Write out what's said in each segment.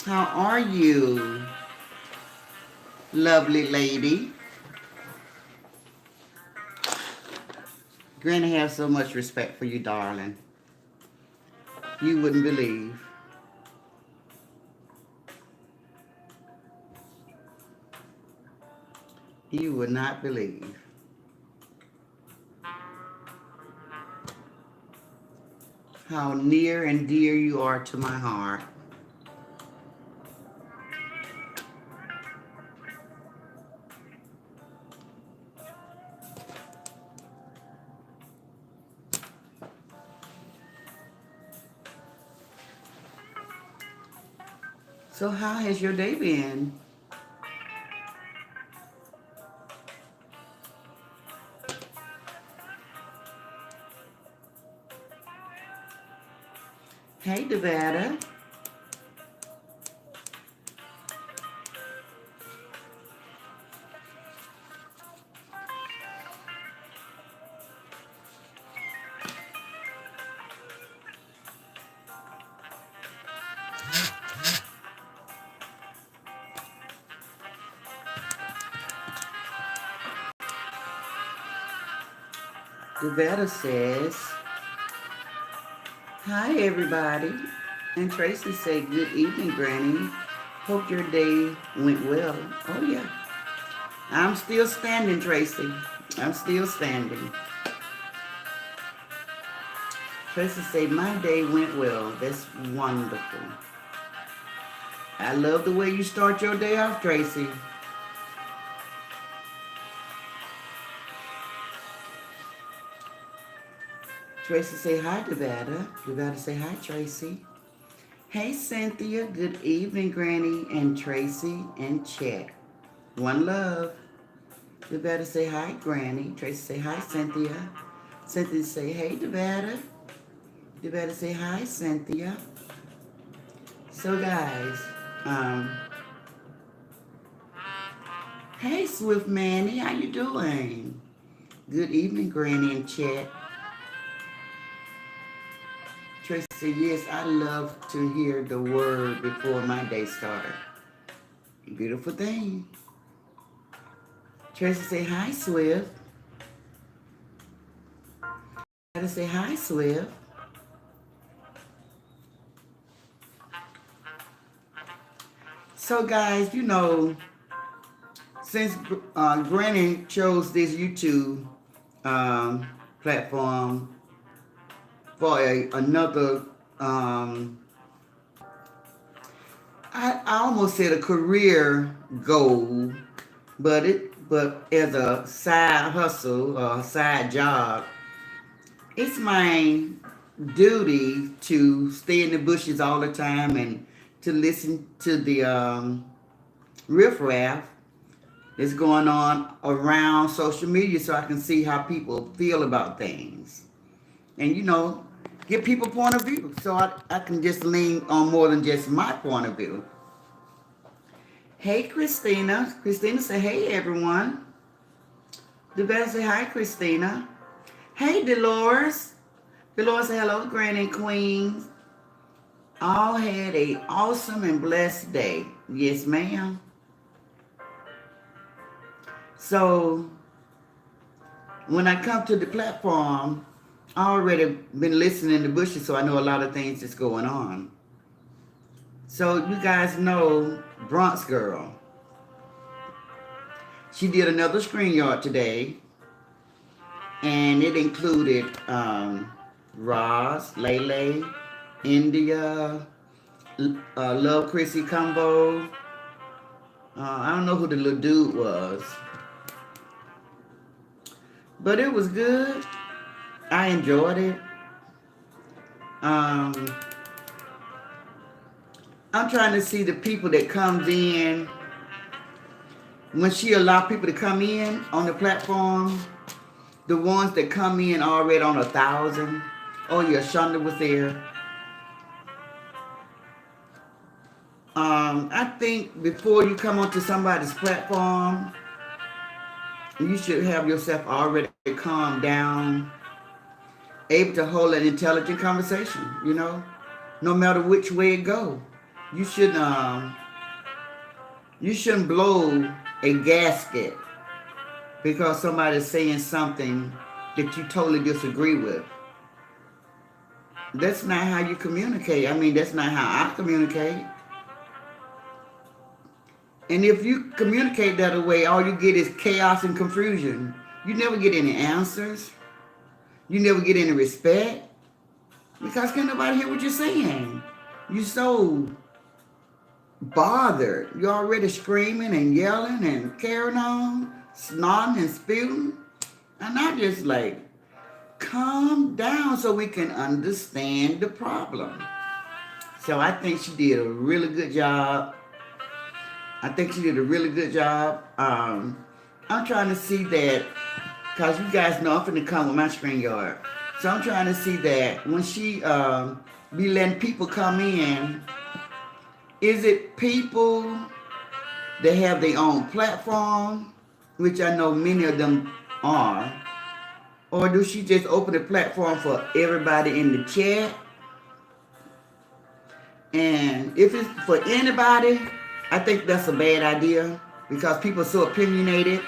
How are you, lovely lady? Granny has so much respect for you, darling. You wouldn't believe. You would not believe how near and dear you are to my heart. So how has your day been? Hey, Devada. Devada says, hi, everybody. And Tracy say, good evening, Granny. Hope your day went well. Oh, yeah. I'm still standing, Tracy. I'm still standing. Tracy say, my day went well. That's wonderful. I love the way you start your day off, Tracy. Tracy say, hi, Devada. Devada say, hi, Tracy. Hey, Cynthia. Good evening, Granny and Tracy and Chet. One love. Devada say, hi, Granny. Tracy say, hi, Cynthia. Cynthia say, hey, Devada. Devada say, hi, Cynthia. So, guys, hey, Swift Manny, how you doing? Good evening, Granny and Chet. Tracy said, yes, I love to hear the word before my day started. Beautiful thing. Tracy say, hi, Swift. Gotta say, hi, Swift. So, guys, since Granny chose this YouTube platform for another, I almost said a career goal, but as a side hustle or side job, it's my duty to stay in the bushes all the time and to listen to the riffraff that's going on around social media so I can see how people feel about things. And get people point of view so I can just lean on more than just my point of view. Hey, Christina. Christina say, hey, everyone. Devetta say, hi, Christina. Hey, Dolores. Dolores say, hello, Granny and Queens. All had a awesome and blessed day. Yes, ma'am. So, when I come to the platform, I already been listening in the bushes, so I know a lot of things that's going on. So, you guys know Bronx Girl. She did another screen yard today, and it included Ross, Lele, India, Love Chrissy Combo. I don't know who the little dude was, but it was good. I enjoyed it. I'm trying to see the people that comes in when she allow people to come in on the platform. The ones that come in already on 1,000. Oh yeah, Shonda was there. I think before you come onto somebody's platform, you should have yourself already calmed down, able to hold an intelligent conversation, no matter which way it go. You shouldn't blow a gasket because somebody's saying something that you totally disagree with. That's not how you communicate. I mean, that's not how I communicate. And if you communicate that way, all you get is chaos and confusion. You never get any answers. You never get any respect. Because can't nobody hear what you're saying. You're so bothered. You're already screaming and yelling and carrying on, snotting and spewing. And I just like, calm down so we can understand the problem. So I think she did a really good job. I'm trying to see that, because you guys know I'm finna come with my StreamYard. So I'm trying to see that when she be letting people come in, is it people that have their own platform, which I know many of them are, or do she just open the platform for everybody in the chat? And if it's for anybody, I think that's a bad idea because people are so opinionated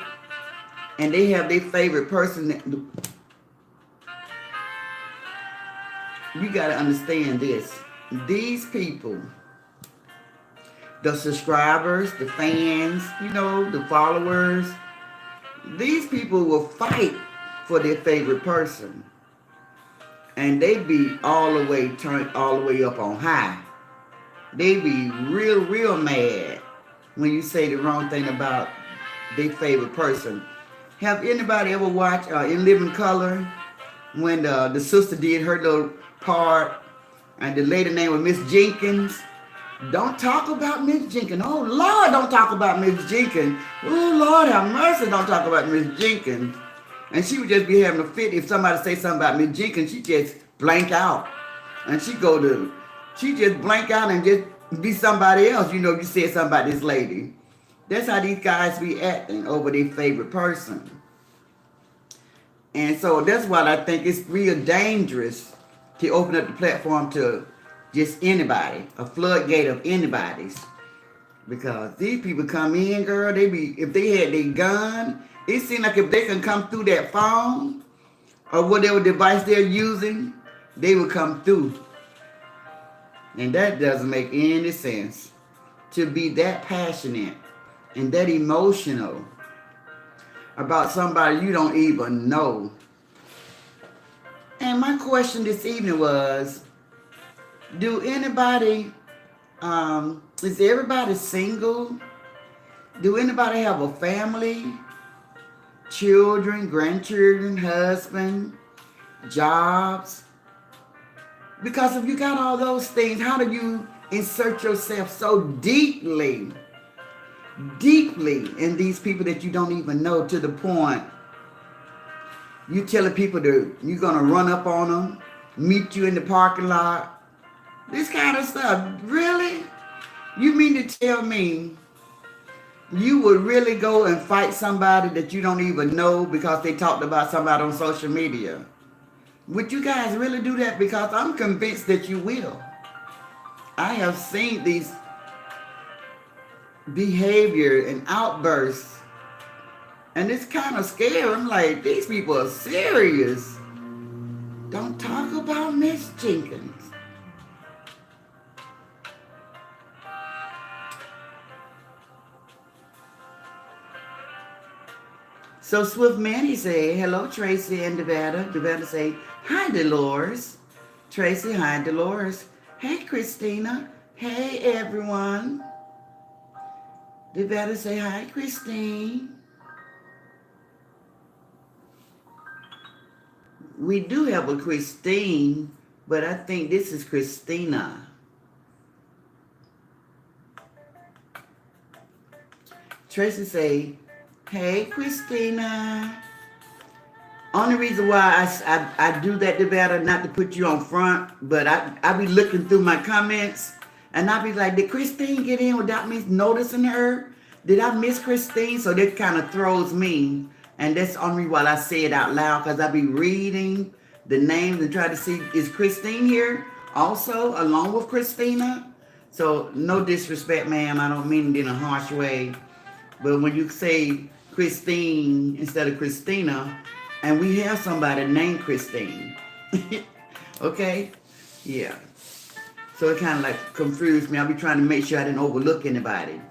and they have their favorite person. You got to understand this. These people, the subscribers, the fans, the followers, these people will fight for their favorite person. And they be turned all the way up on high. They be real mad when you say the wrong thing about their favorite person. Have anybody ever watched In Living Color when the sister did her little part and the lady name was Miss Jenkins? Don't talk about Miss Jenkins. Oh Lord, don't talk about Miss Jenkins. Oh Lord, have mercy, don't talk about Miss Jenkins. And she would just be having a fit if somebody say something about Miss Jenkins. She just blank out, and she just blank out and just be somebody else. You said something about this lady. That's how these guys be acting over their favorite person. And so that's why I think it's real dangerous to open up the platform to just anybody, a floodgate of anybody's. Because these people come in, girl, if they had their gun, it seems like if they can come through that phone or whatever device they're using, they will come through. And that doesn't make any sense. To be that passionate and that emotional about somebody you don't even know. And my question this evening was, is everybody single? Do anybody have a family? Children, grandchildren, husband, jobs? Because if you got all those things, how do you insert yourself so deeply in these people that you don't even know, to the point you telling people you're going to run up on them, meet you in the parking lot, this kind of stuff? Really? You mean to tell me you would really go and fight somebody that you don't even know because they talked about somebody on social media? Would you guys really do that? Because I'm convinced that you will. I have seen these behavior and outbursts, and it's kind of scary. I'm like, these people are serious. Don't talk about Miss Jenkins. So Swift Manny say, hello, Tracy and Nevada. Nevada say, hi, Dolores. Tracy, hi, Dolores. Hey, Christina. Hey, everyone. Nevada say, hi, Christine. We do have a Christine, but I think this is Christina. Tracy say, hey, Christina. Only reason why I do that, Nevada, not to put you on front, but I be looking through my comments, and I be like, did Christine get in without me noticing her? Did I miss Christine? So that kind of throws me, and that's only why I say it out loud, because I be reading the names and try to see, is Christine here also, along with Christina? So no disrespect, ma'am. I don't mean it in a harsh way. But when you say Christine instead of Christina, and we have somebody named Christine, okay? Yeah. So it kind of like confused me. I'll be trying to make sure I didn't overlook anybody.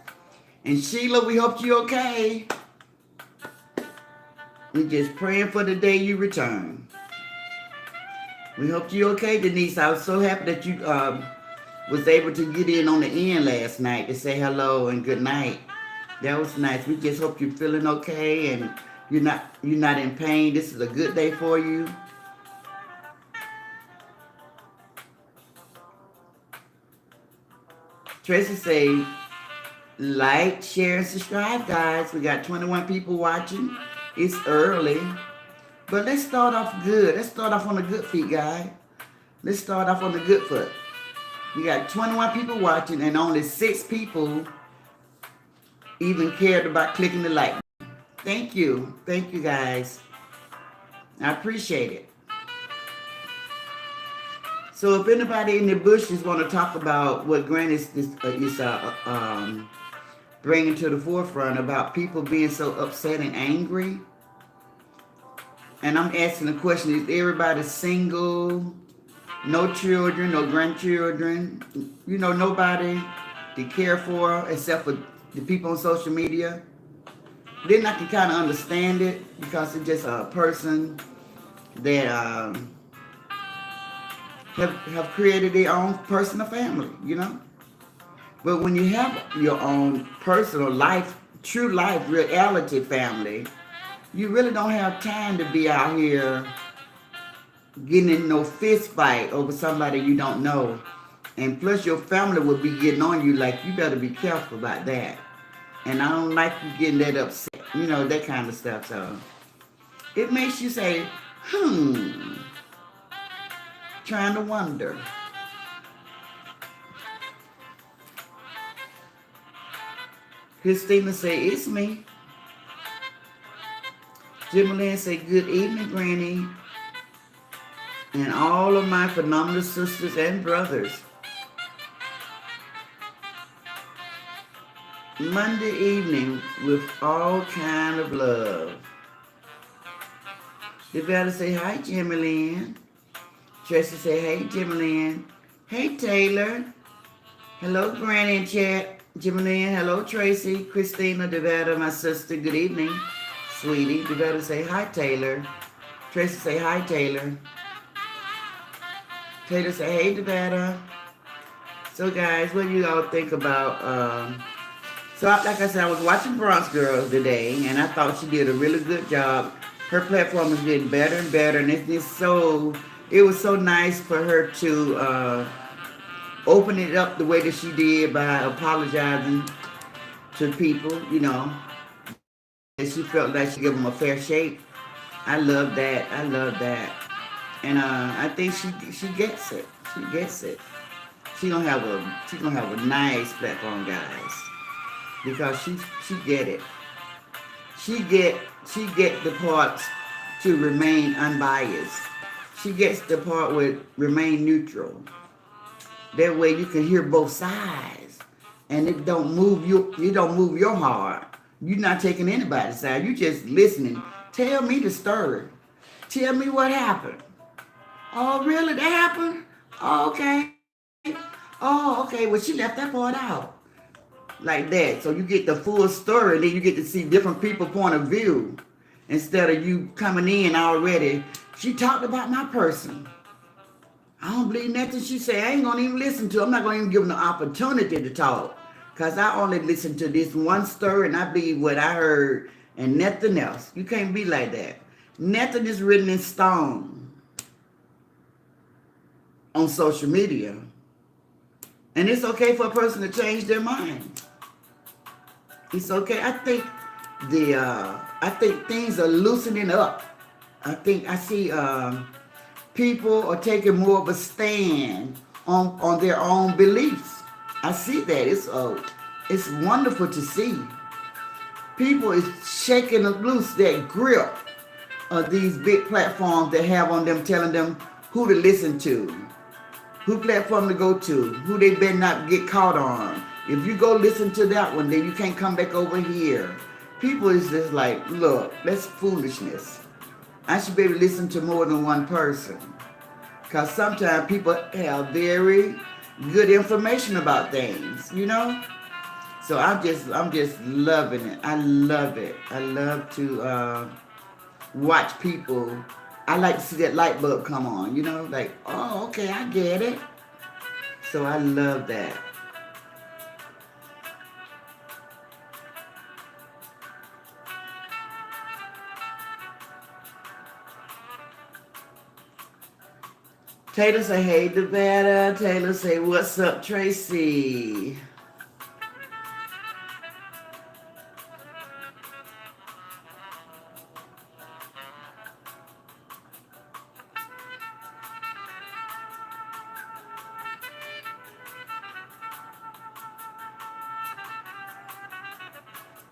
And Sheila, we hope you're okay. We just praying for the day you return. We hope you're okay, Denise. I was so happy that you was able to get in on the end last night to say hello and good night. That was nice. We just hope you're feeling okay and you're not in pain. This is a good day for you. Tracy say, like, share, and subscribe, guys. We got 21 people watching. It's early. But let's start off good. Let's start off on the good feet, guys. Let's start off on the good foot. We got 21 people watching and only 6 people even cared about clicking the like. Thank you. Thank you, guys. I appreciate it. So if anybody in the bushes want to talk about what Grant is bringing to the forefront about people being so upset and angry, and I'm asking the question, is everybody single, no children, no grandchildren, nobody to care for except for the people on social media? Then I can kind of understand it because it's just a person that have created their own personal family, But when you have your own personal life, true life, reality family, you really don't have time to be out here getting in no fist fight over somebody you don't know. And plus your family will be getting on you like, you better be careful about that. And I don't like you getting that upset, that kind of stuff. So it makes you say, trying to wonder. Christina say, it's me. Jimmy say, good evening, Granny. And all of my phenomenal sisters and brothers. Monday evening with all kind of love. They better say, hi, Jimmy Lynn. Tracy say, hey, Jimmy Lynn. Hey, Taylor. Hello, Granny in chat. Jimmy Lynn, hello, Tracy. Christina Devetta, my sister, good evening. Sweetie, Devetta say, hi, Taylor. Tracy say, hi, Taylor. Taylor say, hey, Devetta. So, guys, what do you all think about... So, like I said, I was watching Bronx Girls today, and I thought she did a really good job. Her platform is getting better and better, and it was so nice for her to open it up the way that she did by apologizing to people, and she felt like she gave them a fair shake. I love that. And I think she gets it. She gets it. She's gonna have a nice platform, guys. Because she get it. She get the parts to remain unbiased. She gets the part with remain neutral. That way you can hear both sides, and it don't move you. You don't move your heart. You're not taking anybody's side. You just listening. Tell me the story. Tell me what happened. Oh, really? That happened? Oh, okay. Oh, okay. Well, she left that part out. Like that. So you get the full story, and then you get to see different people's point of view. Instead of you coming in already, she talked about my person. I don't believe nothing she said. I ain't going to even listen to her. I'm not going to even give them the opportunity to talk. Because I only listen to this one story, and I believe what I heard and nothing else. You can't be like that. Nothing is written in stone on social media. And it's okay for a person to change their mind. It's okay. I think things are loosening up. I see people are taking more of a stand on their own beliefs. I see that. It's wonderful to see. People is shaking loose that grip of these big platforms that have on them, telling them who to listen to. who platform to go to, who they better not get caught on. If you go listen to that one, then you can't come back over here. People is just like, look, that's foolishness. I should be able to listen to more than one person. Because sometimes people have very good information about things, you know? So I'm just loving it. I love it. I love to watch people. I like to see that light bulb come on, you know? Like, oh, okay, I get it. So I love that. Taylor say, hey, Devetta. Taylor say, what's up, Tracy?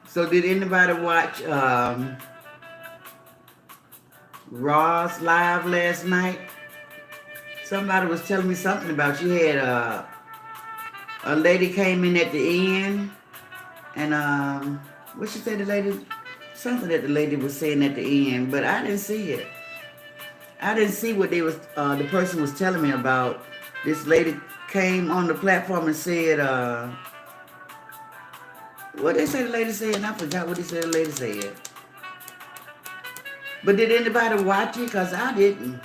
So did anybody watch Raw's live last night? Somebody was telling me something about you had a lady came in at the end, and what she said, the lady, something that the lady was saying at the end, but I didn't see it. I didn't see what they was the person was telling me about. This lady came on the platform and said, what they say the lady said, and I forgot what they said the lady said. But did anybody watch it? Because I didn't.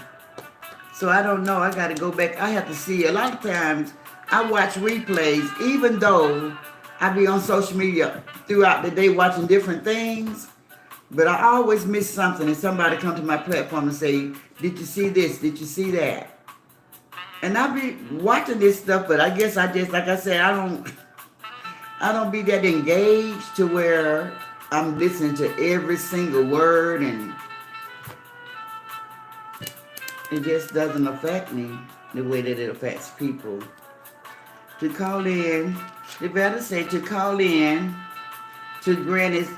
So I don't know. I got to go back. I have to see. A lot of times I watch replays, even though I be on social media throughout the day watching different things. But I always miss something, and somebody come to my platform and say, did you see this? Did you see that? And I be watching this stuff, but I guess I just, like I said, I don't be that engaged to where I'm listening to every single word, and it just doesn't affect me the way that it affects people. To call in, they better say to call in to Granny's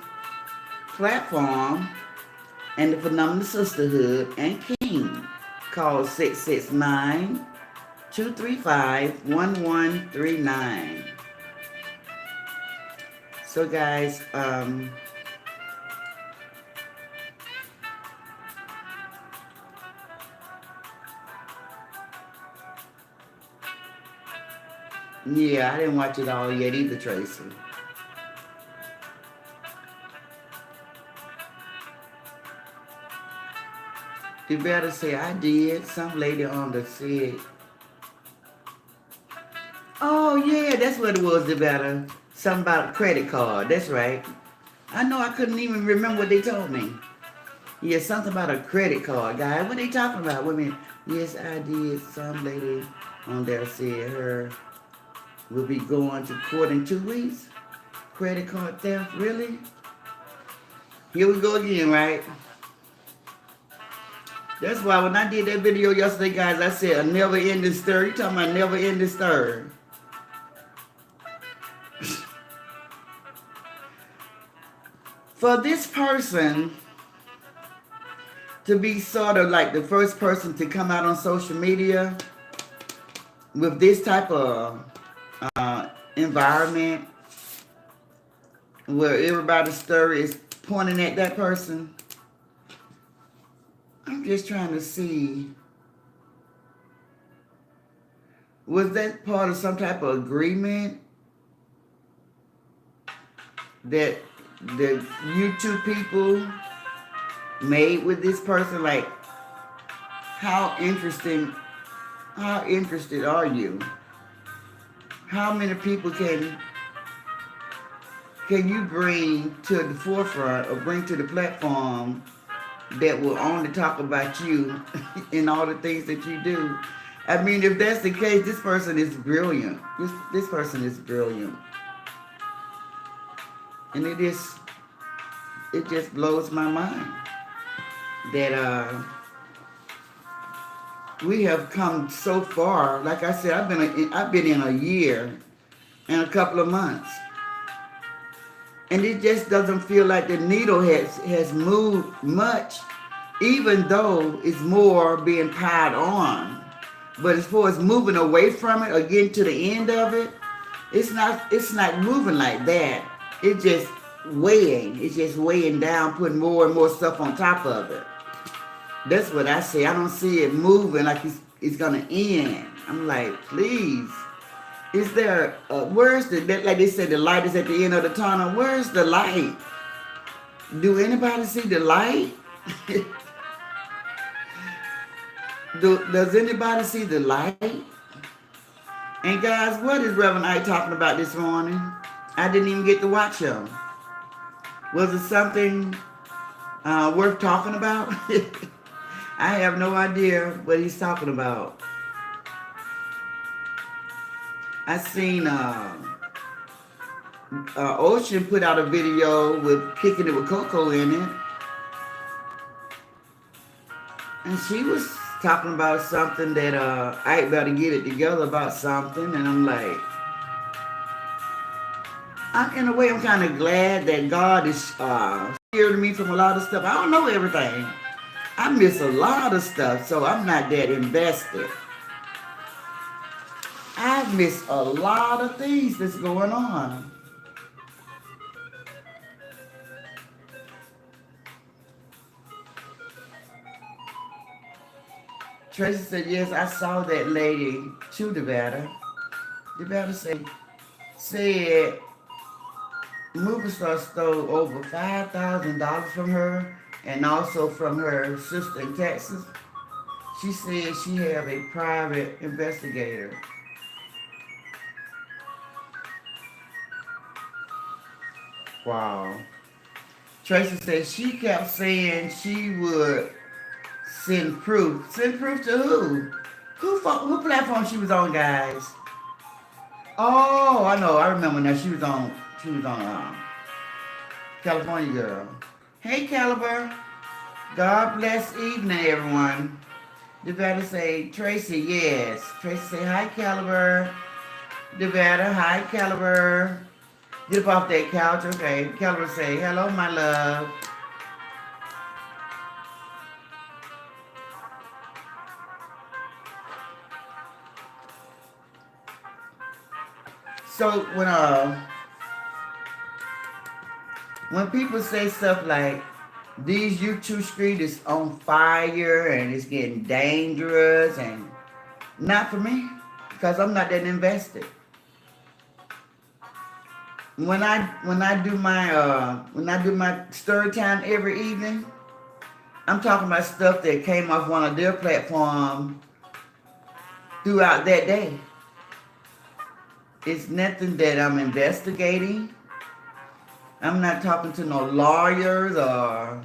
platform and the Phenomenal Sisterhood and King. Call 669-235-1139. So guys, yeah, I didn't watch it all yet either, Tracy. You better say I did. Some lady on the said, oh yeah, that's what it was, the better. Something about a credit card. That's right. I know I couldn't even remember what they told me. Yeah, something about a credit card, guys. What they talking about? Women. Yes, I did. Some lady on there said her will be going to court in 2 weeks. Credit card theft, really? Here we go again, right? That's why when I did that video yesterday, guys, I said a never-ending stir. You talking about never-ending stir? For this person to be sort of like the first person to come out on social media with this type of environment where everybody's story is pointing at that person, I'm just trying to see, was that part of some type of agreement that the YouTube people made with this person? Like, how interested are you? How many people can you bring to the forefront or bring to the platform that will only talk about you and all the things that you do? I mean, if that's the case, this person is brilliant. This person is brilliant. And it just blows my mind that we have come so far. Like I said, I've been in a year and a couple of months, and it just doesn't feel like the needle has moved much, even though it's more being piled on. But as far as moving away from it or getting to the end of it, it's not moving like that. It's just weighing. It's just weighing down, putting more and more stuff on top of it. That's what I say. I don't see it moving like it's gonna end. I'm like, please. Is there where's like they said the light is at the end of the tunnel? Where's the light? Do anybody see the light? Does anybody see the light? And guys, what is Reverend Ike talking about this morning? I didn't even get to watch him. Was it something worth talking about? I have no idea what he's talking about. I seen Ocean put out a video with Kicking It with Coco in it. And she was talking about something that I better get it together about something. And I'm like, in a way, I'm kind of glad that God is scaring me from a lot of stuff. I don't know everything. I miss a lot of stuff, so I'm not that invested. I miss a lot of things that's going on. Tracy said, yes, I saw that lady to Nevada. Nevada said movie star stole over $5,000 from her and also from her sister in Texas. She said she have a private investigator. Wow. Tracy said she kept saying she would send proof. Send proof to who? Who platform she was on, guys? Oh, I know. I remember now. She was on California Girl. Hey, Caliber. God bless evening, everyone. Devada say, Tracy, yes. Tracy say, hi, Caliber. Devada, hi, Caliber. Get up off that couch. Okay. Caliber say, hello, my love. So when people say stuff like these YouTube streets is on fire and it's getting dangerous, and not for me, because I'm not that invested. When I do my story time every evening, I'm talking about stuff that came off one of their platforms throughout that day. It's nothing that I'm investigating. I'm not talking to no lawyers, or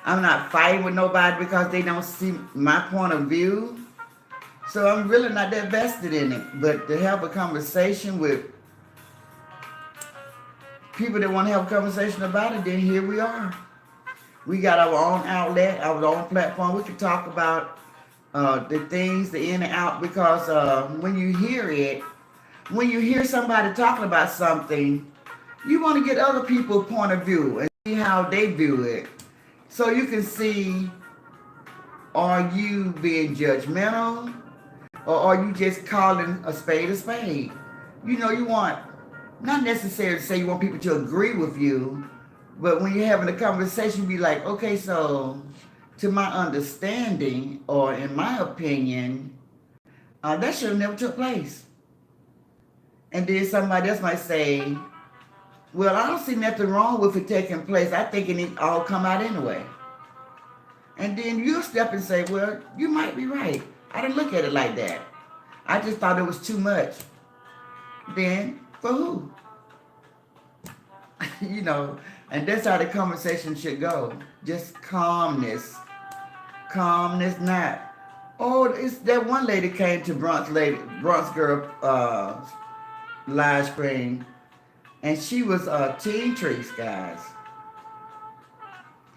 I'm not fighting with nobody because they don't see my point of view. So I'm really not that vested in it. But to have a conversation with people that want to have a conversation about it, then here we are. We got our own outlet, our own platform. We can talk about the things, the in and out, because when you hear somebody talking about something, you want to get other people's point of view and see how they view it. So you can see, are you being judgmental, or are you just calling a spade a spade? You know, you want, not necessarily to say you want people to agree with you, but when you're having a conversation, be like, okay, so to my understanding, or in my opinion, that should have never took place. And then somebody else might say, well, I don't see nothing wrong with it taking place. I think it need all come out anyway. And then you'll step and say, well, you might be right. I didn't look at it like that. I just thought it was too much. Then, for who? You know, and that's how the conversation should go. Just calmness. Calmness, not. Oh, it's that one lady came to Bronx Girl live stream, and she was Teen Trees, guys.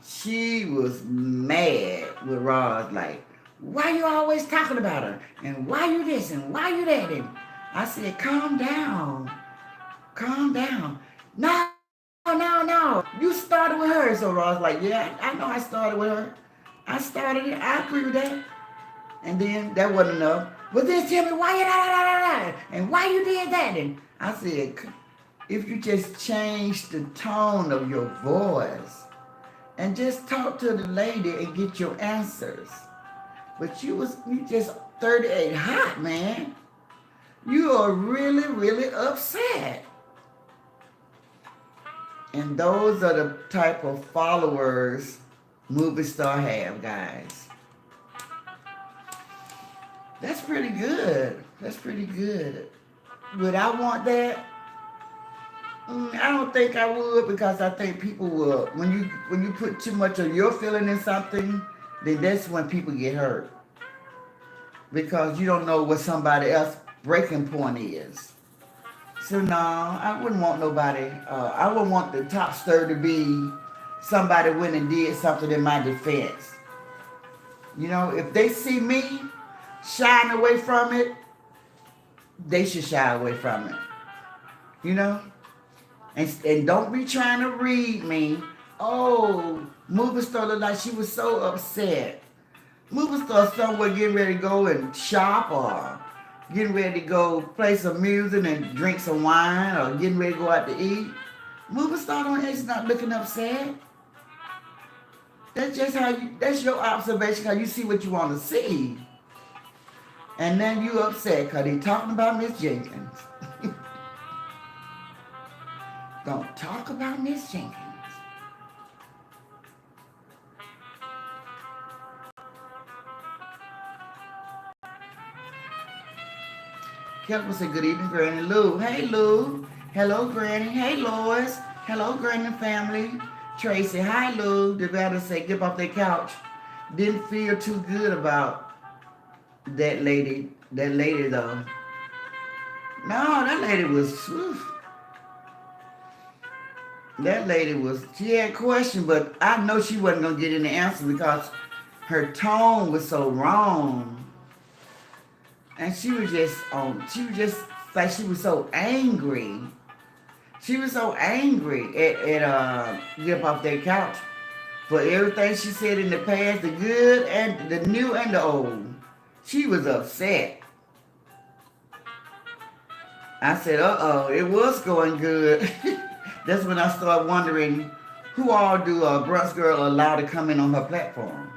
She was mad with Roz, like, why you always talking about her? And why you this and why you that? And I said, calm down. Calm down. No. You started with her. So Roz like, yeah, I know I started with her. I started it. I agree with that. And then that wasn't enough. Well, then tell me why you da. And why you did that. And I said, if you just change the tone of your voice and just talk to the lady and get your answers. But you just 38 hot, man. You are really, really upset. And those are the type of followers movie star have, guys. That's pretty good. That's pretty good. Would I want that? I don't think I would, because I think people will, when you put too much of your feeling in something, then that's when people get hurt. Because you don't know what somebody else's breaking point is. So no, I wouldn't want nobody, I wouldn't want the top stir to be somebody went and did something in my defense. You know, if they see me shying away from it, they should shy away from it. You know? And don't be trying to read me. Oh, movie star looked like she was so upset. Movie star somewhere getting ready to go and shop, or getting ready to go play some music and drink some wine, or getting ready to go out to eat. Movie star is not looking upset. That's just that's your observation, how you see what you want to see. And then you upset because they talking about Miss Jenkins. Don't talk about Miss Jenkins. Kelly said, good evening, Granny Lou. Hey, Lou. Hello, Granny. Hey, Lois. Hello, Granny family. Tracy, hi, Lou. The better say, get off that couch. Didn't feel too good about that lady though. No, that lady was, she had a question, but I know she wasn't going to get any answer because her tone was so wrong. And she was just like, she was so angry. She was so angry at Get Off That Couch for everything she said in the past, the good and the new and the old. She was upset. I said, uh-oh, it was going good. That's when I started wondering, who all do Brunch Girl allow to come in on her platform?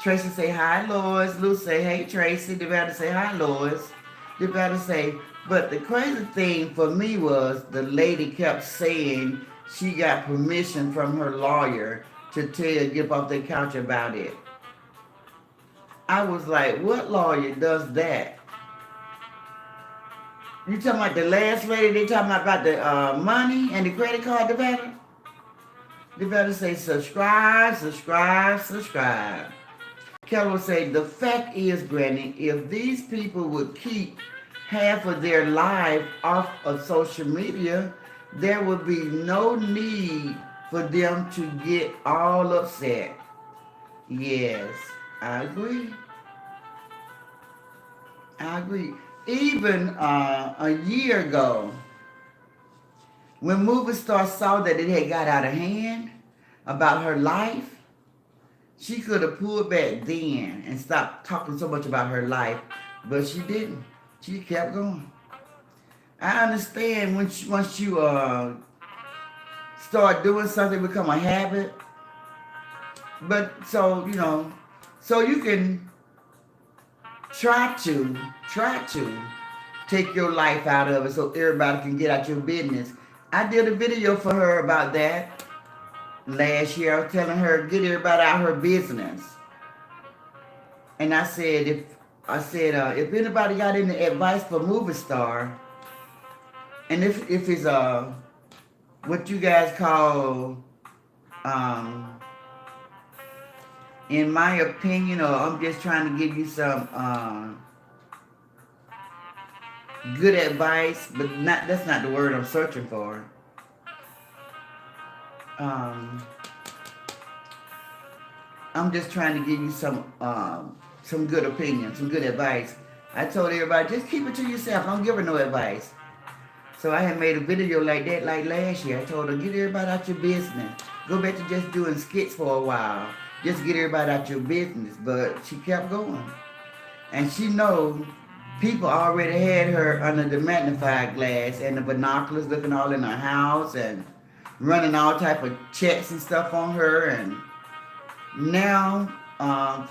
Tracy say, hi, Lois. Lou say, hey, Tracy. They better say, hi, Lois. They better say, but the crazy thing for me was the lady kept saying she got permission from her lawyer to tell Get Off the Couch about it. I was like, what lawyer does that? You talking about the last lady? They talking about the money and the credit card, the better? They better say, subscribe, subscribe, subscribe. Kelly will say, the fact is, Granny, if these people would keep half of their life off of social media, there would be no need for them to get all upset. Yes, I agree. I agree. Even a year ago, when movie stars saw that it had got out of hand about her life, she could have pulled back then and stopped talking so much about her life, but she didn't. She kept going. I understand once you start doing something, become a habit. But so you can try to take your life out of it so everybody can get out your business. I did a video for her about that last year. I was telling her, get everybody out her business. And I said, if anybody got any advice for movie star, and if it's what you guys call, in my opinion, or I'm just trying to give you some good advice, but that's not the word I'm searching for. I'm just trying to give you some good opinion, some good advice. I told everybody, just keep it to yourself. Don't give her no advice. So I had made a video like that like last year. I told her, get everybody out your business. Go back to just doing skits for a while. just get everybody out your business. But she kept going. And she know people already had her under the magnifying glass and the binoculars looking all in her house and running all type of checks and stuff on her. And now,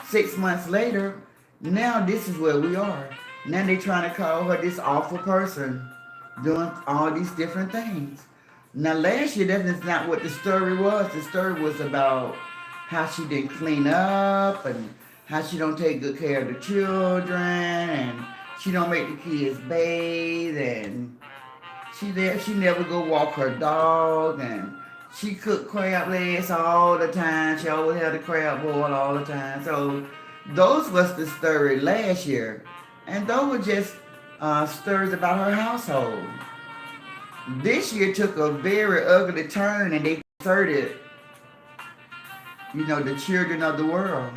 6 months later, now this is where we are. Now they trying to call her this awful person doing all these different things. Now last year, that is not what the story was. The story was about how she didn't clean up and how she don't take good care of the children and she don't make the kids bathe and she never go walk her dog and she cooked crab legs all the time. She always had a crab boil all the time. So those was the story last year. And those were just stories about her household. This year took a very ugly turn and they inserted, the children of the world.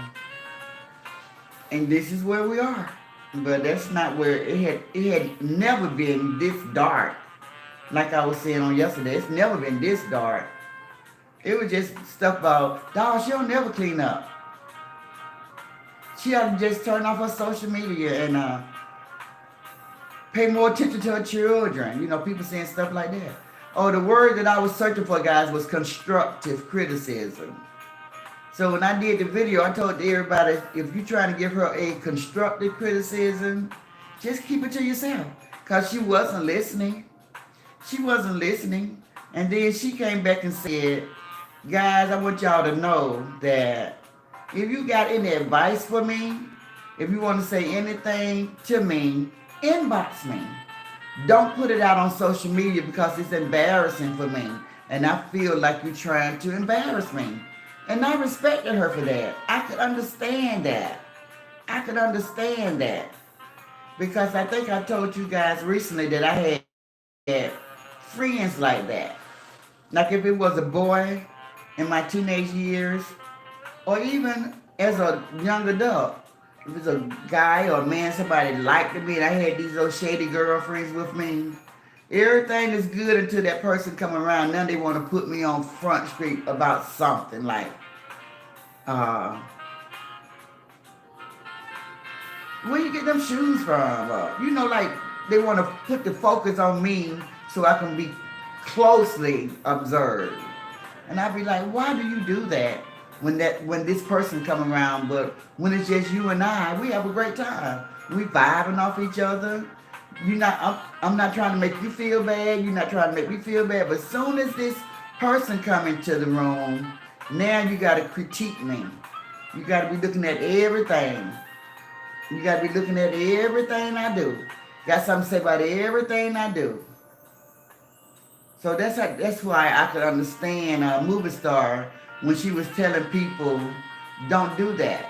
And this is where we are. But that's not where it had never been this dark. Like I was saying on yesterday, it's never been this dark. It was just stuff about, dog, she don't never clean up. She ought to just turn off her social media and pay more attention to her children. People saying stuff like that. Oh, the word that I was searching for, guys, was constructive criticism. So when I did the video, I told everybody, if you're trying to give her a constructive criticism, just keep it to yourself. Because she wasn't listening. She wasn't listening. And then she came back and said, guys, I want y'all to know that if you got any advice for me, if you want to say anything to me, inbox me. Don't put it out on social media because it's embarrassing for me. And I feel like you're trying to embarrass me. And I respected her for that. I could understand that. Because I think I told you guys recently that I had friends like that. Like if it was a boy in my teenage years, or even as a young adult, if it was a guy or a man, somebody liked me, and I had these little shady girlfriends with me. Everything is good until that person come around. Now they want to put me on Front Street about something like, where you get them shoes from? Like they want to put the focus on me so I can be closely observed. And I'd be like, why do you do that when this person come around? But when it's just you and I, we have a great time. We vibing off each other. I'm not trying to make you feel bad. You're not trying to make me feel bad. But as soon as this person come into the room, now you got to critique me. You got to be looking at everything. You got to be looking at everything I do. Got something to say about everything I do. So that's why I could understand a movie star when she was telling people, don't do that.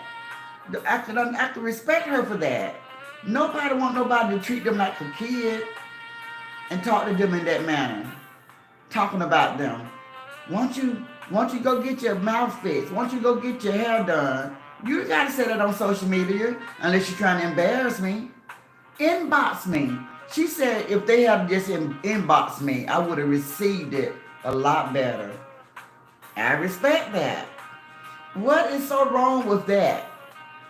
I could respect her for that. Nobody want nobody to treat them like a kid and talk to them in that manner. Talking about them. Won't you go get your mouth fixed? Won't you go get your hair done? You gotta say that on social media unless you're trying to embarrass me. Inbox me. She said if they had just inboxed me, I would have received it a lot better. I respect that. What is so wrong with that?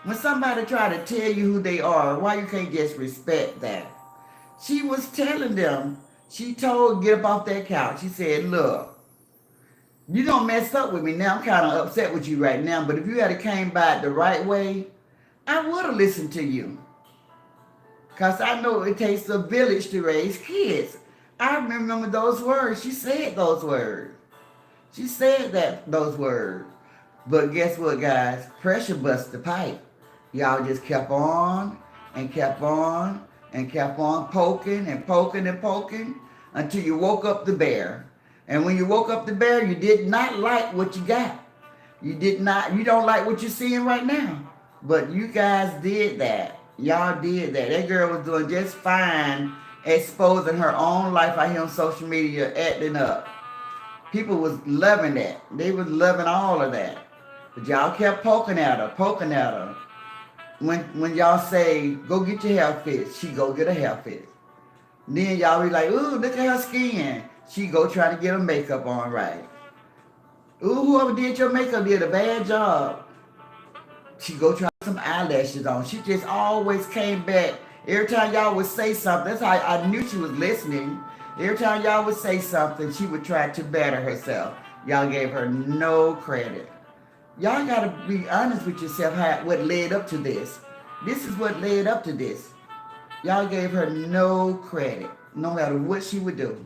When somebody try to tell you who they are, why you can't just respect that? She was telling them, she told get up off that couch. She said, look, you don't mess up with me now. I'm kind of upset with you right now, but if you had came by it the right way, I would have listened to you. Because I know it takes a village to raise kids. I remember those words. She said those words. She said those words. But guess what, guys? Pressure busts the pipe. Y'all just kept on and kept on and kept on poking and poking and poking until you woke up the bear. And when you woke up the bear, you did not like what you got. You don't like what you're seeing right now. But you guys did that. Y'all did that. That girl was doing just fine exposing her own life out here on social media, acting up. People was loving that. They was loving all of that. But y'all kept poking at her. When y'all say, go get your hair fixed, she go get her hair fixed. Then y'all be like, ooh, look at her skin. She go try to get her makeup on right. Ooh, whoever did your makeup did a bad job. She go try some eyelashes on. She just always came back. Every time y'all would say something, that's how I knew she was listening. Every time y'all would say something, she would try to better herself. Y'all gave her no credit. Y'all gotta be honest with yourself what led up to this. This is what led up to this. Y'all gave her no credit, no matter what she would do.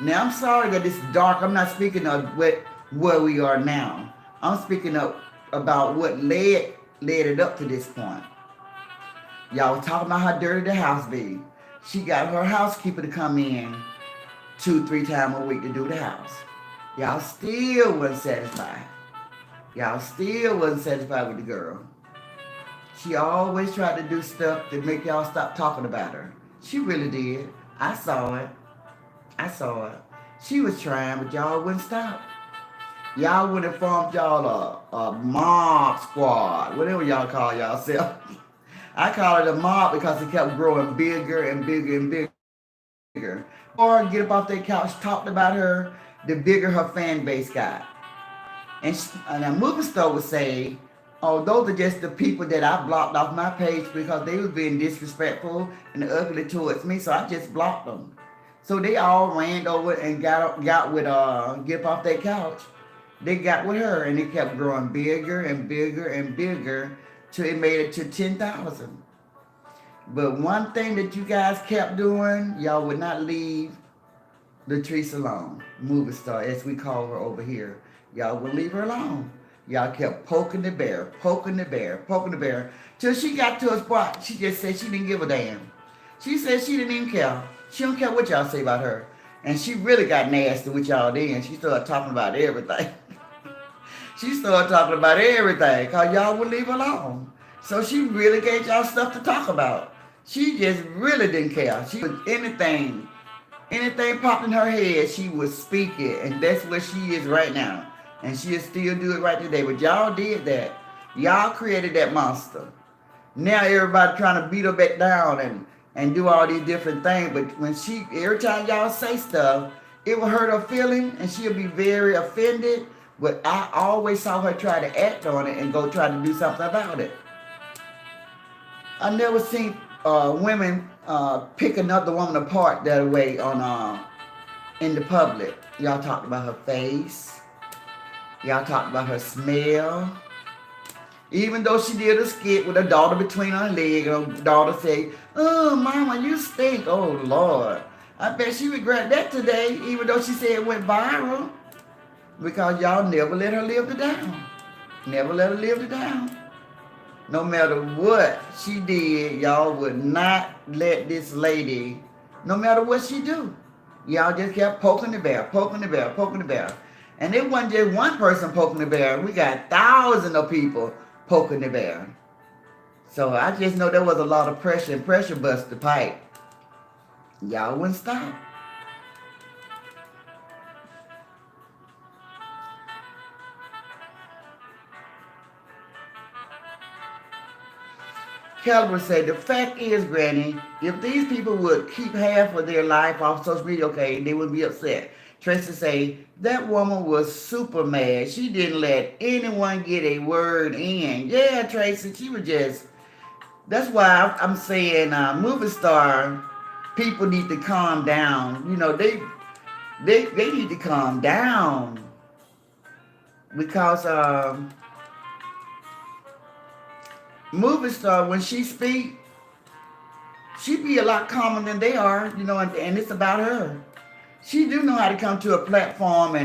Now I'm sorry that it's dark. I'm not speaking of where we are now. I'm speaking of about what led it up to this point. Y'all was talking about how dirty the house be. She got her housekeeper to come in 2-3 times a week to do the house. Y'all still wasn't satisfied. Y'all still wasn't satisfied with the girl. She always tried to do stuff to make y'all stop talking about her. She really did. I saw it. She was trying, but y'all wouldn't stop. Y'all would have formed y'all a mob squad, whatever y'all call y'allself. I call it a mob because it kept growing bigger and bigger and bigger. Or get up off their couch, talked about her, the bigger her fan base got. And a movie star would say, oh, those are just the people that I blocked off my page because they was being disrespectful and ugly towards me, so I just blocked them. So they all ran over and got with get up off their couch. They got with her, and it kept growing bigger and bigger and bigger till it made it to 10,000. But one thing that you guys kept doing, y'all would not leave Latrice alone, movie star, as we call her over here. Y'all would leave her alone. Y'all kept poking the bear, till she got to a spot. She just said she didn't give a damn. She said she didn't even care. She don't care what y'all say about her. And she really got nasty with y'all then. She started talking about everything. She started talking about everything because y'all would leave her alone. So she really gave y'all stuff to talk about. She just really didn't care. She was anything popped in her head, she would speak it. And that's where she is right now. And she'll still do it right today. But y'all did that. Y'all created that monster. Now everybody trying to beat her back down and do all these different things. But when every time y'all say stuff, it will hurt her feeling and she'll be very offended. But I always saw her try to act on it and go try to do something about it. I never seen women pick another woman apart that way in the public. Y'all talked about her face. Y'all talked about her smell. Even though she did a skit with her daughter between her legs, her daughter said, "Oh, Mama, you stink." Oh, Lord. I bet she regret that today, even though she said it went viral. Because y'all never let her live it down. Never let her live it down. No matter what she did, y'all would not let this lady, no matter what she do, y'all just kept poking the bear. And it wasn't just one person poking the bear. We got thousands of people poking the bear. So I just know there was a lot of pressure and pressure bust the pipe. Y'all wouldn't stop. Caliber said, the fact is, Granny, if these people would keep half of their life off social media, okay, they would be upset. Tracy say, that woman was super mad. She didn't let anyone get a word in. Yeah, Tracy, she was just, that's why I'm saying movie star people need to calm down. You know, they need to calm down. Because movie star, when she speak, she be a lot calmer than they are, you know, and it's about her. She do know how to come to a platform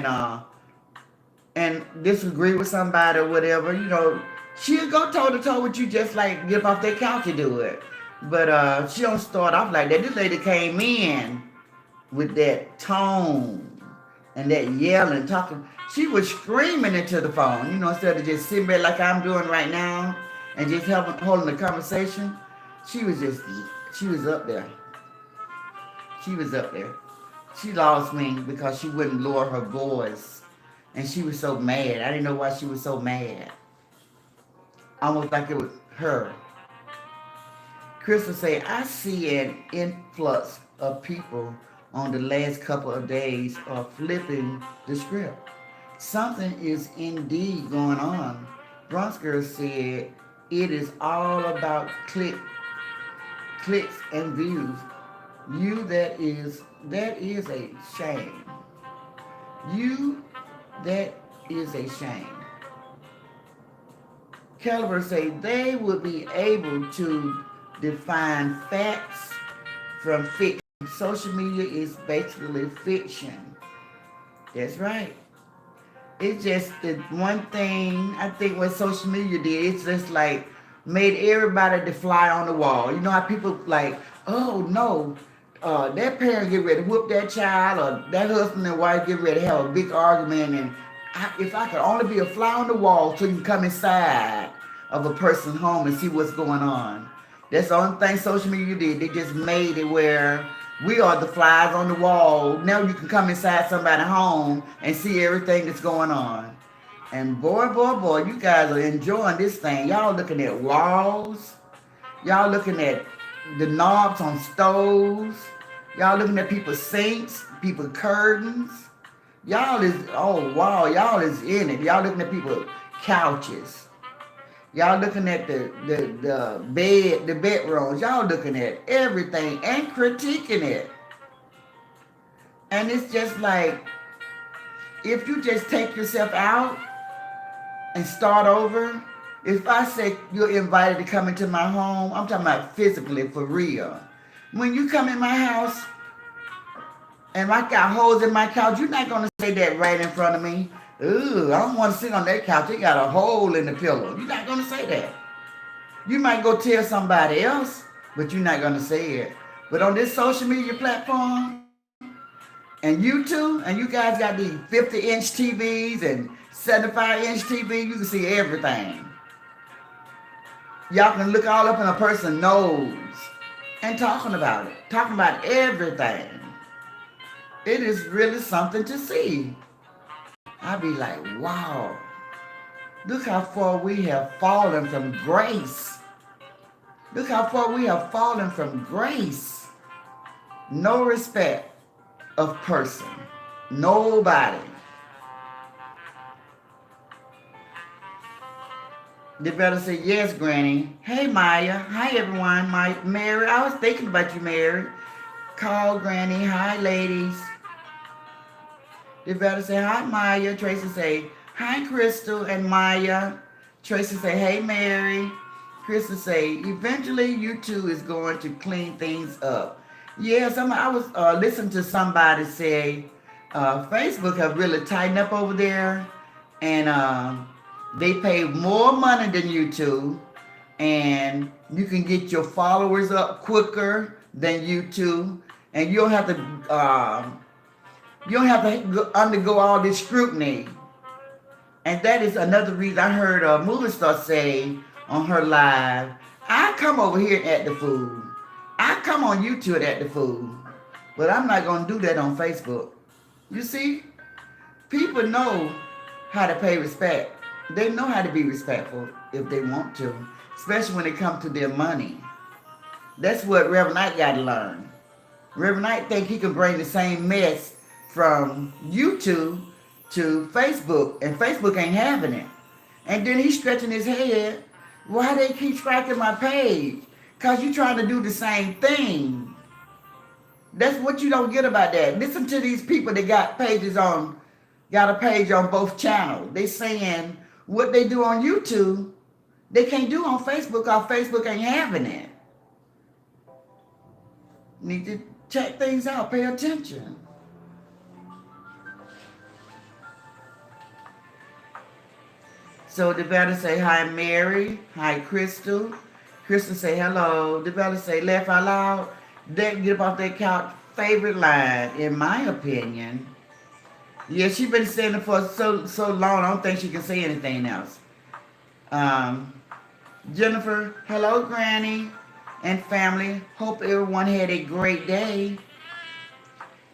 and disagree with somebody or whatever, you know. She'll go toe to toe with you just like get off that couch to do it. But she don't start off like that. This lady came in with that tone and that yelling, talking. She was screaming into the phone, you know, instead of just sitting there like I'm doing right now and just holding the conversation. She was up there. She lost me because she wouldn't lower her voice. And she was so mad. I didn't know why she was so mad. Almost like it was her. Crystal said, I see an influx of people on the last couple of days of flipping the script. Something is indeed going on. Bronx Girl said, it is all about clicks and views. That is a shame. You, that is a shame. Caliber say they would be able to define facts from fiction. Social media is basically fiction. That's right. It's just the one thing I think what social media did, it's just like made everybody to fly on the wall. You know how people like, oh no, that parent get ready to whoop that child, or that husband and wife get ready to have a big argument, and if I could only be a fly on the wall so you can come inside of a person's home and see what's going on. That's the only thing social media did. They just made it where we are the flies on the wall. Now you can come inside somebody's home and see everything that's going on. And boy, you guys are enjoying this thing. Y'all looking at walls. Y'all looking at the knobs on stoves. Y'all looking at people's sinks, people's curtains. Y'all is, oh wow, y'all is in it. Y'all looking at people's couches. Y'all looking at the bed, the bedrooms. Y'all looking at everything and critiquing it. And it's just like, if you just take yourself out and start over, if I say you're invited to come into my home, I'm talking about physically, for real. When you come in my house and I got holes in my couch, you're not going to say that right in front of me. Ooh, I don't want to sit on that couch. It got a hole in the pillow. You're not going to say that. You might go tell somebody else, but you're not going to say it. But on this social media platform, and YouTube, and you guys got these 50-inch TVs and 75-inch TVs, you can see everything. Y'all can look all up in a person's nose and talking about it. Talking about everything. It is really something to see. I'd be like, wow. Look how far we have fallen from grace. Look how far we have fallen from grace. No respect of person. Nobody. They better say, yes, Granny. Hey, Maya. Hi, everyone. Mary, I was thinking about you, Mary. Call Granny. Hi, ladies. They better say, hi, Maya. Tracy say, hi, Crystal and Maya. Tracy say, hey, Mary. Crystal say, eventually you two is going to clean things up. Yes, I was listening to somebody say Facebook have really tightened up over there, and they pay more money than YouTube, and you can get your followers up quicker than YouTube, and you don't have to undergo all this scrutiny. And that is another reason I heard a movie star say on her live, I come over here and act the food. I come on YouTube and act the food. But I'm not going to do that on Facebook. You see, people know how to pay respect. They know how to be respectful if they want to, especially when it comes to their money. That's what Reverend Knight got to learn. Reverend Knight think he can bring the same mess from YouTube to Facebook, and Facebook ain't having it. And then he's stretching his head. Why they keep striking my page? Because you're trying to do the same thing. That's what you don't get about that. Listen to these people that got a page on both channels. They saying what they do on YouTube, they can't do on Facebook, because Facebook ain't having it. Need to check things out, pay attention. So the better say, hi, Mary. Hi, Crystal. Crystal say, hello. The better say, laugh out loud. That get up off that couch. Favorite line, in my opinion. Yeah, she been saying it for so long, I don't think she can say anything else. Jennifer, hello, Granny and family. Hope everyone had a great day.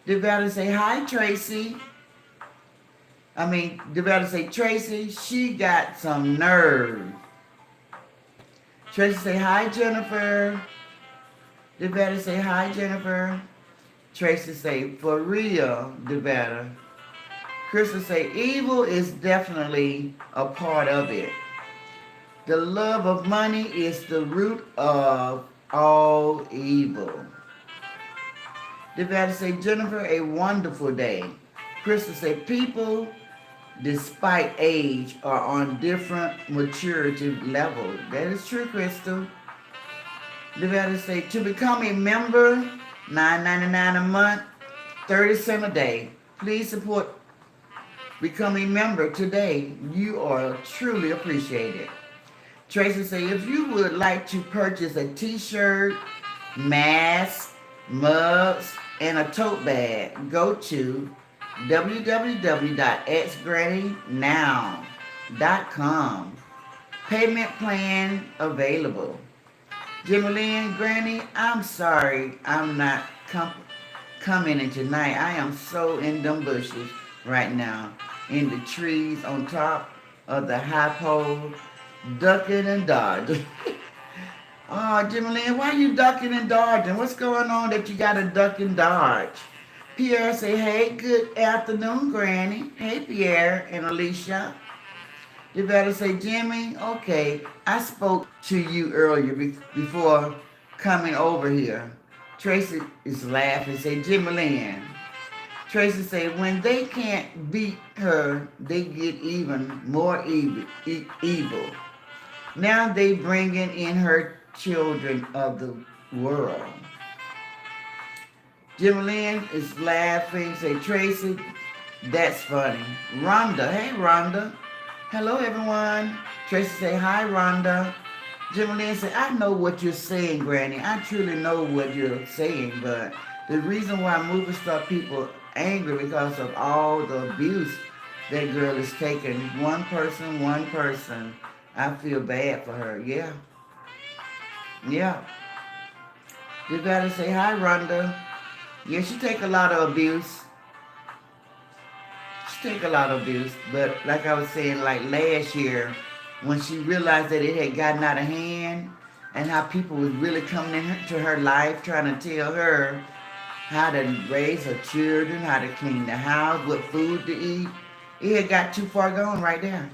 The better say, hi, Tracy. The better say, Tracy, she got some nerve. Tracy say, hi, Jennifer. The better say, hi, Jennifer. Tracy say, for real, the better. Crystal say, evil is definitely a part of it. The love of money is the root of all evil. Devada say, Jennifer, a wonderful day. Crystal say, people, despite age, are on different maturity levels. That is true, Crystal. Devada say, to become a member, $9.99 a month, 30 cents a day. Please support become a member today. You are truly appreciated. Tracy say, if you would like to purchase a t-shirt, mask, mugs, and a tote bag, go to www.xgrannynow.com. Payment plan available. Jimmy Lynn, Granny, I'm sorry I'm not coming in tonight. I am so in them bushes right now, in the trees on top of the high pole, ducking and dodging. Oh, Jimmy Lynn, why you ducking and dodging? What's going on that you got to duck and dodge? Pierre say, hey, good afternoon, Granny. Hey, Pierre and Alicia. You better say, Jimmy, okay, I spoke to you earlier before coming over here. Tracy is laughing, say, Jimmy Lynn. Tracy say, when they can't beat her, they get even more evil. Now they bringing in her children of the world. Jimmy Lynn is laughing, say, Tracy, that's funny. Rhonda, hey Rhonda. Hello everyone. Tracy say, hi Rhonda. Jimmy Lynn say, I know what you're saying, Granny. I truly know what you're saying, but the reason why movie star people angry because of all the abuse that girl is taking. One person. I feel bad for her. Yeah. Yeah. You gotta say hi, Rhonda. Yeah, she take a lot of abuse. But like I was saying, like last year, when she realized that it had gotten out of hand and how people was really coming into her life trying to tell her how to raise her children, how to clean the house, what food to eat, it had got too far gone right there.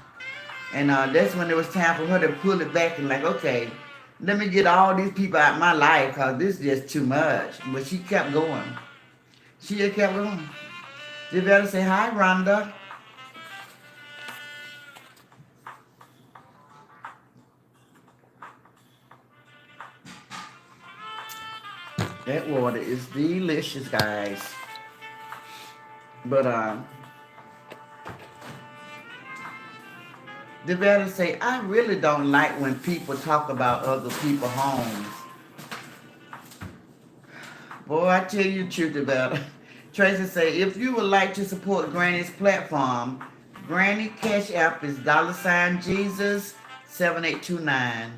And that's when it was time for her to pull it back and like, okay, let me get all these people out of my life because this is just too much. But she kept going. She just kept going. You better say hi, Rhonda. That water is delicious, guys. But the better say, I really don't like when people talk about other people's homes. Boy, I tell you the truth about it. Tracy say, if you would like to support Granny's platform, Granny Cash App is $Jesus7829.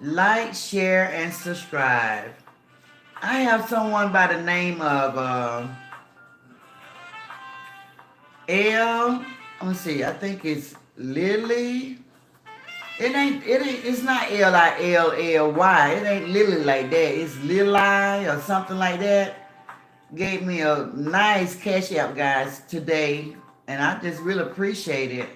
Like, share, and subscribe. I have someone by the name of let me see, I think it's Lily. It's not Lilly. It ain't Lily like that. It's Lily or something like that. Gave me a nice cash app, guys, today. And I just really appreciate it.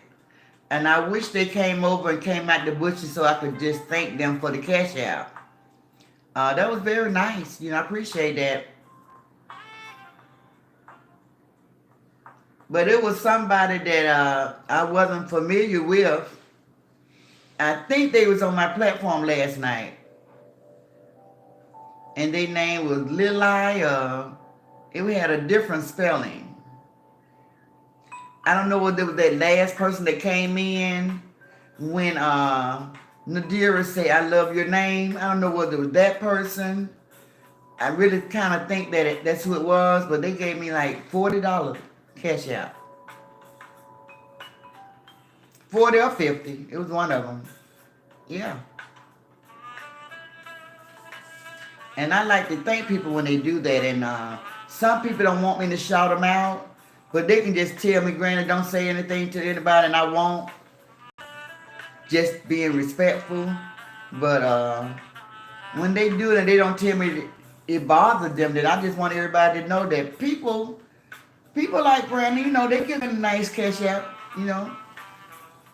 And I wish they came over and came out the bushes so I could just thank them for the cash app. That was very nice. I appreciate that. But it was somebody that I wasn't familiar with. I think they was on my platform last night. And their name was Lili. It had a different spelling. I don't know whether it was that last person that came in when Nadira said, I love your name. I don't know whether it was that person. I really kind of think that that's who it was, but they gave me like $40 cash out. 40 or 50. It was one of them. Yeah. And I like to thank people when they do that. And some people don't want me to shout them out, but they can just tell me, Granny, don't say anything to anybody, and I won't. Just being respectful. But when they do it and they don't tell me it bothers them, then I just want everybody to know that people like Granny, they give me a nice cash out,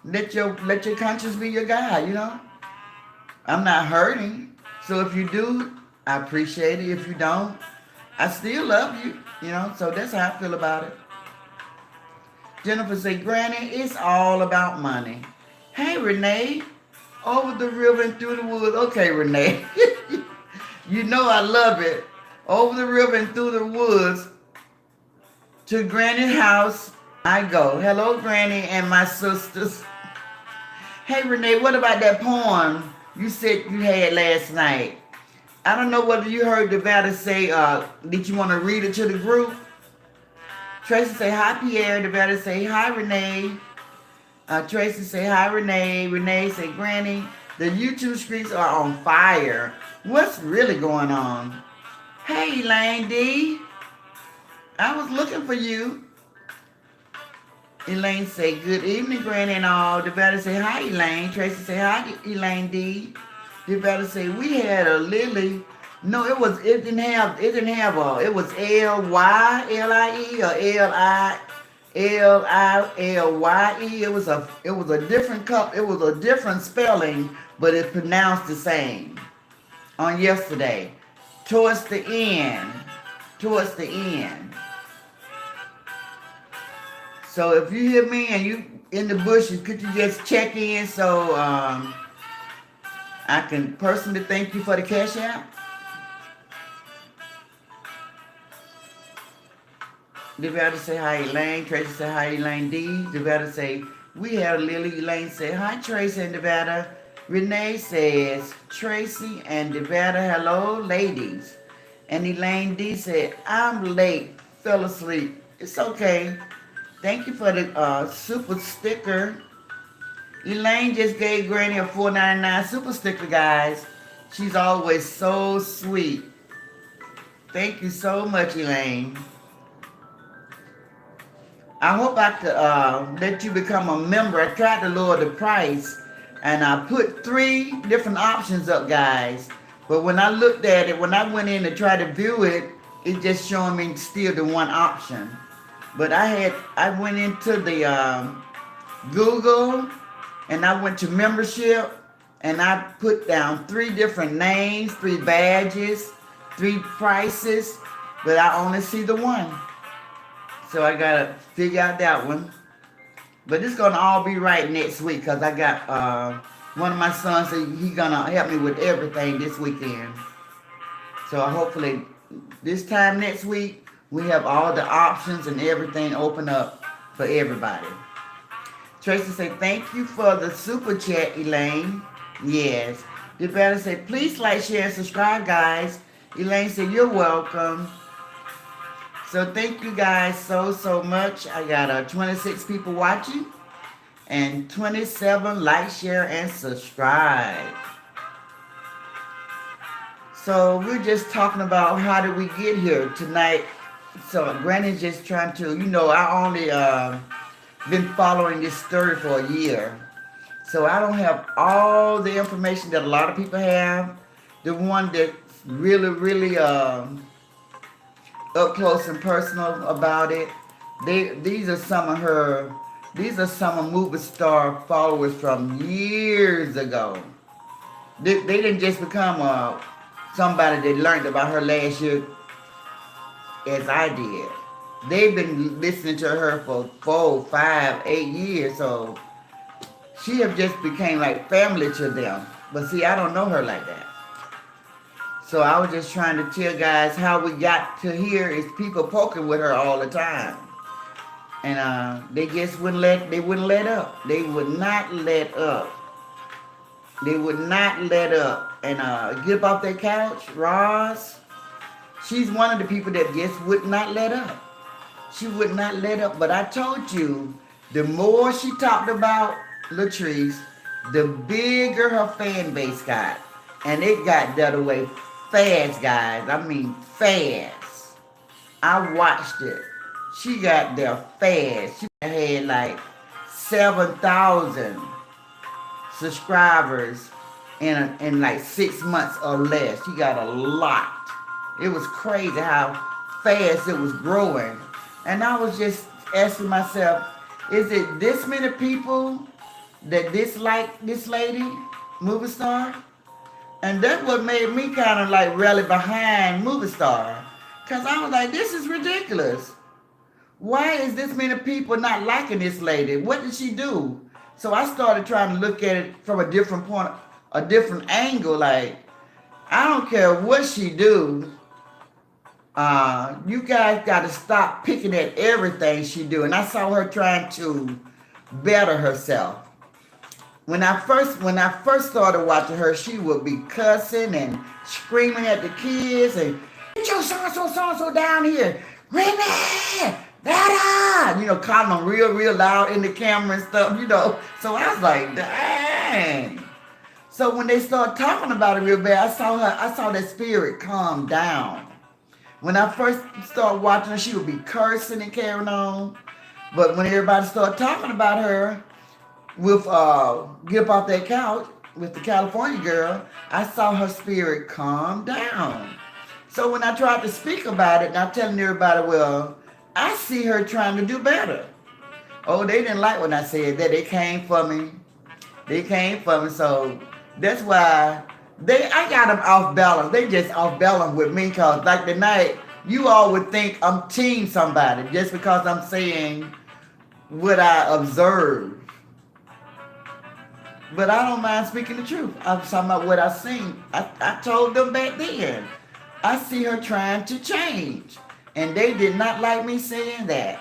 Let your conscience be your guide, you know? I'm not hurting. So if you do, I appreciate it. If you don't, I still love you, you know? So that's how I feel about it. Jennifer said, Granny, it's all about money. Hey, Renee, over the river and through the woods. Okay, Renee. You know I love it. Over the river and through the woods to Granny's house I go. Hello, Granny and my sisters. Hey, Renee, what about that poem you said you had last night? I don't know whether you heard Devada say, did you want to read it to the group? Tracy say, hi, Pierre. Devada say, hi, Renee. Tracy say, hi, Renee. Renee say, Granny, the YouTube streets are on fire. What's really going on? Hey, Elaine D. I was looking for you. Elaine say, good evening, Granny and all. Devada say, hi, Elaine. Tracy say, hi, Elaine D. Devada say, we had a Lily. No, it was, it didn't have a, it was L-Y-L-I-E or L-I-L-I-L-Y-E. It was a different cup. It was a different spelling, but it pronounced the same on yesterday. Towards the end. So if you hear me and you in the bushes, could you just check in so I can personally thank you for the cash app? Devada say hi, Elaine. Tracy say hi, Elaine D. Devada say, we have Lily. Elaine say, hi, Tracy and Devada. Renee says, Tracy and Devada, hello, ladies. And Elaine D said, I'm late, fell asleep. It's okay. Thank you for the super sticker. Elaine just gave Granny a $4.99 super sticker, guys. She's always so sweet. Thank you so much, Elaine. I hope I could let you become a member. I tried to lower the price, and I put 3 different options up, guys. But when I looked at it, when I went in to try to view it, it just showing me still the one option. But I went into the Google, and I went to membership, and I put down 3 different names, 3 badges, 3 prices, but I only see the one. So I gotta figure out that one. But it's gonna all be right next week, because I got one of my sons said he's gonna help me with everything this weekend. So hopefully this time next week we have all the options and everything open up for everybody. Tracy said, thank you for the super chat, Elaine. Yes. Devada said, please like, share, and subscribe, guys. Elaine said, you're welcome. So thank you guys so much. I got 26 people watching and 27 like, share, and subscribe. So we're just talking about how did we get here tonight. So Granny's just trying to, I only been following this story for a year. So I don't have all the information that a lot of people have. The one that's really up close and personal about it. These are some of movie star followers from years ago. They didn't just become somebody that learned about her last year as I did. They've been listening to her for 4, 5, 8 years, so she have just became like family to them. But see, I don't know her like that. So I was just trying to tell guys how we got to here is people poking with her all the time. And they just wouldn't let up. They would not let up. They would not let up. And get up off that couch, Roz, she's one of the people that just would not let up. She would not let up. But I told you, the more she talked about Latrice, the bigger her fan base got. And it got that away fast, guys. I mean, fast. I watched it. She got there fast. She had like 7,000 subscribers in like 6 months or less. She got a lot. It was crazy how fast it was growing. And I was just asking myself, is it this many people that dislike this lady, movie star. And that's what made me kind of like rally behind movie star. Cause I was like, this is ridiculous. Why is this many people not liking this lady? What did she do? So I started trying to look at it from a different point, a different angle. Like, I don't care what she do. You guys got to stop picking at everything she do. And I saw her trying to better herself. When I first started watching her, she would be cussing and screaming at the kids and get your so and so down here, Remy, da, calling them real loud in the camera and stuff. So I was like, dang. So when they started talking about it real bad, I saw that spirit calm down. When I first started watching her, she would be cursing and carrying on. But when everybody started talking about her, with get up off that couch with the California girl, I saw her spirit calm down. So when I tried to speak about it, and I'm telling everybody, well, I see her trying to do better. Oh, they didn't like when I said that. They came for me. So that's why I got them off balance. They just off balance with me because like tonight, you all would think I'm team somebody just because I'm saying what I observed. But I don't mind speaking the truth. I'm talking about what I seen. I told them back then. I see her trying to change. And they did not like me saying that.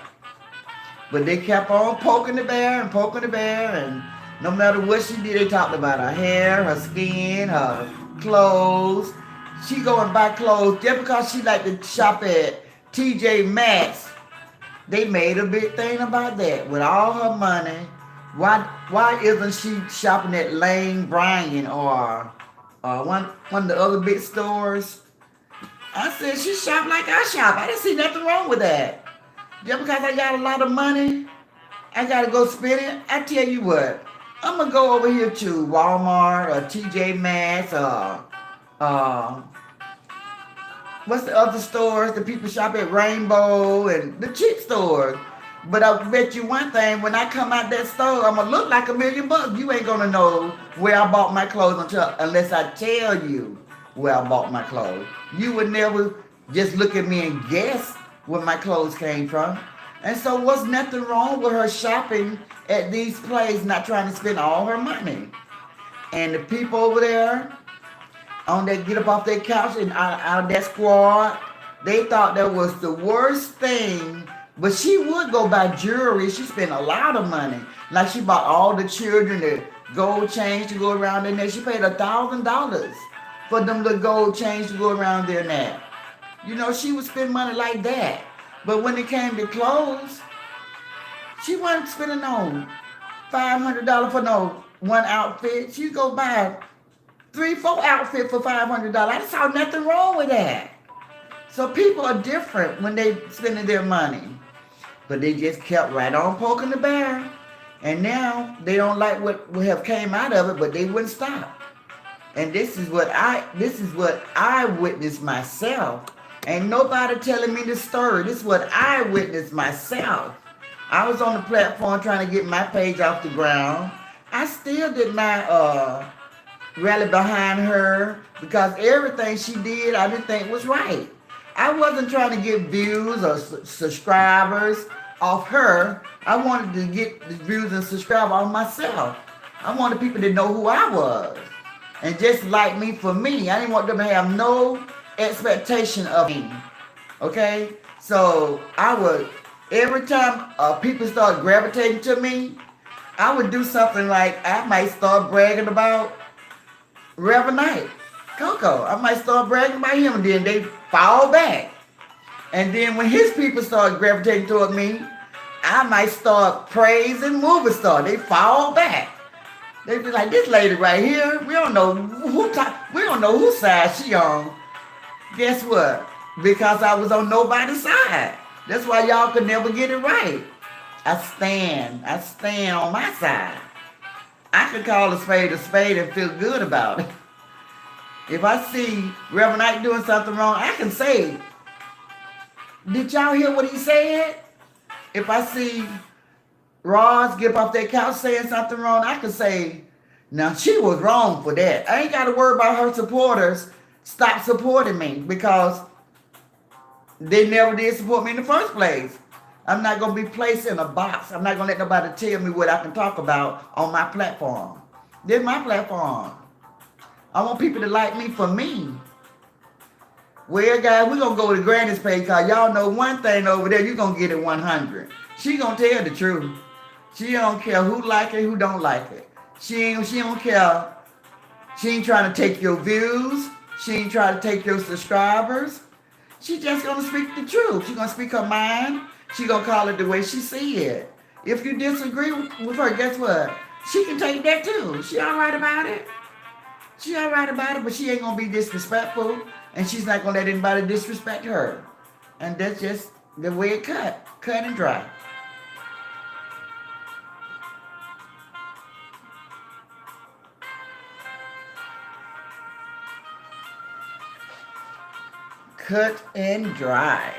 But they kept on poking the bear. And no matter what she did, they talked about her hair, her skin, her clothes. She go and buy clothes just because she like to shop at TJ Maxx. They made a big thing about that. With all her money, why isn't she shopping at Lane Bryant or one of the other big stores? I said she shop like I shop. I didn't see nothing wrong with that. Just because I got a lot of money, I gotta go spend it. I tell you what, I'm gonna go over here to Walmart or TJ Maxx or what's the other stores that people shop at, Rainbow and the cheap stores. But I bet you one thing, when I come out that store, I'm gonna look like $1,000,000. You ain't gonna know where I bought my clothes unless I tell you where I bought my clothes. You would never just look at me and guess where my clothes came from. And so what's nothing wrong with her shopping at these places, not trying to spend all her money. And the people over there, on that get up off their couch and out of that squad, they thought that was the worst thing. But she would go buy jewelry. She spent a lot of money. Like she bought all the children the gold chains to go around in there. She paid $1,000 for them little gold chains to go around there now. She would spend money like that. But when it came to clothes, she wasn't spending no $500 for no one outfit. She'd go buy 3-4 outfits for $500. I saw nothing wrong with that. So people are different when they spending their money. But they just kept right on poking the bear. And now they don't like what have came out of it, but they wouldn't stop. And this is what I witnessed myself. Ain't nobody telling me the story. This is what I witnessed myself. I was on the platform trying to get my page off the ground. I still did not rally behind her because everything she did I didn't think was right. I wasn't trying to get views or subscribers off her. I wanted to get the views and subscribers off myself. I wanted people to know who I was. And just like me for me. I didn't want them to have no expectation of me. Okay? So I would, every time people start gravitating to me, I would do something like I might start bragging about Reverend Knight, Coco. I might start bragging about him and then they fall back. And then when his people start gravitating toward me, I might start praising movie star. They fall back. They be like, this lady right here, we don't know whose side she on. Guess what? Because I was on nobody's side. That's why y'all could never get it right. I stand on my side. I could call a spade and feel good about it. If I see Reverend Knight doing something wrong, I can say, did y'all hear what he said? If I see Ross get up off that couch saying something wrong, I could say, now she was wrong for that. I ain't got to worry about her supporters stop supporting me because they never did support me in the first place. I'm not going to be placed in a box. I'm not going to let nobody tell me what I can talk about on my platform. This is my platform. I want people to like me for me. Well, guys, we're going to go to Granny's page because y'all know one thing over there, you're going to get it 100. She going to tell the truth. She don't care who like it, who don't like it. She don't care. She ain't trying to take your views. She ain't trying to take your subscribers. She just gonna speak the truth. She gonna speak her mind. She gonna call it the way she see it. If you disagree with her, guess what? She can take that too. She all right about it. She all right about it, but she ain't gonna be disrespectful, and she's not gonna let anybody disrespect her. And that's just the way it cut and dry. Cut and dry.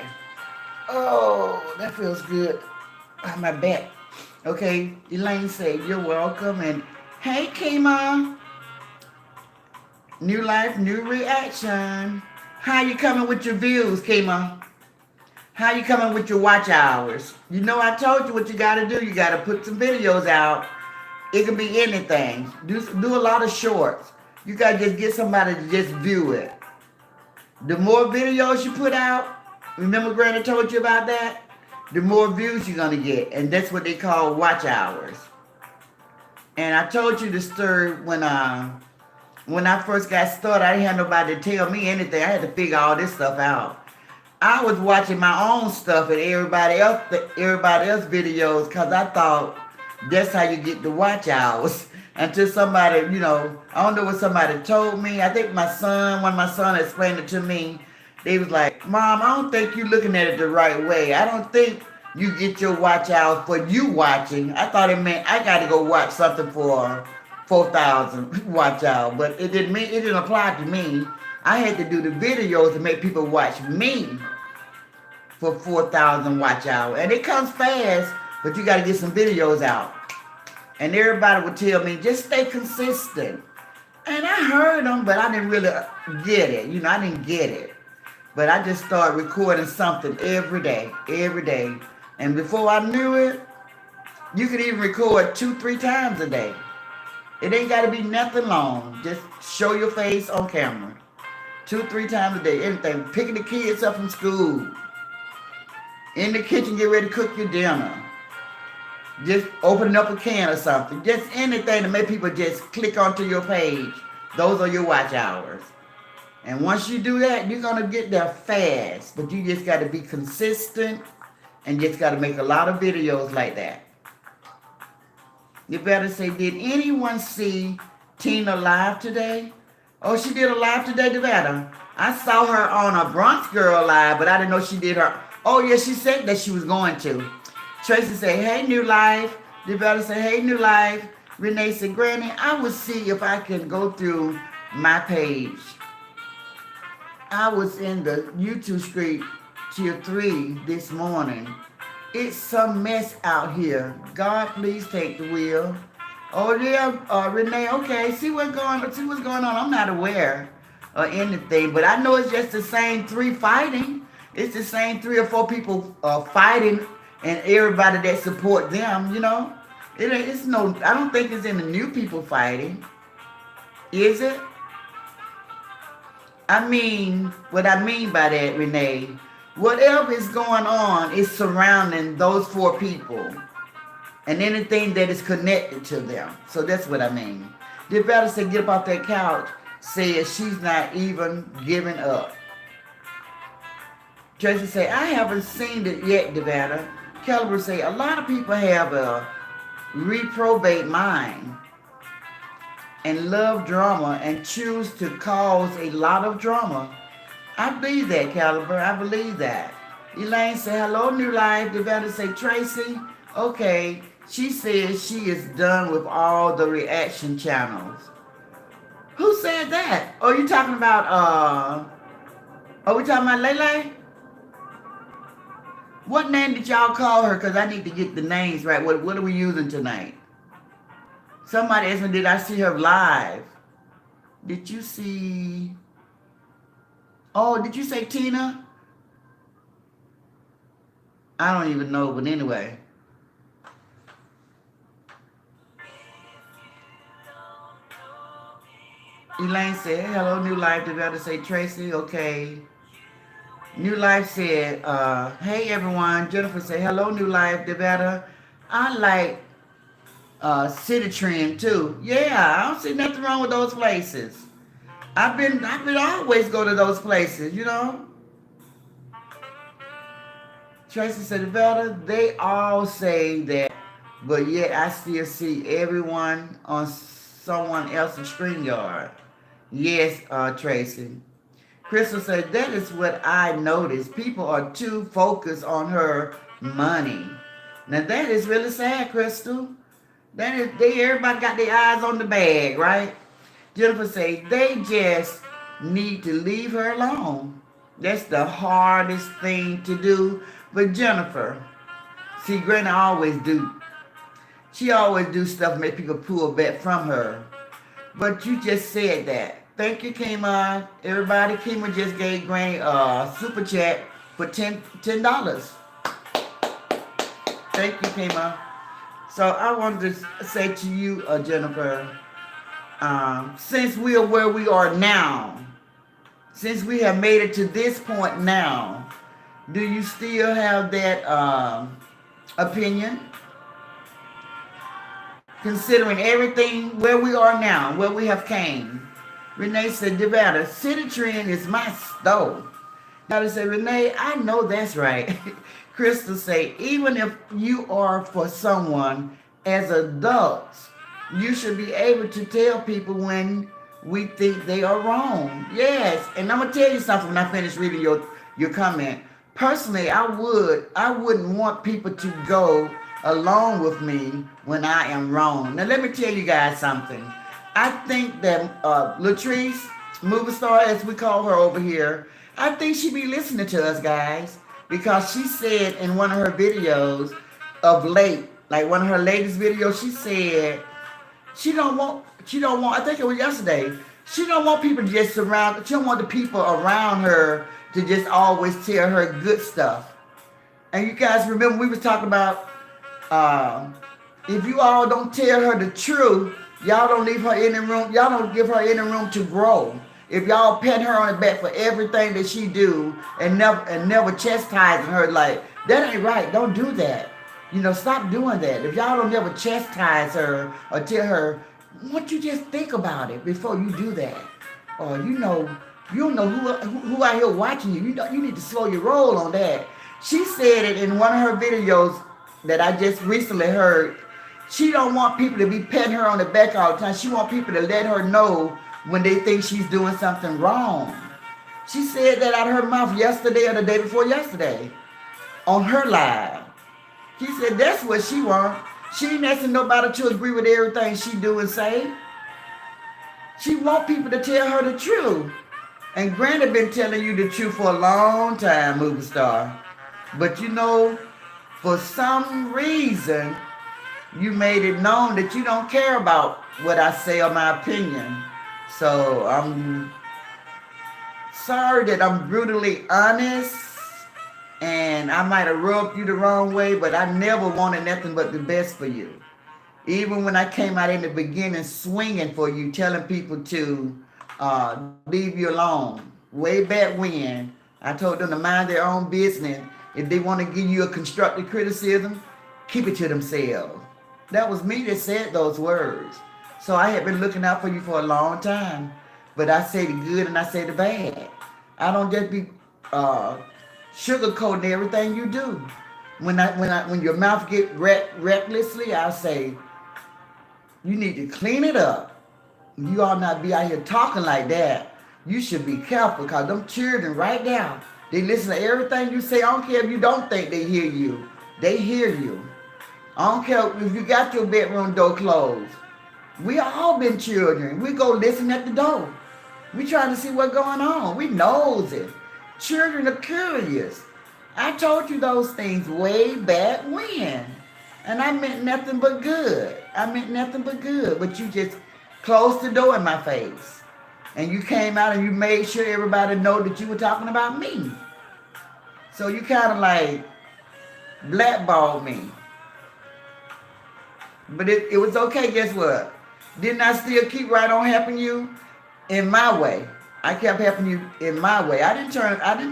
Oh, that feels good. My back. Okay, Elaine said, you're welcome. And hey, Kima. New life, new reaction. How you coming with your views, Kima? How you coming with your watch hours? You know I told you what you got to do. You got to put some videos out. It can be anything. Do a lot of shorts. You got to just get somebody to just view it. The more videos you put out, remember Granny told you about that? The more views you're going to get. And that's what they call watch hours. And I told you the story when I first got started, I didn't have nobody to tell me anything. I had to figure all this stuff out. I was watching my own stuff and everybody else videos because I thought that's how you get the watch hours. Until somebody, I don't know what somebody told me. I think when my son explained it to me, they was like, Mom, I don't think you're looking at it the right way. I don't think you get your watch hours for you watching. I thought it meant I got to go watch something for 4,000 watch hours, but it didn't apply to me. I had to do the videos to make people watch me for 4,000 watch hours. And it comes fast, but you got to get some videos out. And everybody would tell me, just stay consistent. And I heard them, but I didn't really get it. I didn't get it. But I just started recording something every day. And before I knew it, you could even record 2-3 times a day. It ain't got to be nothing long. Just show your face on camera. 2-3 times a day. Anything. Picking the kids up from school. In the kitchen, get ready to cook your dinner. Just opening up a can or something. Just anything to make people just click onto your page. Those are your watch hours. And once you do that, you're going to get there fast. But you just got to be consistent and just got to make a lot of videos like that. You better say, did anyone see Tina live today? Oh, she did a live today, Devetta. I saw her on a Bronx Girl live, but I didn't know she did her. Oh, yeah, she said that she was going to. Tracy said, hey, New Life. Devetta said, hey, New Life. Renee said, Granny, I will see if I can go through my page. I was in the YouTube Street Tier 3 this morning. It's some mess out here. God, please take the wheel. Oh, yeah, Renee, okay. See what's going on. I'm not aware of anything, but I know it's just the same 3 fighting. It's the same 3 or 4 people fighting and everybody that support them, I don't think it's any new people fighting. Is it? What I mean by that, Renee, whatever is going on is surrounding those 4 people and anything that is connected to them. So that's what I mean. Devetta said, get up off that couch, says she's not even giving up. Tracy say, I haven't seen it yet, Devetta. Caliber say, a lot of people have a reprobate mind and love drama and choose to cause a lot of drama. I believe that, Caliber. I believe that. Elaine say, hello, New Life. Devetta say, Tracy, okay. She says she is done with all the reaction channels. Who said that? Oh, you talking about, are we talking about Lele? What name did y'all call her? Because I need to get the names right. What are we using tonight? Somebody asked me, did I see her live? Did you see... Oh, did you say Tina? I don't even know, but anyway. Elaine said, hello, New Life. Did I say Tracy? Okay. New Life said, hey everyone. Jennifer said, hello, New Life, Devetta. I like City Trend too. Yeah, I don't see nothing wrong with those places. I've been always go to those places, you know. Tracy said, Devetta, they all say that, but yet I still see everyone on someone else's StreamYard. Yes, Tracy. Crystal said, that is what I noticed. People are too focused on her money. Now that is really sad, Crystal. That is, everybody got their eyes on the bag, right? Jennifer said, they just need to leave her alone. That's the hardest thing to do. But Jennifer, see, Granny always do. She always do stuff to make people pull back from her. But you just said that. Thank you, Kima. Everybody, Kima just gave Granny a super chat for $10. Thank you, Kima. So I wanted to say to you, Jennifer, since we are where we are now, since we have made it to this point now, do you still have that opinion? Considering everything where we are now, where we have came. Renee said, Devetta, City Trend is my stove. Now they say, Renee, I know that's right. Crystal say, even if you are for someone as adults, you should be able to tell people when we think they are wrong. Yes, and I'm gonna tell you something when I finish reading your comment. Personally, I wouldn't want people to go along with me when I am wrong. Now let me tell you guys something. I think that Latrice, movie star as we call her over here, I think she be listening to us guys because she said in one of her videos of late, like one of her latest videos, she said she don't want, I think it was yesterday, she don't want people to just surround, she don't want the people around her to just always tell her good stuff. And you guys remember we was talking about if you all don't tell her the truth, y'all don't leave her in the room. Y'all don't give her any room to grow. If y'all pat her on the back for everything that she do and never chastising her like, that ain't right. Don't do that. You know, stop doing that. If y'all don't never chastise her or tell her, what you just think about it before you do that. Or you don't know who out here watching you. You need to slow your roll on that. She said it in one of her videos that I just recently heard. She don't want people to be patting her on the back all the time. She want people to let her know when they think she's doing something wrong. She said that out of her mouth yesterday or the day before yesterday on her live. She said that's what she want. She ain't asking nobody to agree with everything she do and say. She want people to tell her the truth. And Granny been telling you the truth for a long time, movie star. But you know, for some reason, you made it known that you don't care about what I say or my opinion. So I'm sorry that I'm brutally honest and I might have rubbed you the wrong way, but I never wanted nothing but the best for you. Even when I came out in the beginning swinging for you, telling people to leave you alone. Way back when, I told them to mind their own business. If they want to give you a constructive criticism, keep it to themselves. That was me that said those words. So I had been looking out for you for a long time. But I say the good and I say the bad. I don't just be sugarcoating everything you do. When your mouth get recklessly, I'll say, you need to clean it up. You ought not be out here talking like that. You should be careful because them children right now, they listen to everything you say. I don't care if you don't think they hear you. They hear you. I don't care if you got your bedroom door closed. We all been children. We go listen at the door. We trying to see what's going on. We nosy. Children are curious. I told you those things way back when. And I meant nothing but good. I meant nothing but good. But you just closed the door in my face. And you came out and you made sure everybody know that you were talking about me. So you kind of like blackballed me. But it was okay. Guess what? Didn't I still keep right on helping you in my way? I kept helping you in my way. I didn't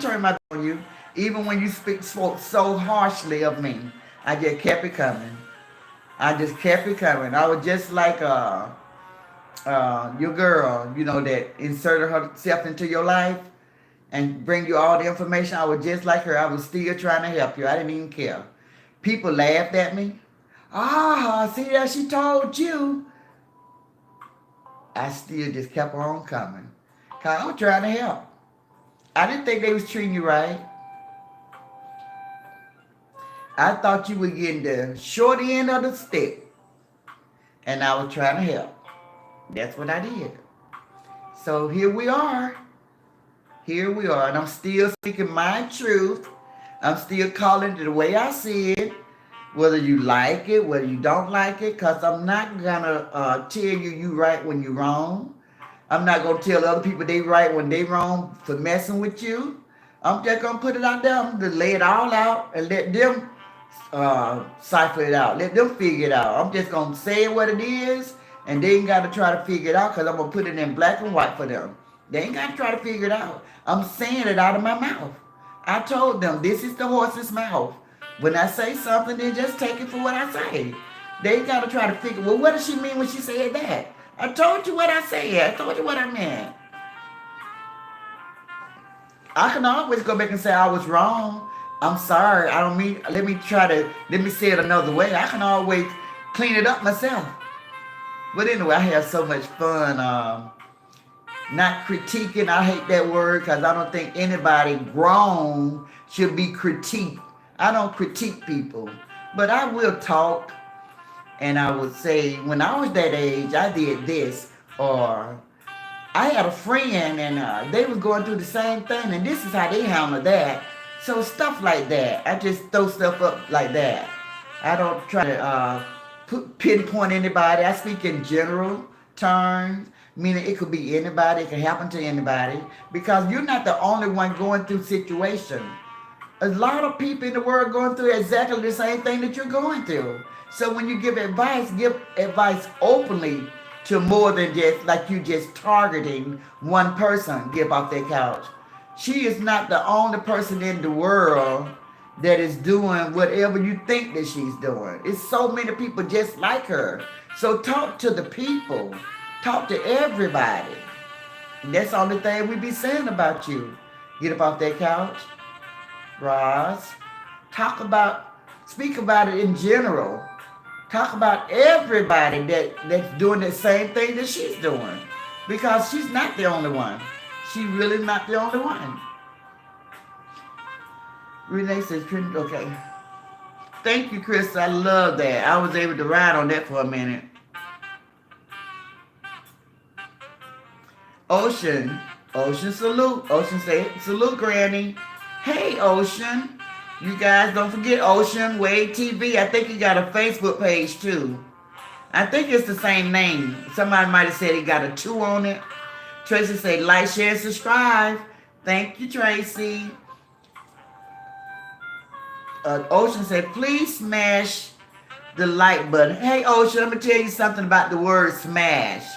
turn my back on you, even when you spoke so harshly of me. I just kept it coming. I just kept it coming. I was just like your girl, that inserted herself into your life and bring you all the information. I was just like her. I was still trying to help you. I didn't even care. People laughed at me. Ah, see that she told you. I still just kept on coming. Cause I was trying to help. I didn't think they was treating you right. I thought you were getting the short end of the stick. And I was trying to help. That's what I did. So here we are. Here we are. And I'm still speaking my truth. I'm still calling it the way I see it. Whether you like it, whether you don't like it. Because I'm not going to tell you right when you're wrong. I'm not going to tell other people they right when they wrong for messing with you. I'm just going to put it out there. I'm going to lay it all out and let them cipher it out. Let them figure it out. I'm just going to say what it is, and they ain't got to try to figure it out because I'm going to put it in black and white for them. They ain't got to try to figure it out. I'm saying it out of my mouth. I told them, this is the horse's mouth. When I say something, then just take it for what I say. They ain't got to try to figure, well, what does she mean when she said that? I told you what I said. I told you what I meant. I can always go back and say I was wrong. I'm sorry. I don't mean. Let me say it another way. I can always clean it up myself. But anyway, I have so much fun. Not critiquing. I hate that word because I don't think anybody grown should be critiqued. I don't critique people, but I will talk, and I would say when I was that age, I did this, or I had a friend and they was going through the same thing, and this is how they handle that. So stuff like that. I just throw stuff up like that. I don't try to pinpoint anybody. I speak in general terms, meaning it could be anybody. It can happen to anybody because you're not the only one going through situations. A lot of people in the world going through exactly the same thing that you're going through. So when you give advice openly to more than just like you just targeting one person, get off that couch. She is not the only person in the world that is doing whatever you think that she's doing. It's so many people just like her. So talk to the people. Talk to everybody. And that's the only thing we be saying about you. Get up off that couch. Roz. Speak about it in general. Talk about everybody that's doing the same thing that she's doing. Because she's not the only one. She really not the only one. Renee says, okay. Thank you, Chris. I love that. I was able to ride on that for a minute. Ocean salute. Ocean say, salute, Granny. Hey, Ocean. You guys don't forget Ocean Wade TV. I think he got a Facebook page too. I think it's the same name. Somebody might have said he got a 2 on it. Tracy said, like, share, and subscribe. Thank you, Tracy. Ocean said, please smash the like button. Hey, Ocean, I'm going to tell you something about the word smash.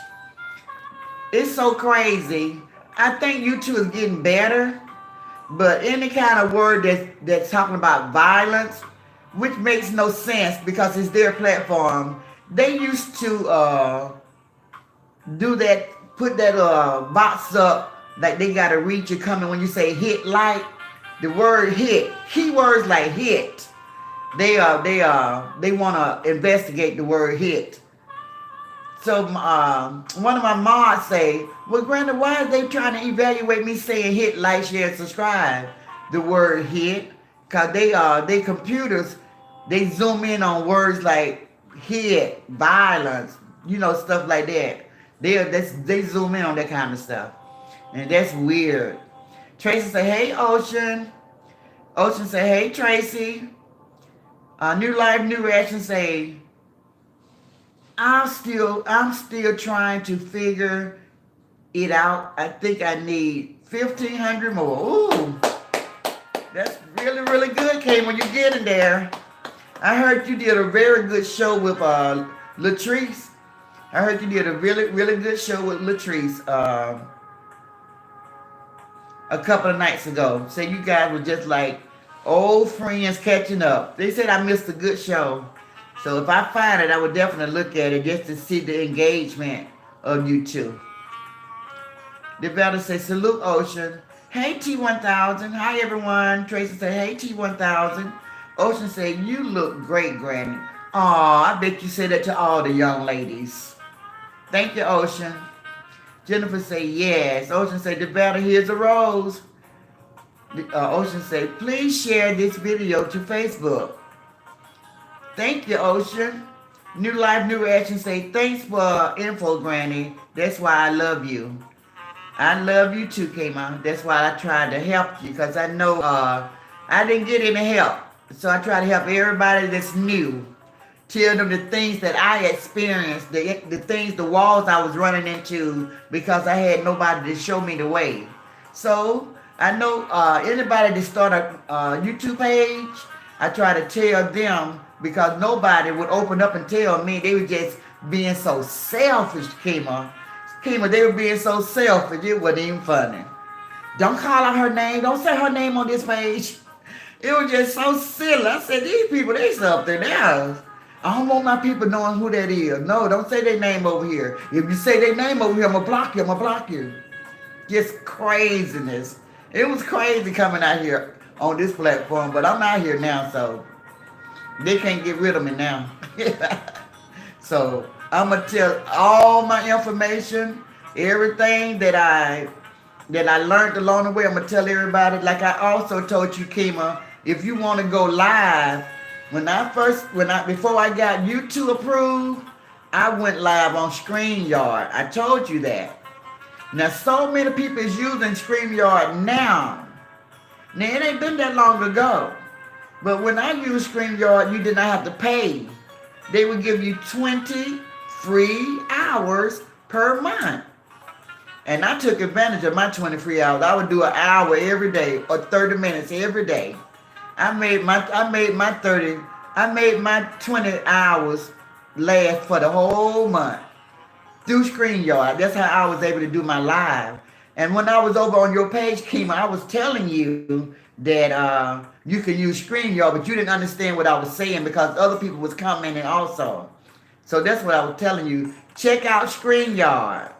It's so crazy. I think YouTube is getting better. But any kind of word that's talking about violence, which makes no sense because it's their platform, they used to do that, put that box up like they got to reach you coming when you say hit like. The word hit, keywords like hit, they want to investigate the word hit. So one of my mods say, well, Granda, why are they trying to evaluate me saying hit, like, share, and subscribe? The word hit, because they computers, they zoom in on words like hit, violence, stuff like that. They zoom in on that kind of stuff. And that's weird. Tracy say, hey, Ocean. Ocean say, hey Tracy. New Life, New Reaction say, I'm still trying to figure it out. I think I need 1,500 more. Ooh, that's really, really good, Kay, when you get in there. I heard you did a very good show with Latrice. I heard you did a really, really good show with Latrice a couple of nights ago. So you guys were just like old friends catching up. They said I missed a good show. So if I find it, I would definitely look at it just to see the engagement of you two. Develop say, salute Ocean. Hey T1000. Hi everyone. Tracy say, hey T1000. Ocean say, you look great, Granny. Aw, I bet you say that to all the young ladies. Thank you, Ocean. Jennifer say, yes. Ocean say, Develop, here's a rose. Ocean say, please share this video to Facebook. Thank you, Ocean. New Life, New Action say, thanks for info, Granny. That's why I love you. I love you too, Kama. That's why I tried to help you, because I know I didn't get any help. So I try to help everybody that's new. Tell them the things that I experienced, the things, the walls I was running into because I had nobody to show me the way. So I know anybody that start a YouTube page, I try to tell them, because nobody would open up and tell me. They were just being so selfish, Kima. Kima, they were being so selfish, it wasn't even funny. Don't call out her name. Don't say her name on this page. It was just so silly. I said, these people, they something else. I don't want my people knowing who that is. No, don't say their name over here. If you say their name over here, I'm going to block you. I'm going to block you. Just craziness. It was crazy coming out here on this platform, but I'm out here now, so they can't get rid of me now. So I'm going to tell all my information, everything that I learned along the way. I'm going to tell everybody. Like I also told you, Kima, if you want to go live, before I got YouTube approved, I went live on StreamYard. I told you that. Now, so many people is using StreamYard now. Now, it ain't been that long ago. But when I used StreamYard, you did not have to pay. They would give you 20 free hours per month. And I took advantage of my 20 free hours. I would do an hour every day or 30 minutes every day. I made my 20 hours last for the whole month through StreamYard. That's how I was able to do my live. And when I was over on your page, Kima, I was telling you that you can use StreamYard, but you didn't understand what I was saying because other people was commenting also. So that's what I was telling you. Check out StreamYard.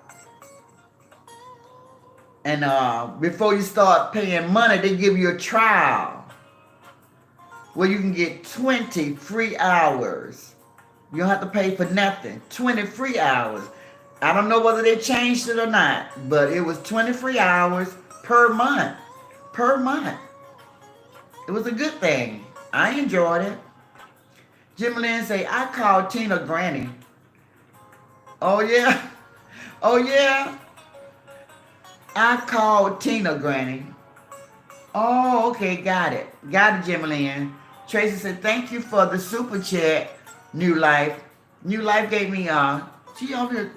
And before you start paying money, they give you a trial where you can get 20 free hours. You don't have to pay for nothing. 20 free hours. I don't know whether they changed it or not, but it was 20 free hours per month. Per month. It was a good thing. I enjoyed it. Jim Lynn say, I called Tina Granny. Oh yeah? Oh yeah? I called Tina Granny. Oh, okay, got it. Got it, Jim Lynn. Tracy said, thank you for the super chat, New Life. New Life gave me, she over here,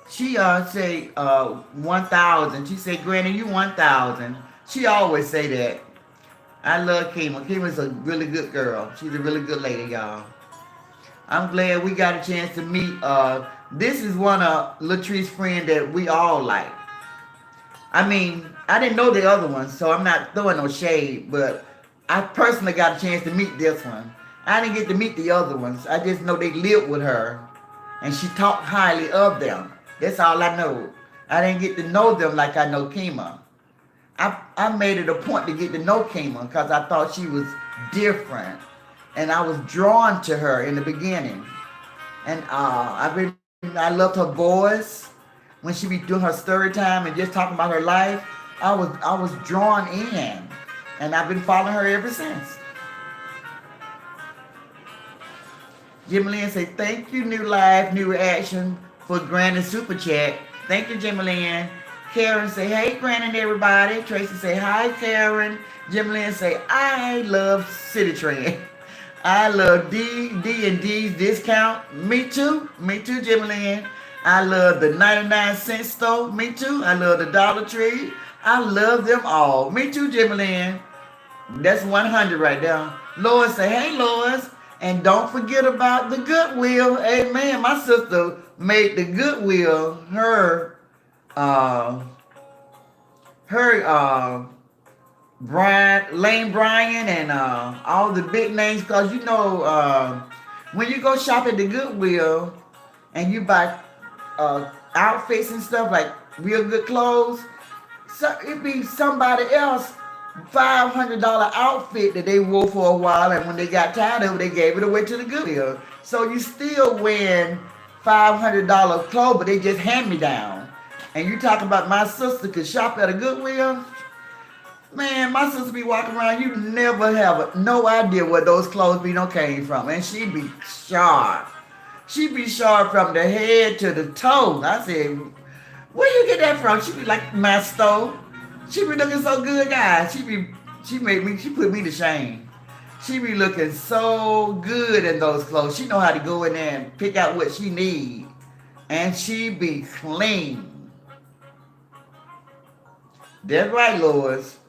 she say 1,000. She said, Granny, you 1,000. She always say that. I love Kima. Kima's a really good girl. She's a really good lady, y'all. I'm glad we got a chance to meet. This is one of Latrice's friends that we all like. I mean, I didn't know the other ones, so I'm not throwing no shade, but I personally got a chance to meet this one. I didn't get to meet the other ones. I just know they lived with her, and she talked highly of them. That's all I know. I didn't get to know them like I know Kima. I made it a point to get to know Kima because I thought she was different, and I was drawn to her in the beginning. And I loved her voice when she be doing her story time and just talking about her life. I was drawn in, and I've been following her ever since. Jim Lynn say, thank you, New Life, New Reaction, for Granny Super Chat. Thank you, Jim Lynn. Karen say, hey, Granny and everybody. Tracy say, hi, Karen. Jim Lynn say, I love City Trend. I love D&D's discount. Me too, Jim Lynn. I love the 99-cent store. Me too. I love the Dollar Tree. I love them all. Me too, Jim Lynn. That's 100 right there. Lois say, hey, Lois. And don't forget about the Goodwill. Amen. My sister made the Goodwill uh, her Lane Bryant and all the big names, because you know when you go shop at the Goodwill and you buy outfits and stuff like real good clothes, so it be somebody else $500 outfit that they wore for a while, and when they got tired of it, they gave it away to the Goodwill. So you still wearing $500 clothes, but they just hand me down. And you talk about my sister could shop at a Goodwill. Man, my sister be walking around, you never have no idea where those clothes be came from. And she be sharp. She be sharp from the head to the toe. I said, where you get that from? She be like, my store. She be looking so good, guys. She put me to shame. She be looking so good in those clothes. She know how to go in there and pick out what she need. And she be clean. That's right, Lois.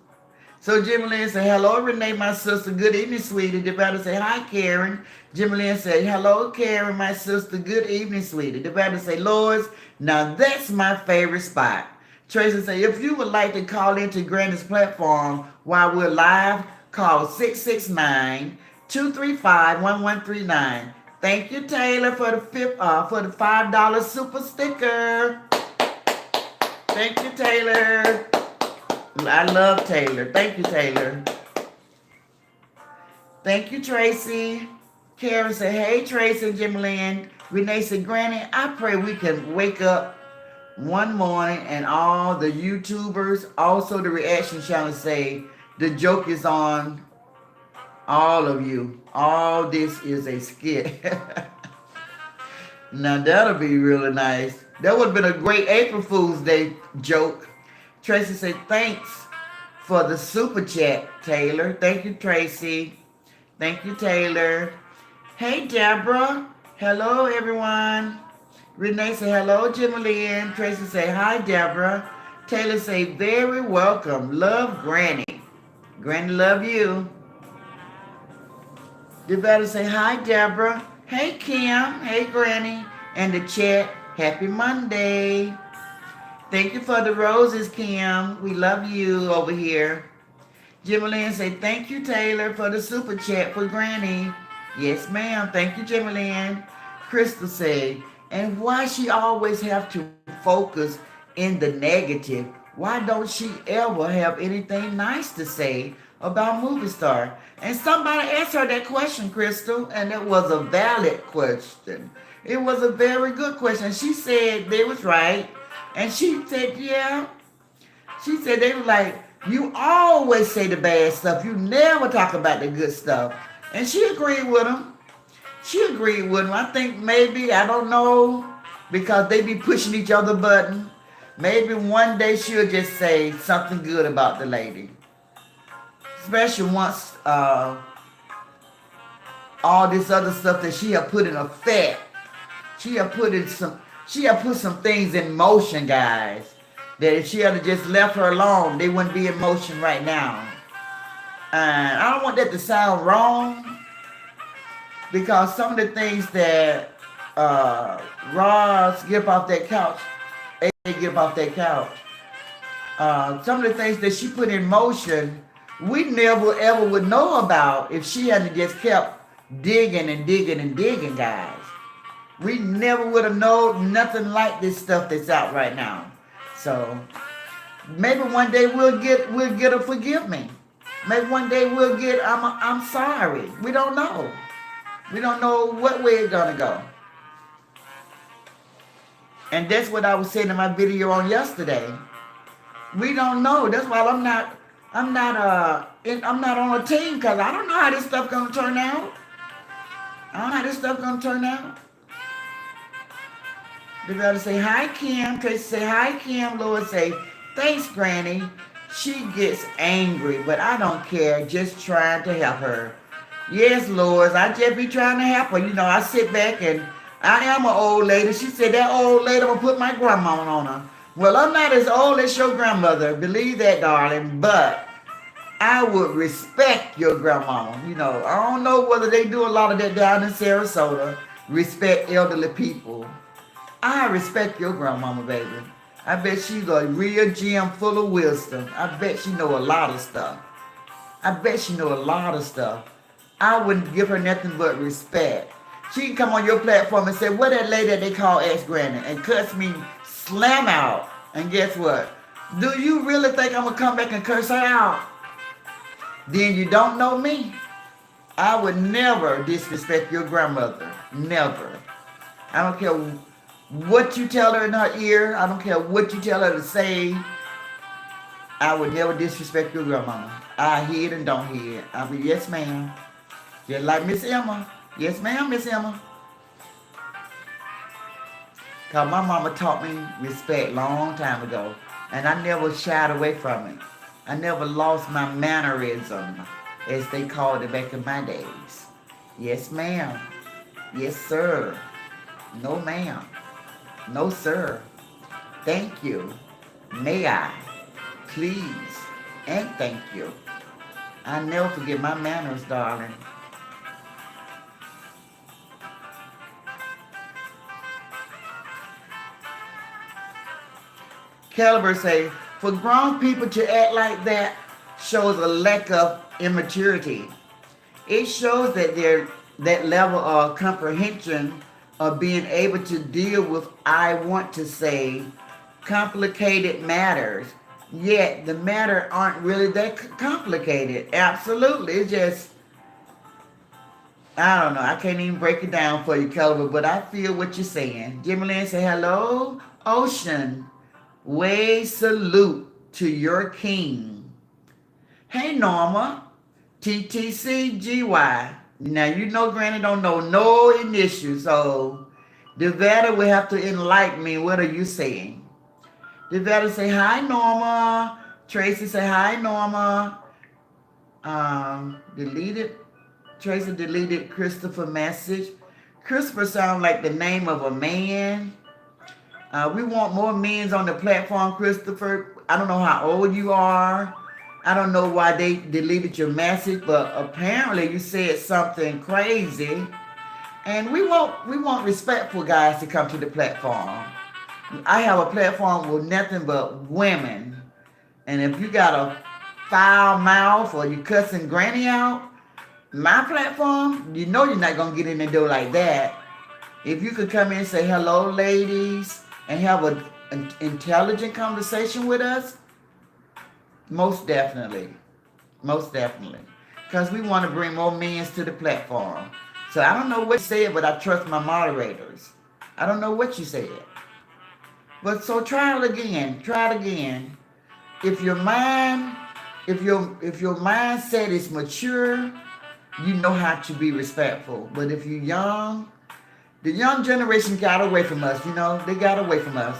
So Jimmy Lynn say, hello, Renee, my sister. Good evening, sweetie. The better say, hi, Karen. Jimmy Lynn say, hello, Karen, my sister. Good evening, sweetie. The better say, Lois, now that's my favorite spot. Tracy say, if you would like to call into Granny's platform while we're live, call 669-235-1139. Thank you, Taylor, for the $5 super sticker. Thank you, Taylor. I love Taylor. Thank you, Taylor. Thank you, Tracy. Karen said, hey, Tracy and Jim Lynn. Renee said, Granny, I pray we can wake up one morning and all the YouTubers, also the reaction channel, say the joke is on all of you. All this is a skit. Now that'll be really nice. That would have been a great April Fool's Day joke. Tracy said, thanks for the super chat, Taylor. Thank you, Tracy. Thank you, Taylor. Hey, Deborah. Hello, everyone. Renee say, hello, Jimmy Lynn. Tracy say, hi, Deborah. Taylor say, very welcome. Love, Granny. Granny, love you. Deborah say, hi, Deborah. Hey, Kim. Hey, Granny. And the chat, happy Monday. Thank you for the roses, Kim. We love you over here. Jimmy Lynn say, thank you, Taylor, for the super chat for Granny. Yes, ma'am. Thank you, Jimmy Lynn. Crystal say, and why she always have to focus in the negative? Why don't she ever have anything nice to say about movie star? And somebody asked her that question, Crystal, and it was a valid question. It was a very good question. She said they was right. And she said, yeah. She said they were like, you always say the bad stuff. You never talk about the good stuff. And she agreed with them. She agreed with them. I think maybe, I don't know, because they be pushing each other button. Maybe one day she'll just say something good about the lady. Especially once all this other stuff that she had put in effect. She had put some things in motion, guys. That if she had just left her alone, they wouldn't be in motion right now. And I don't want that to sound wrong, because some of the things that Roz get up off that couch, some of the things that she put in motion, we never ever would know about if she hadn't just kept digging and digging and digging, guys. We never would have known nothing like this stuff that's out right now. So maybe one day we'll get a forgive me. Maybe one day we'll get I'm sorry. We don't know. We don't know what way it's gonna go. And that's what I was saying in my video on yesterday. We don't know. That's why I'm not on a team, because I don't know how this stuff gonna turn out. They gotta say hi, Kim. Tracy say hi, Kim. Lois say Thanks, Granny. She gets angry, but I don't care. Just trying to help her. Yes, Lord, I just be trying to help her. You know, I sit back and I am an old lady. She said that old lady will put my grandmama on her. Well, I'm not as old as your grandmother. Believe that, darling. But I would respect your grandmama. You know, I don't know whether they do a lot of that down in Sarasota. Respect elderly people. I respect your grandmama, baby. I bet she's a real gem full of wisdom. I bet she know a lot of stuff. I bet she know a lot of stuff. I wouldn't give her nothing but respect. She can come on your platform and say, what that lady that they call ex-granny, and cuss me slam out. And guess what? Do you really think I'm going to come back and curse her out? Then you don't know me. I would never disrespect your grandmother. Never. I don't care what you tell her in her ear. I don't care what you tell her to say. I would never disrespect your grandmama. I hear it and don't hear it. I'll be, yes, ma'am. Just like Miss Emma. Yes, ma'am, Miss Emma. Because my mama taught me respect long time ago. And I never shied away from it. I never lost my mannerism, as they called it back in my days. Yes, ma'am. Yes, sir. No, ma'am. No, sir. Thank you. May I? Please. And thank you. I never forget my manners, darling. Caliber say, for grown people to act like that shows a lack of immaturity. It shows that that level of comprehension of being able to deal with, I want to say, complicated matters. Yet the matter aren't really that complicated. Absolutely. It's just, I don't know. I can't even break it down for you, Caliber, but I feel what you're saying. Jimmy Lynn say, hello, Ocean. Way salute to your king. Hey, Norma. TTCGY. Now, you know Granny don't know no initials, so Devetta will have to enlighten me. What are you saying? Devetta say, hi, Norma. Tracy say, hi, Norma. Tracy deleted Christopher message. Christopher sounds like the name of a man. We want more men on the platform, Christopher. I don't know how old you are. I don't know why they deleted your message, but apparently you said something crazy. And we want respectful guys to come to the platform. I have a platform with nothing but women. And if you got a foul mouth or you cussing Granny out, my platform, you know you're not going to get in the door like that. If you could come in and say, hello, ladies, and have an intelligent conversation with us, most definitely. Most definitely. Because we want to bring more men to the platform. So I don't know what you said, but I trust my moderators. I don't know what you said. But so try it again. Try it again. If your mind, if your mindset is mature, you know how to be respectful. But if you're young, the young generation got away from us, you know. They got away from us.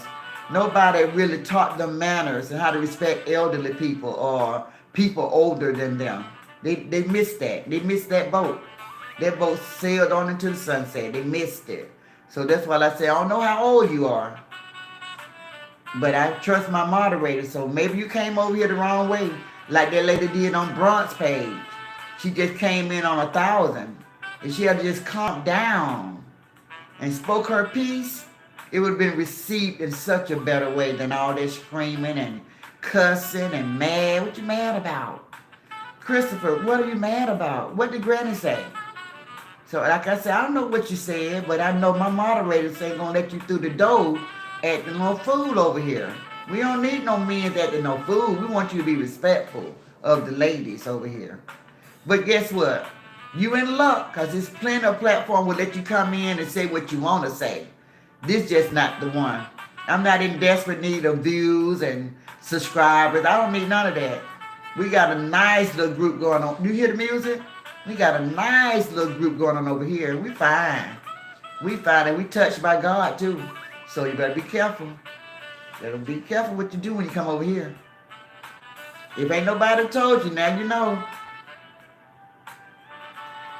Nobody really taught them manners and how to respect elderly people or people older than them. They missed that. They missed that boat. That boat sailed on into the sunset. They missed it. So that's why I say, I don't know how old you are, but I trust my moderator. So maybe you came over here the wrong way, like that lady did on Bronx page. She just came in on 1,000. And she had to just calm down and spoke her piece, it would have been received in such a better way than all this screaming and cussing and mad. What you mad about? Christopher, what are you mad about? What did Granny say? So like I said, I don't know what you said, but I know my moderators ain't gonna let you through the door acting no fool over here. We don't need no men acting no fool. We want you to be respectful of the ladies over here. But guess what? You in luck, because there's plenty of platform will let you come in and say what you want to say. This just not the one. I'm not in desperate need of views and subscribers. I don't need none of that. We got a nice little group going on. You hear the music? We got a nice little group going on over here. We fine. We fine, and we touched by God too. So you better be careful. Better be careful what you do when you come over here. If ain't nobody told you, now you know.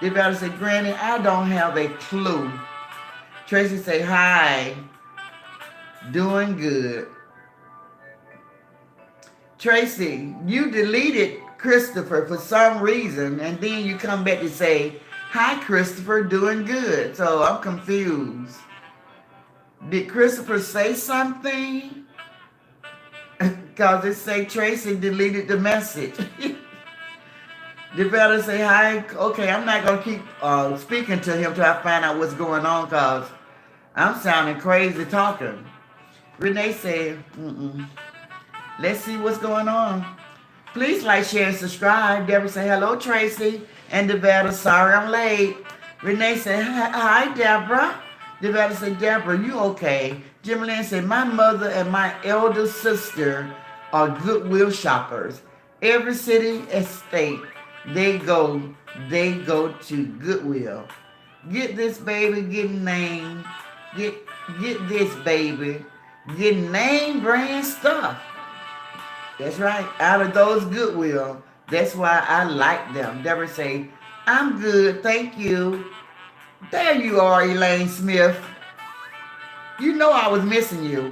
You better say, Granny, I don't have a clue. Tracy say, hi. Doing good. Tracy, you deleted Christopher for some reason, and then you come back to say, hi, Christopher, doing good. So I'm confused. Did Christopher say something? Because it say Tracy deleted the message. You better say hi. Okay, I'm not going to keep speaking to him till I find out what's going on, because I'm sounding crazy talking. Renee said, let's see what's going on. Please like, share, and subscribe. Deborah say, hello, Tracy. And Devetta, sorry I'm late. Renee said, hi, Deborah. Devetta said, Deborah, you okay? Jim Lynn said, my mother and my elder sister are Goodwill shoppers. Every city and state they go to Goodwill. Get this baby, get name. Get this baby, get name brand stuff. That's right, out of those Goodwill. That's why I like them. Deborah say, I'm good, thank you. There you are, Elaine Smith. You know I was missing you.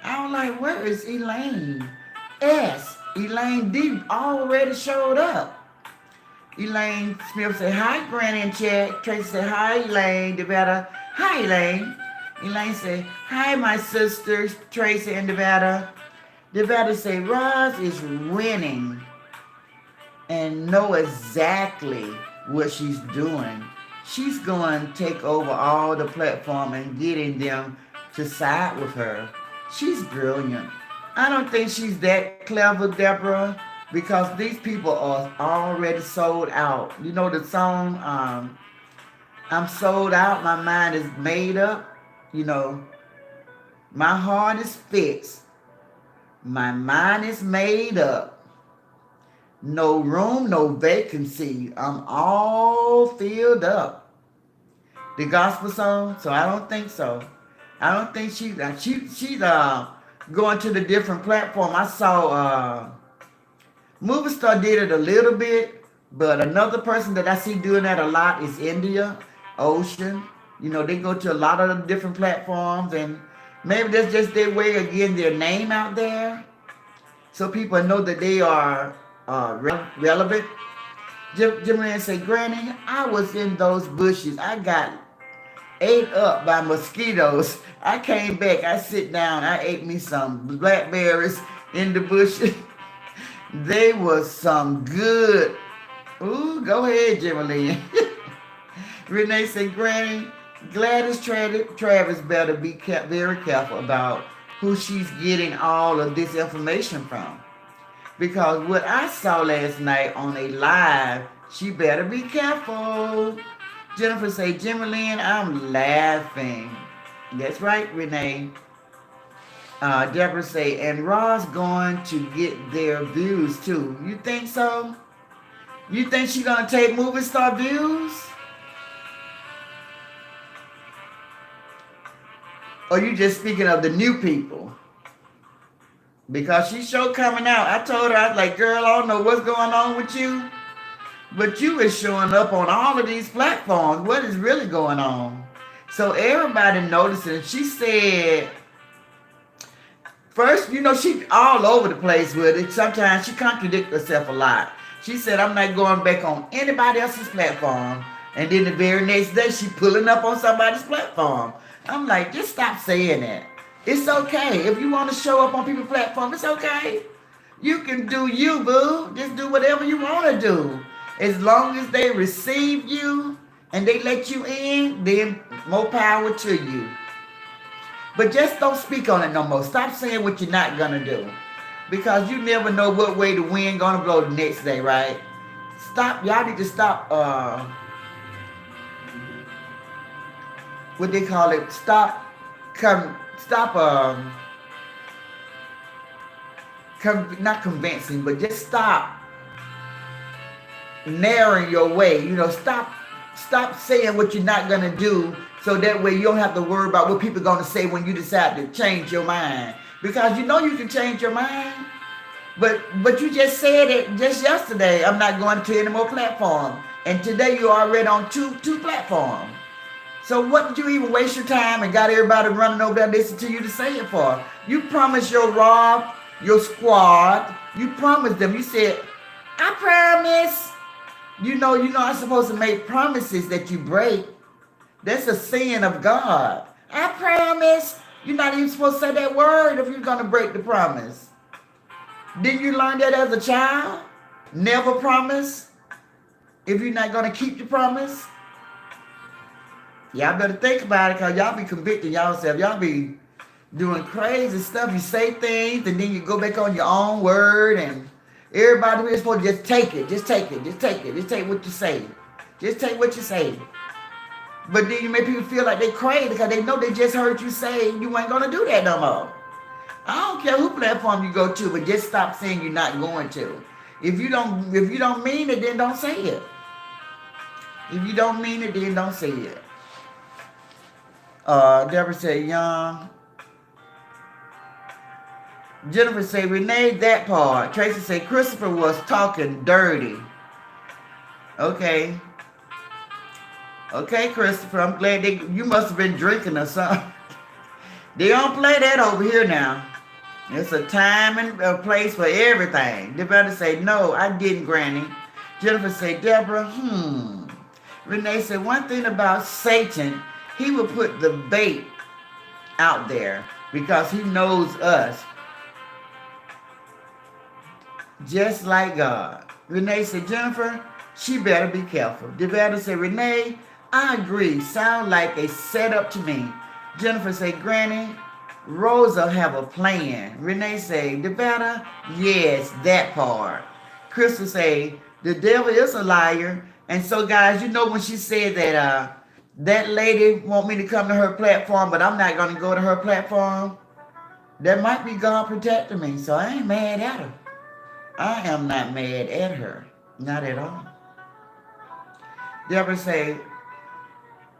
I was like, where is Elaine? Elaine D already showed up. Elaine Smith said, hi, Granny in chat. Tracy said, hi, Elaine. Devetta, hi, Elaine. Elaine said, hi, my sisters, Tracy and Devetta. Devetta said, Roz is winning and know exactly what she's doing. She's going to take over all the platform and getting them to side with her. She's brilliant. I don't think she's that clever, Deborah, because these people are already sold out. You know the song, I'm sold out, my mind is made up. You know, my heart is fixed. My mind is made up. No room, no vacancy. I'm all filled up. The gospel song? So I don't think so. I don't think she's going to the different platform. I saw Movie Star did it a little bit, but another person that I see doing that a lot is India Ocean. You know, they go to a lot of the different platforms, and maybe that's just their way of getting their name out there, so people know that they are relevant. Jim Rand said, Granny, I was in those bushes. I got ate up by mosquitoes. I came back. I sit down. I ate me some blackberries in the bushes. They was some good. Ooh, go ahead, Jimmy. Renee said, Granny, Gladys Travis better be very careful about who she's getting all of this information from. Because what I saw last night on a live, she better be careful. Jennifer say, Jimmy Lynn, I'm laughing. That's right, Renee. Deborah say, and Roz going to get their views too. You think so? You think she's going to take movie star views? Or you just speaking of the new people? Because she's show coming out. I told her, I was like, girl, I don't know what's going on with you, but you is showing up on all of these platforms. What is really going on? So everybody noticing. She said, first, you know, she all over the place with it. Sometimes she contradicts herself a lot. She said, I'm not going back on anybody else's platform. And then the very next day, she pulling up on somebody's platform. I'm like, just stop saying that. It's okay. If you want to show up on people's platform, it's okay. You can do you, boo. Just do whatever you want to do. As long as they receive you and they let you in, then more power to you. But just don't speak on it no more. Stop saying what you're not going to do. Because you never know what way the wind going to blow the next day, right? Stop. Y'all need to stop, what they call it, not convincing, but just stop narrowing your way. You know, stop saying what you're not going to do, so that way you don't have to worry about what people are going to say when you decide to change your mind. Because you know you can change your mind. But you just said it just yesterday. I'm not going to any more platform. And today you're already on two platforms. So what did you even waste your time and got everybody running over there listening to you to say it for? You promised your Rob, your squad, you promised them. You said, I promise. You know you're not supposed to make promises that you break. That's a sin of God. I promise. You're not even supposed to say that word if you're going to break the promise. Didn't you learn that as a child? Never promise if you're not going to keep your promise. Y'all better think about it, because y'all be convicting y'allself. Y'all be doing crazy stuff. You say things and then you go back on your own word, and everybody is supposed to just take it. Just take it. Just take it. Just take what you say. Just take what you say. But then you make people feel like they crazy because they know they just heard you say you ain't going to do that no more. I don't care who platform you go to, but just stop saying you're not going to. If you don't mean it, then don't say it. If you don't mean it, then don't say it. Deborah said, young. Jennifer said, Renee, that part. Tracy said, Christopher was talking dirty. Okay. Okay, Christopher, I'm glad you must have been drinking or something. They don't play that over here now. It's a time and a place for everything. Deborah said, no, I didn't, Granny. Jennifer said, Deborah, Renee said, one thing about Satan, he will put the bait out there because he knows us. Just like God. Renee said, Jennifer, she better be careful. Deborah said, Renee, I agree. Sound like a setup to me. Jennifer said, Granny, Rosa have a plan. Renee say, Deborah, yes, that part. Crystal say, the devil is a liar. And so, guys, you know when she said that that lady want me to come to her platform, but I'm not going to go to her platform, that might be God protecting me. So I ain't mad at her. I am not mad at her. Not at all. Deborah say,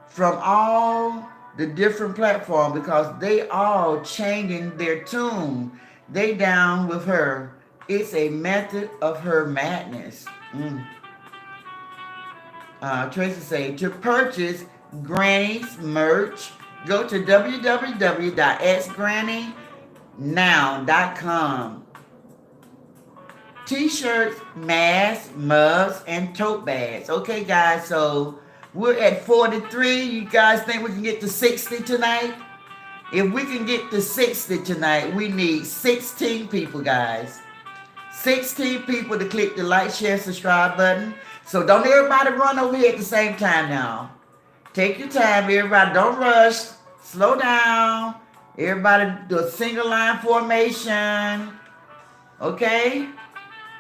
from all the different platforms, because they all changing their tune, they down with her. It's a method of her madness. Tracy say, to purchase Granny's merch, go to www.xgrannynow.com. T-shirts, masks, mugs, and tote bags. Okay, guys, so we're at 43. You guys think we can get to 60 tonight? If we can get to 60 tonight, we need 16 people, guys. 16 people to click the like, share, subscribe button. So don't everybody run over here at the same time now. Take your time, everybody. Don't rush. Slow down. Everybody do a single line formation. Okay?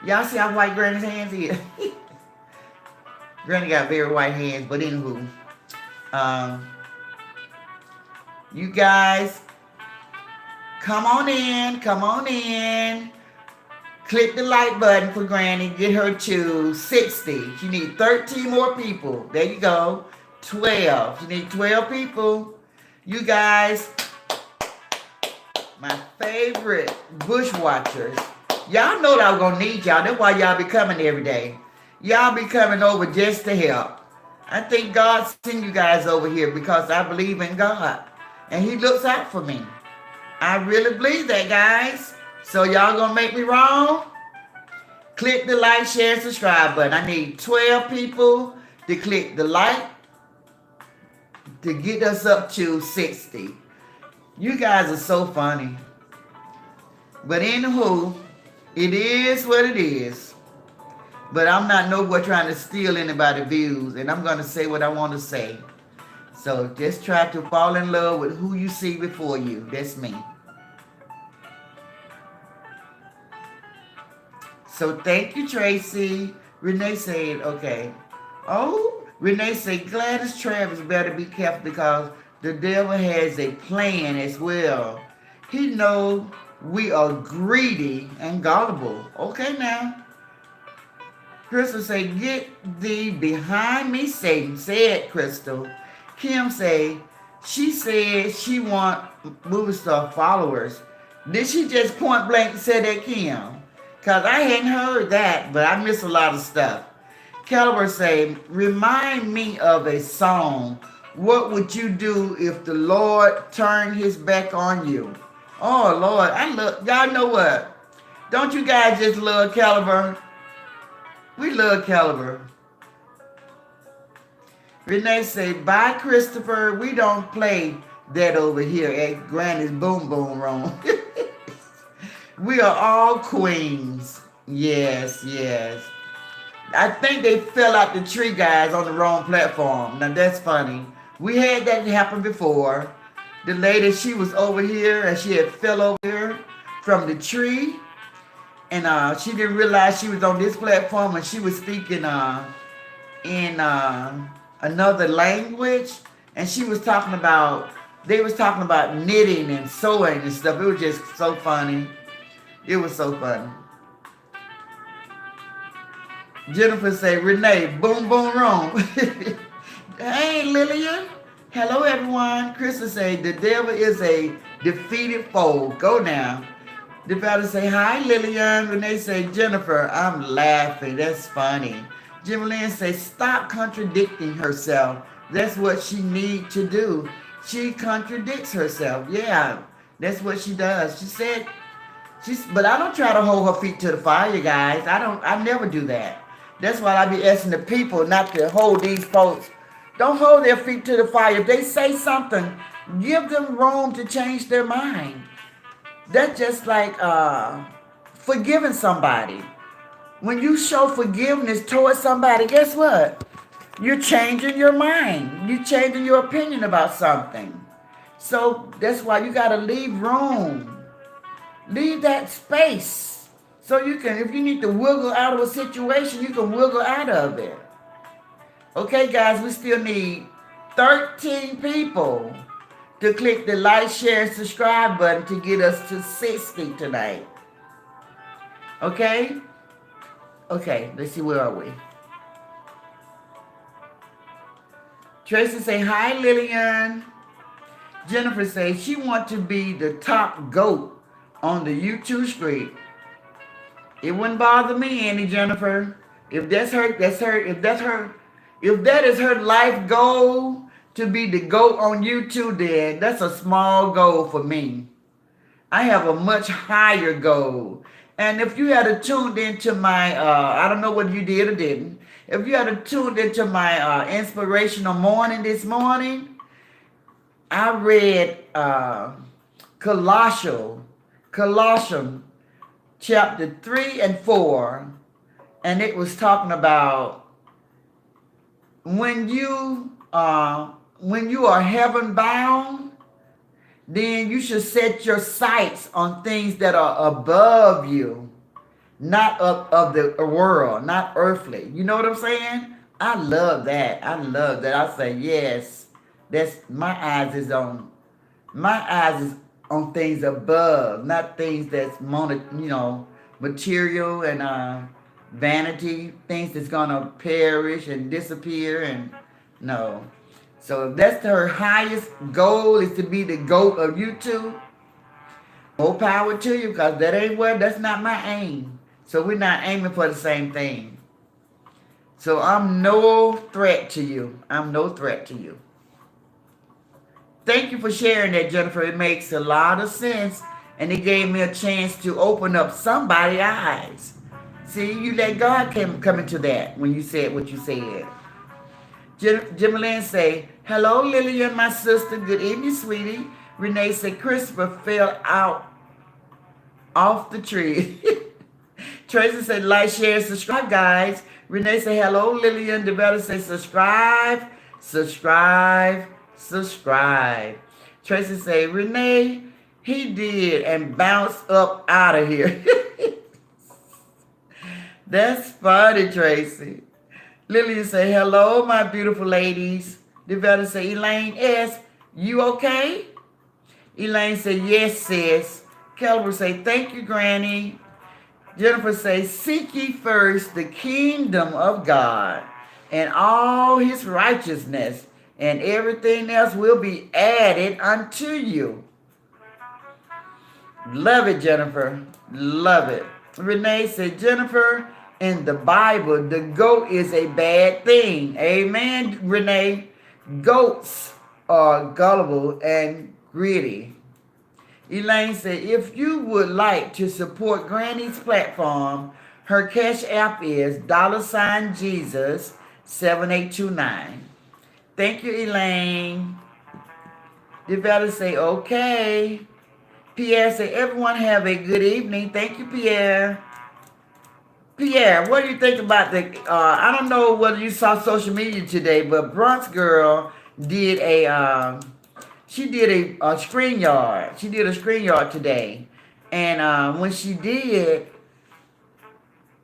Y'all see how white Granny's hands is? Granny got very white hands, but anywho. You guys, come on in. Come on in. Click the like button for Granny. Get her to 60. She needs 13 more people. There you go. 12. She needs 12 people. You guys, my favorite bushwatchers. Y'all know that I was going to need y'all. That's why y'all be coming every day. Y'all be coming over just to help. I think God sent you guys over here because I believe in God. And he looks out for me. I really believe that, guys. So y'all going to make me wrong? Click the like, share, subscribe button. I need 12 people to click the like to get us up to 60. You guys are so funny. But anywho, it is what it is. But I'm not nowhere trying to steal anybody's views. And I'm going to say what I want to say. So just try to fall in love with who you see before you. That's me. So thank you, Tracy. Renee said, okay. Oh, Renee said, Gladys Travis better be careful because the devil has a plan as well. He knows we are greedy and gullible. Okay now. Crystal say, get thee behind me, Satan, said Crystal. Kim say, she said she want movie star followers. Did she just point blank say that, Kim? Because I hadn't heard that, but I miss a lot of stuff. Caliber say, remind me of a song. What would you do if the Lord turned his back on you? Oh, Lord. I love, y'all know what? Don't you guys just love Caliber? We love Caliber. Renee say, bye, Christopher. We don't play that over here at Granny's Boom Boom Room. We are all queens. Yes, yes. I think they fell out the tree, guys, on the wrong platform. Now, that's funny. We had that happen before. The lady, she was over here, and she had fell over here from the tree. And she didn't realize she was on this platform, and she was speaking in another language. And she was talking about, they was talking about knitting and sewing and stuff. It was just so funny. It was so funny. Jennifer say, Renee, boom, boom, wrong. Hey, Lillian. Hello, everyone. Krista say, the devil is a defeated foe. Go now. Devada say, hi, Lillian. Renee say, Jennifer, I'm laughing. That's funny. Jimmy say, stop contradicting herself. That's what she need to do. She contradicts herself. Yeah, that's what she does. She said, but I don't try to hold her feet to the fire, guys. I never do that. That's why I be asking the people not to hold these folks. Don't hold their feet to the fire. If they say something, give them room to change their mind. That's just like forgiving somebody. When you show forgiveness towards somebody, guess what? You're changing your mind. You're changing your opinion about something. So that's why you got to leave room. Leave that space. So you can, if you need to wiggle out of a situation, you can wiggle out of it. Okay, guys, we still need 13 people to click the like, share, subscribe button to get us to 60 tonight. Okay? Okay, let's see, where are we? Tracy say, hi, Lillian. Jennifer says she wants to be the top GOAT on the YouTube street. It wouldn't bother me any, Jennifer. If that's her, that's her. If that is her life goal to be the GOAT on YouTube, then that's a small goal for me. I have a much higher goal. And if you had tuned into my, I don't know whether you did or didn't, if you had tuned into my inspirational morning this morning, I read Colossians chapter 3 and 4, and it was talking about when you are heaven bound, then you should set your sights on things that are above you, not of the world, not earthly. You know what I'm saying? I love that. I say, yes, that's my eyes is on things above, not things that's material and vanity, things that's gonna perish and disappear, and no. So if that's her highest goal, is to be the GOAT of YouTube, more power to you, because that's not my aim. So we're not aiming for the same thing. So I'm no threat to you. Thank you for sharing that, Jennifer. It makes a lot of sense, and it gave me a chance to open up somebody's eyes. See, you let God come into that when you said what you said. Jimmy Lynn say, hello, Lillian, my sister. Good evening, sweetie. Renee said, Christopher fell out off the tree. Tracy said, like, share, subscribe, guys. Renee said, hello, Lillian. Developer said, subscribe. Tracy said, Renee, he did and bounced up out of here. That's funny, Tracy. Lillian say, hello, my beautiful ladies. Developer say, Elaine S., you okay? Elaine say, yes, sis. Caliber say, thank you, Granny. Jennifer say, seek ye first the kingdom of God and all his righteousness, and everything else will be added unto you. Love it, Jennifer. Love it. Renee said, Jennifer, in the Bible, the goat is a bad thing. Amen, Renee. Goats are gullible and greedy. Elaine said, if you would like to support Granny's platform, her cash app is $Jesus 7829. Thank you, Elaine. Developer say, okay. Pierre said, everyone have a good evening. Thank you, Pierre. Pierre, what do you think about I don't know whether you saw social media today, but Bronx Girl did she did a screen yard. She did a screen yard today. And when she did,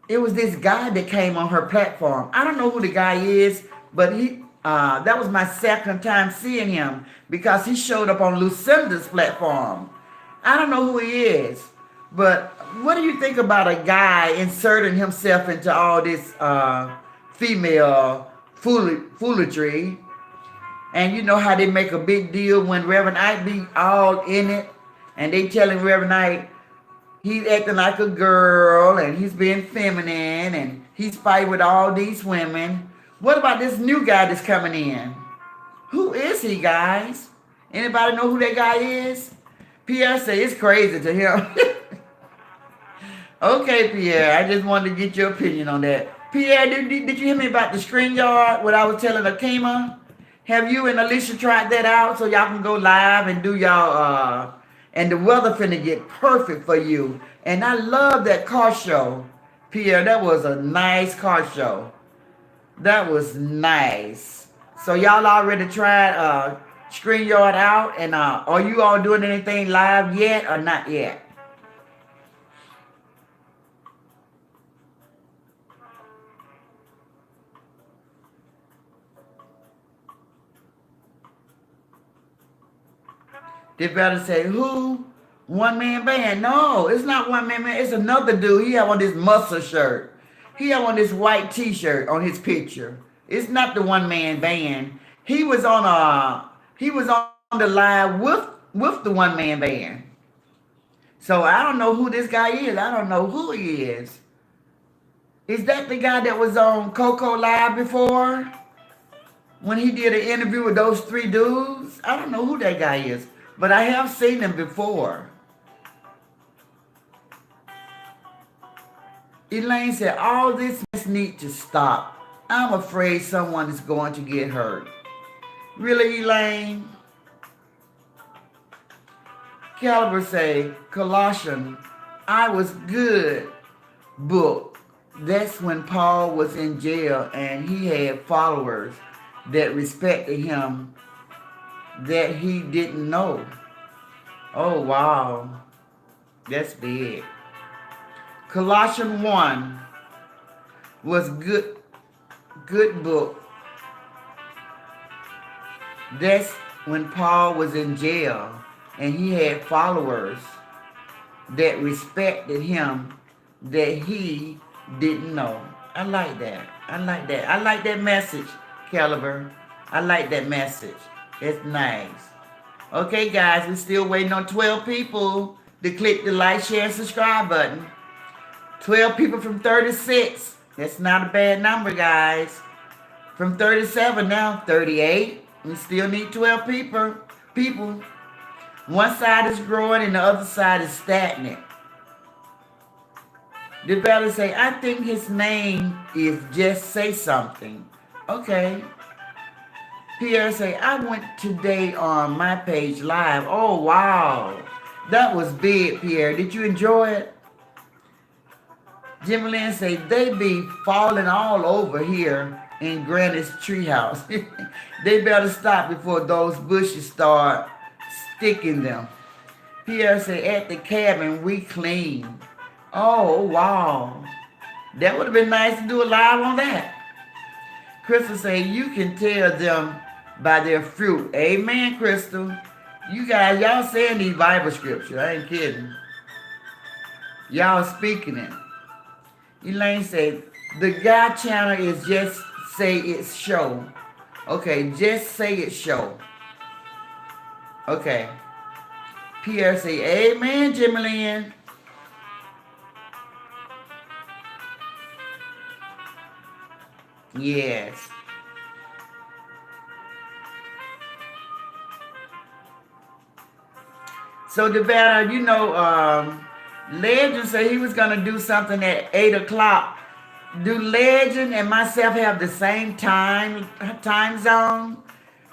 it was this guy that came on her platform. I don't know who the guy is, but that was my second time seeing him because he showed up on Lucinda's platform. I don't know who he is, but what do you think about a guy inserting himself into all this female foolery? And you know how they make a big deal when Reverend Ike be all in it, and they telling Reverend Ike he's acting like a girl and he's being feminine and he's fighting with all these women. What about this new guy that's coming in? Who is he, guys? Anybody know who that guy is? Pierre said it's crazy to him. Okay, Pierre, I just wanted to get your opinion on that. Pierre, did you hear me about the screen yard, what I was telling Akima? Have you and Alicia tried that out so y'all can go live and do y'all, and the weather finna get perfect for you. And I love that car show. Pierre, that was a nice car show. That was nice. So y'all already tried StreamYard out, and are you all doing anything live yet or not yet? They better say, who? One man band? No, it's not one man band. It's another dude. He have on this muscle shirt. He have on this white t-shirt on his picture. It's not the one man band. He was on the live with the one man band. So I don't know who this guy is. I don't know who he is. Is that the guy that was on Coco Live before? When he did an interview with those three dudes? I don't know who that guy is. But I have seen him before. Elaine said, all this needs to stop. I'm afraid someone is going to get hurt. Really, Elaine? Caliber say, Colossians, I was good book. That's when Paul was in jail and he had followers that respected him that he didn't know. Oh, wow. That's big. Colossians 1 was good book. That's when Paul was in jail and he had followers that respected him that he didn't know. I like that. I like that. I like that message, Caliber. I like that message. It's nice. Okay, guys, we're still waiting on 12 people to click the like, share, and subscribe button. 12 people from 36. That's not a bad number, guys. From 37 now, 38. We still need 12 people. One side is growing and the other side is stagnant. The brother say, I think his name is Just Say Something. Okay. Pierre say, I went today on my page live. Oh, wow. That was big, Pierre. Did you enjoy it? Jimmy Lynn say, they be falling all over here in Granny's treehouse. They better stop before those bushes start sticking them. Pierre say, at the cabin, we clean. Oh, wow. That would have been nice to do a live on that. Crystal say, you can tell them by their fruit. Amen, Crystal. You guys, y'all saying these Bible scriptures. I ain't kidding. Y'all speaking it. Elaine said, the guy channel is Just Say It's Show. Okay, Just Say It Show. Okay. Pierre say, amen, Jimmy Lynn. Yes. So, Devetta, you know, Legend said he was going to do something at 8 o'clock. Do Legend and myself have the same time zone?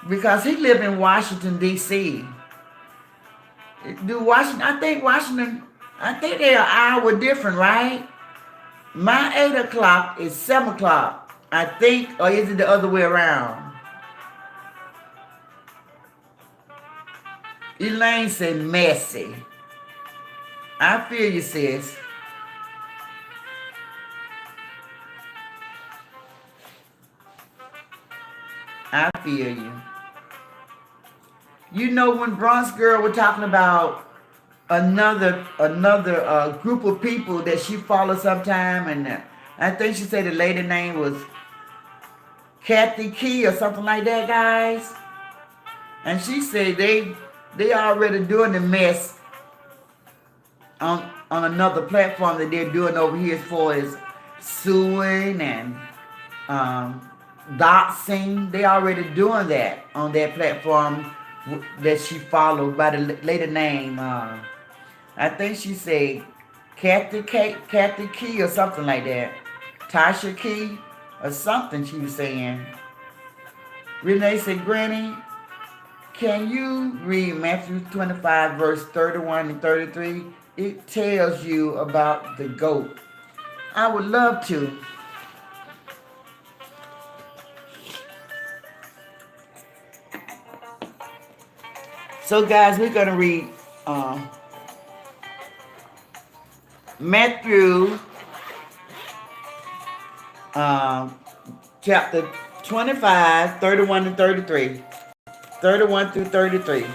Because he live in Washington, D.C. Do Washington, I think they're an hour different, right? My 8 o'clock is 7 o'clock, I think, or is it the other way around? Elaine said messy. I feel you, sis. I feel you. You know when Bronx Girl was talking about another group of people that she follows sometime, and I think she said the lady name was Kathy Key or something like that, guys. And she said they already doing the mess on another platform that they're doing over here as far as suing and doxing. They already doing that on that platform that she followed by the lady name. I think she said Kathy Key or something like that. Tasha Key or something she was saying. Renee said, Granny, can you read Matthew 25 verse 31 and 33? It tells you about the goat. I would love to. So guys, we're going to read Matthew chapter 25, 31 and 33. 31 through 33.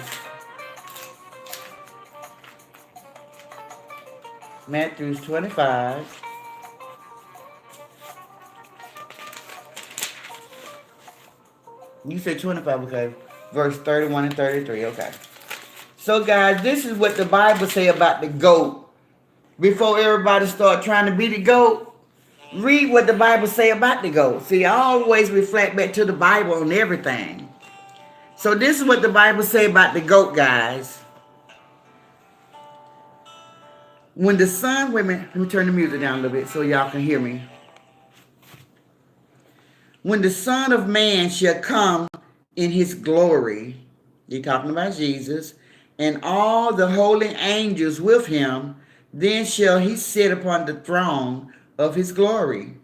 Matthew 25. You said 25, okay. Verse 31 and 33, okay. So guys, this is what the Bible say about the goat. Before everybody start trying to be the goat, read what the Bible say about the goat. See, I always reflect back to the Bible on everything. So this is what the Bible say about the goat, guys. When the sun, wait a minute, let me turn the music down a little bit so y'all can hear me. When the Son of Man shall come in his glory, you're talking about Jesus, and all the holy angels with him, then shall he sit upon the throne of his glory.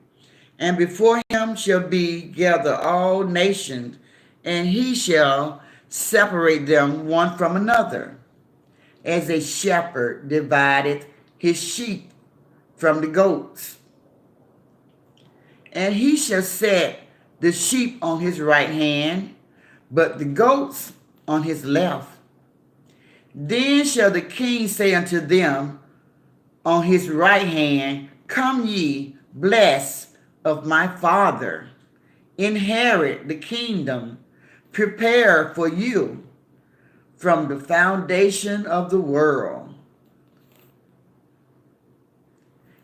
And before him shall be gathered all nations, and he shall separate them one from another, as a shepherd divideth his sheep from the goats. And he shall set the sheep on his right hand, but the goats on his left. Then shall the king say unto them on his right hand, Come ye, blessed of my Father, inherit the kingdom prepared for you from the foundation of the world.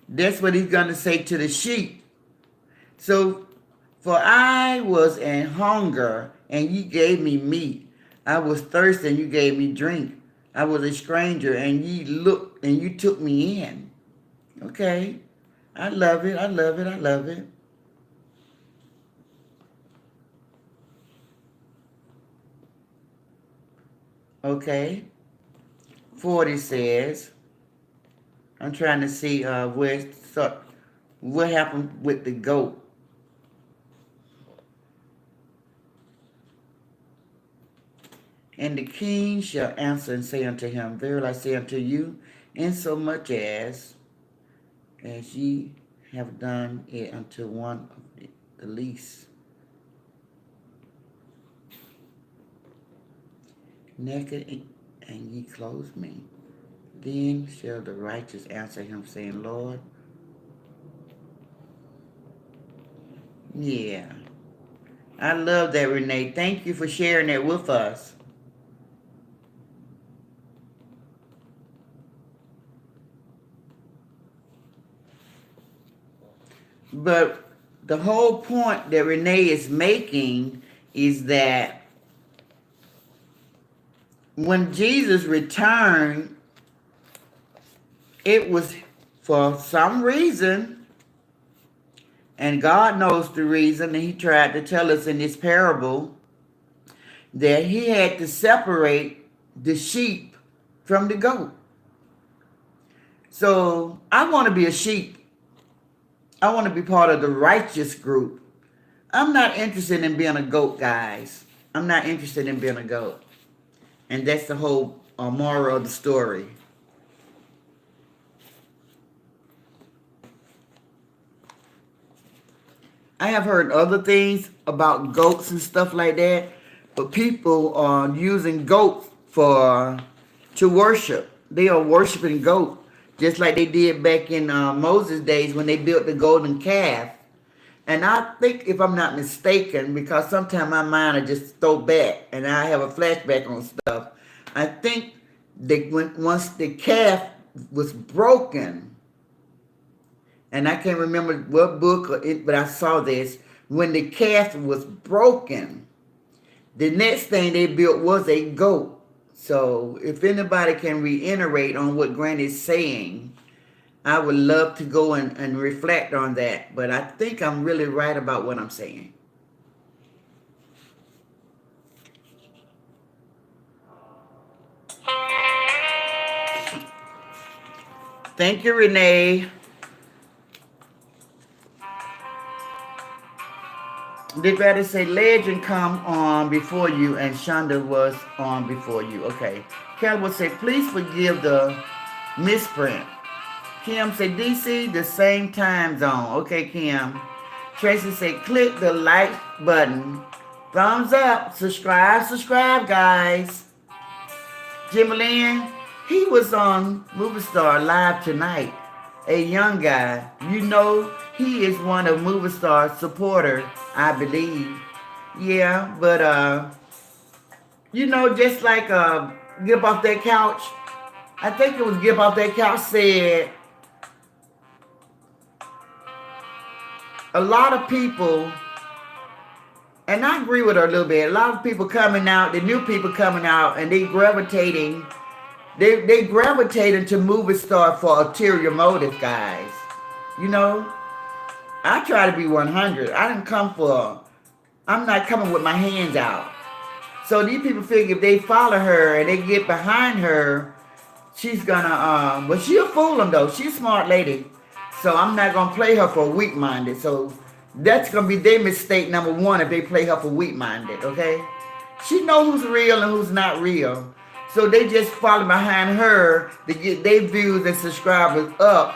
That's what he's going to say to the sheep. So, for I was in hunger, and ye gave me meat. I was thirsty, and you gave me drink. I was a stranger, and ye looked, and you took me in. Okay. I love it. I love it. I love it. Okay. 40 says, I'm trying to see what happened with the goat. And the king shall answer and say unto him, Verily I say unto you, insomuch as ye have done it unto one of the least, naked, and ye clothe me. Then shall the righteous answer him, saying, Lord, yeah. I love that, Renee. Thank you for sharing that with us. But the whole point that Renee is making is that when Jesus returned, it was for some reason, and God knows the reason, and he tried to tell us in this parable that he had to separate the sheep from the goat. So I want to be a sheep. I want to be part of the righteous group. I'm not interested in being a goat, guys. I'm not interested in being a goat. And that's the whole moral of the story. I have heard other things about goats and stuff like that, but people are using goats to worship. They are worshiping goat, just like they did back in Moses' days when they built the golden calf. And I think, if I'm not mistaken, because sometimes my mind will just throw back and I have a flashback on stuff. I think once the calf was broken, and I can't remember what book but I saw this, when the calf was broken, the next thing they built was a goat. So if anybody can reiterate on what Granny's saying, I would love to go and reflect on that. But I think I'm really right about what I'm saying. Thank you, Renee. Did rather say legend come on before you and Shonda was on before you. Okay. Cal will say, please forgive the misprint. Kim say, DC, the same time zone. Okay, Kim. Tracy say, click the like button. Thumbs up. Subscribe, guys. Jimmy Lynn, he was on Movie Star Live tonight. A young guy. You know, he is one of Movie Star's supporters, I believe. Yeah, but, just like Get Up Off That Couch. I think it was Get Up Off That Couch said, a lot of people, and I agree with her a little bit, a lot of people coming out, the new people coming out, and they gravitating to Movie Star for ulterior motive, guys. You know, I try to be 100. I'm not coming with my hands out. So these people figure if they follow her and they get behind her, she's gonna, but she'll fool them though. She's a smart lady. So I'm not going to play her for weak-minded. So that's going to be their mistake number one if they play her for weak-minded, okay? She knows who's real and who's not real. So they just follow behind her to get their views and subscribers up.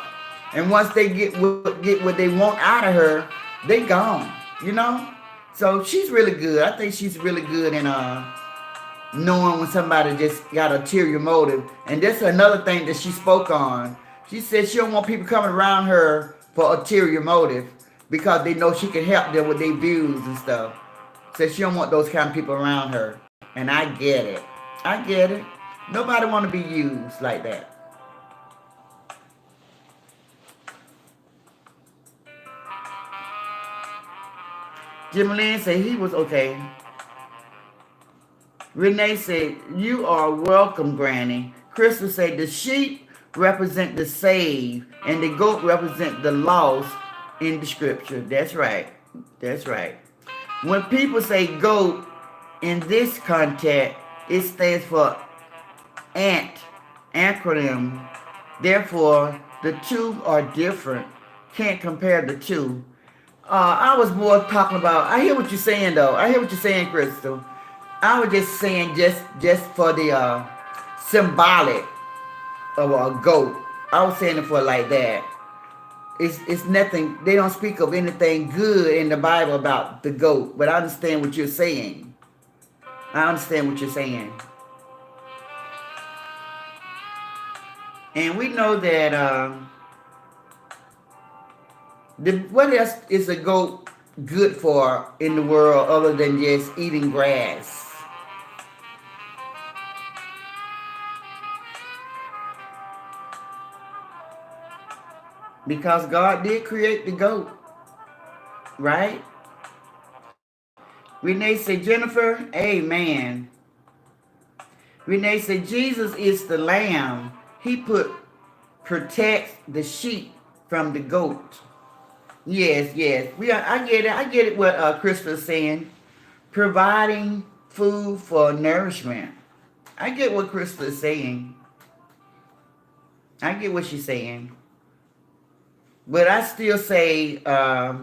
And once they get what they want out of her, they gone, you know? So she's really good. I think she's really good in knowing when somebody just got ulterior motive. And that's another thing that she spoke on. She said she don't want people coming around her for ulterior motive because they know she can help them with their views and stuff. Said she don't want those kind of people around her. And I get it. I get it. Nobody want to be used like that. Jim Lynn said he was okay. Renee said, you are welcome, Granny. Crystal said the sheep represent the saved and the goat represent the lost in the scripture. That's right. That's right. When people say goat in this context, it stands for acronym. Therefore, the two are different. Can't compare the two. I was more talking about, I hear what you're saying though. I hear what you're saying, Crystal. I was just saying just for the symbolic of a goat. I was saying it for like that. It's nothing. They don't speak of anything good in the Bible about the goat. But I understand what you're saying. I understand what you're saying. And we know that what else is a goat good for in the world other than just eating grass? Because God did create the goat. right? Renee said, Jennifer, amen. Renee said, Jesus is the lamb. He protects the sheep from the goat. Yes, yes. I get it. I get it what Crystal's saying. Providing food for nourishment. I get what Crystal is saying. I get what she's saying. But I still say, I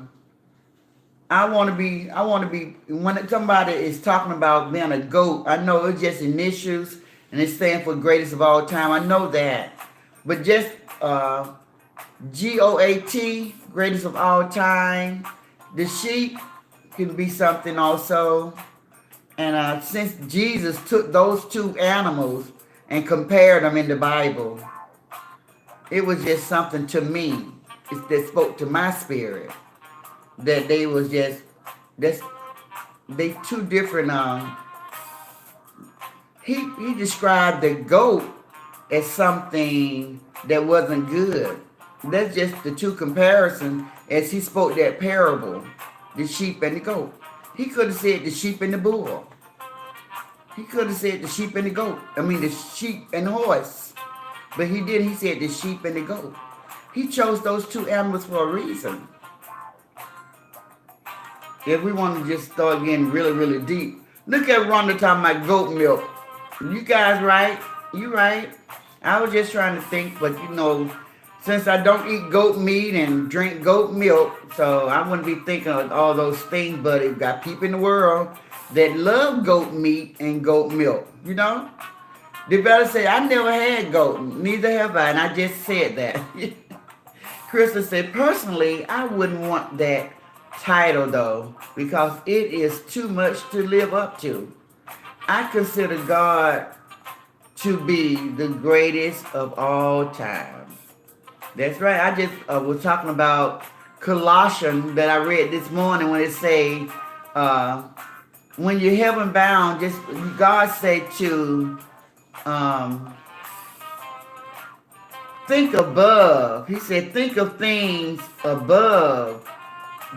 want to be, when somebody is talking about being a GOAT, I know it's just initials and it's standing for greatest of all time. I know that. But just GOAT, greatest of all time. The sheep can be something also. And since Jesus took those two animals and compared them in the Bible, it was just something to me that spoke to my spirit. That they was just, they two different, he described the goat as something that wasn't good. That's just the two comparisons as he spoke that parable, the sheep and the goat. He could have said the sheep and the bull. He could have said the sheep and the goat. I mean the sheep and the horse. But he didn't. He said the sheep and the goat. He chose those two animals for a reason. If we want to just start getting really, really deep. Look at Rhonda talking about goat milk. You guys right. You right. I was just trying to think, but you know, since I don't eat goat meat and drink goat milk, so I wouldn't be thinking of all those things, but it got people in the world that love goat meat and goat milk, you know? They better say, I never had goat, neither have I, and I just said that. Krista said, personally, I wouldn't want that title though, because it is too much to live up to. I consider God to be the greatest of all time. That's right. I just was talking about Colossians that I read this morning when it say, when you're heaven bound, just God said to think above. He said, think of things above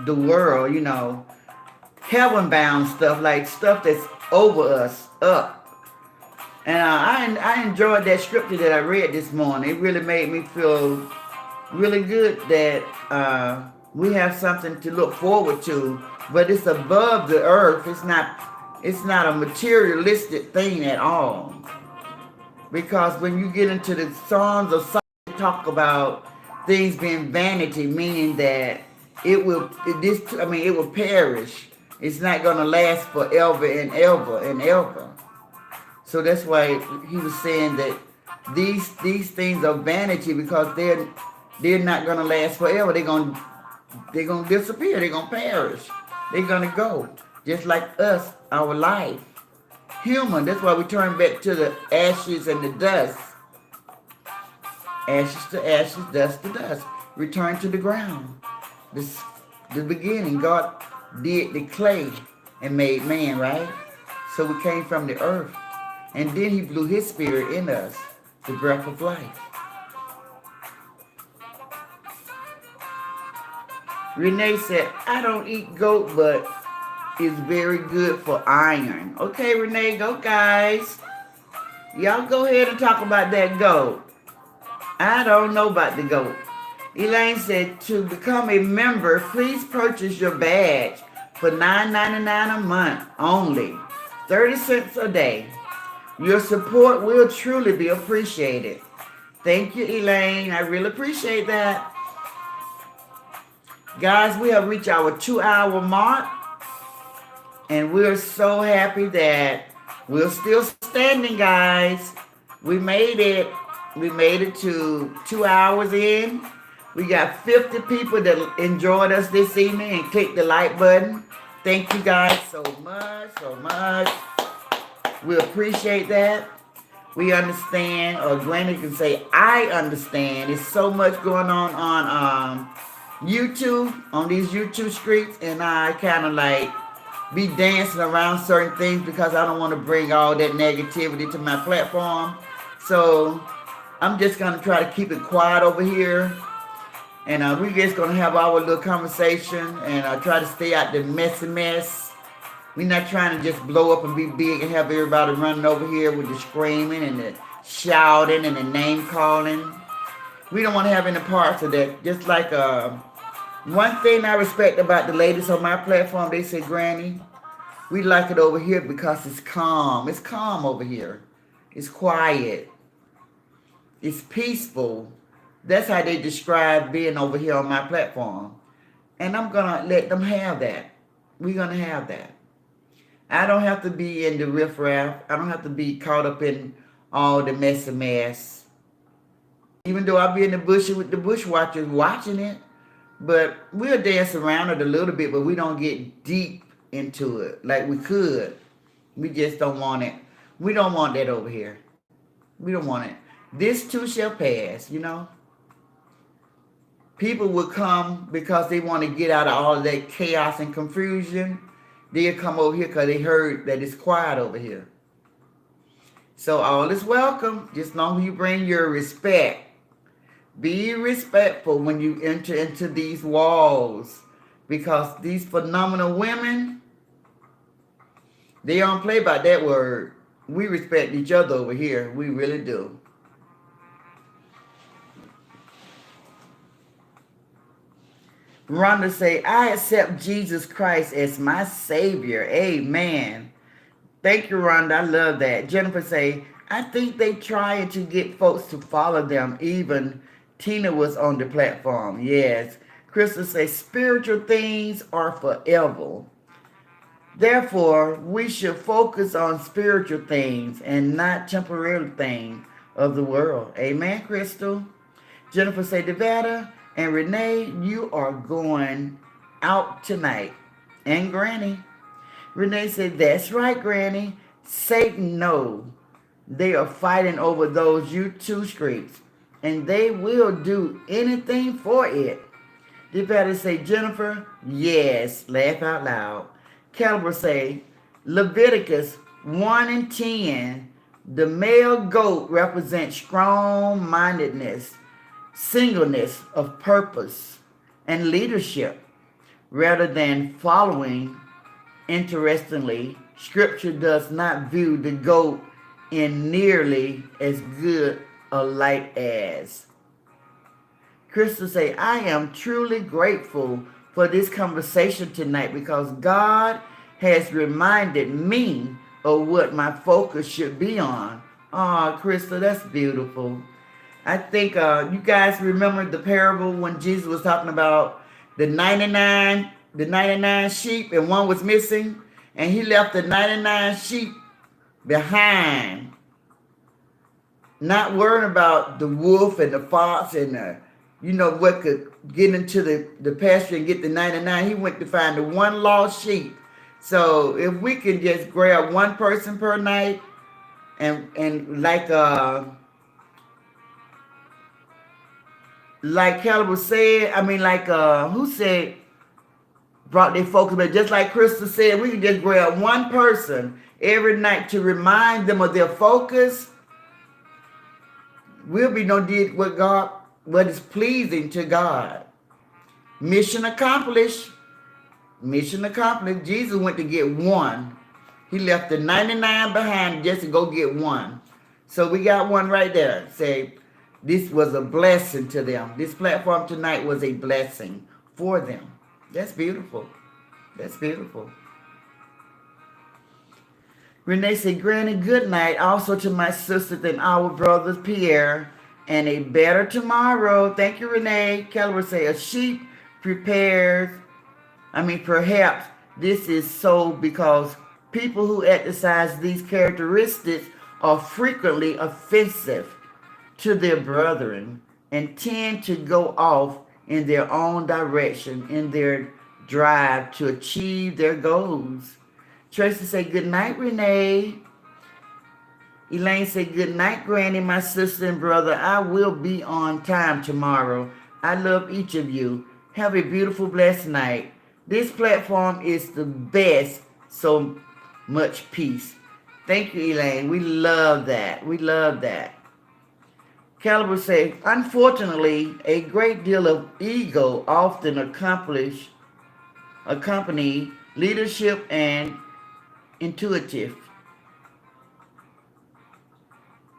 the world, you know, heaven bound stuff, like stuff that's over us, up. And I enjoyed that scripture that I read this morning. It really made me feel really good that we have something to look forward to, but it's above the earth. It's not a materialistic thing at all. Because when you get into the Songs of Solomon, talk about things being vanity, meaning that it will perish. It's not going to last forever and ever and ever. So that's why he was saying that these things are vanity, because they're not going to last forever. They're going to disappear. They're going to perish. They're going to go. Just like us, our life. Human. That's why we turn back to the ashes and the dust. Ashes to ashes, dust to dust. Return to the ground. The beginning, God did the clay and made man, right? So we came from the earth. And then he blew his spirit in us, the breath of life. Renee said, I don't eat goat, but it's very good for iron. Okay, Renee, go guys. Y'all go ahead and talk about that goat. I don't know about the goat. Elaine said, to become a member, please purchase your badge for $9.99 a month only. 30 cents a day. Your support will truly be appreciated. Thank you, Elaine. I really appreciate that. Guys, we have reached our 2-hour mark. And we're so happy that we're still standing, guys. We made it. We made it to 2 hours in. We got 50 people that enjoyed us this evening and clicked the like button. Thank you guys so much, so much. We appreciate that. We understand, or Granny can say, I understand. There's so much going on YouTube, on these YouTube streets, and I kind of like be dancing around certain things because I don't want to bring all that negativity to my platform. So I'm just going to try to keep it quiet over here. And we just going to have our little conversation and try to stay out the messy mess. We're not trying to just blow up and be big and have everybody running over here with the screaming and the shouting and the name calling. We don't want to have any parts of that. Just like one thing I respect about the ladies on my platform, they say, Granny, we like it over here because it's calm. It's calm over here. It's quiet. It's peaceful. That's how they describe being over here on my platform. And I'm going to let them have that. We're going to have that. I don't have to be in the riffraff. I don't have to be caught up in all the messy mess. Even though I'll be in the bush with the bushwatchers watching it. But we'll dance around it a little bit, but we don't get deep into it like we could. We just don't want it. We don't want that over here. We don't want it. This too shall pass, you know. People will come because they want to get out of all of that chaos and confusion. They'll come over here because they heard that it's quiet over here. So all is welcome, just long as you bring your respect. Be respectful when you enter into these walls, because these phenomenal women, they don't play by that word. We respect each other over here. We really do. Rhonda say, I accept Jesus Christ as my Savior. Amen. Thank you, Rhonda. I love that. Jennifer say, I think they trying to get folks to follow them. Even Tina was on the platform. Yes. Crystal say, spiritual things are forever. Therefore, we should focus on spiritual things and not temporary things of the world. Amen, Crystal. Jennifer say, Nevada and Renee, you are going out tonight. And Granny. Renee said, that's right, Granny. Satan knows they are fighting over those YouTube streets, and they will do anything for it. You better say, Jennifer, yes, laugh out loud. Caliber say, Leviticus 1 and 10, the male goat represents strong-mindedness, singleness of purpose, and leadership, rather than following. Interestingly, Scripture does not view the goat in nearly as good a light as. Crystal say, I am truly grateful for this conversation tonight because God has reminded me of what my focus should be on. Oh, Crystal, that's beautiful. I think you guys remember the parable when Jesus was talking about the 99 sheep and one was missing, and he left the 99 sheep behind, not worrying about the wolf and the fox and what could get into the pasture and get the 99. He went to find the one lost sheep. So if we can just grab one person per night and like Caliber said, who said brought their focus, but just like Crystal said, we can just grab one person every night to remind them of their focus. We'll be did what is pleasing to God. Mission accomplished. Mission accomplished. Jesus went to get one. He left the 99 behind just to go get one. So we got one right there. Say, this was a blessing to them. This platform tonight was a blessing for them. That's beautiful. That's beautiful. Renee said, Granny, good night. Also to my sisters and our brothers, Pierre, and a better tomorrow. Thank you, Renee. Keller say, a sheep perhaps this is so because people who exercise these characteristics are frequently offensive to their brethren and tend to go off in their own direction in their drive to achieve their goals. Tracy said, good night, Renee. Elaine said, good night, Granny, my sister and brother. I will be on time tomorrow. I love each of you. Have a beautiful, blessed night. This platform is the best. So much peace. Thank you, Elaine. We love that. We love that. Caliber say, unfortunately, a great deal of ego often accompany leadership and intuitive.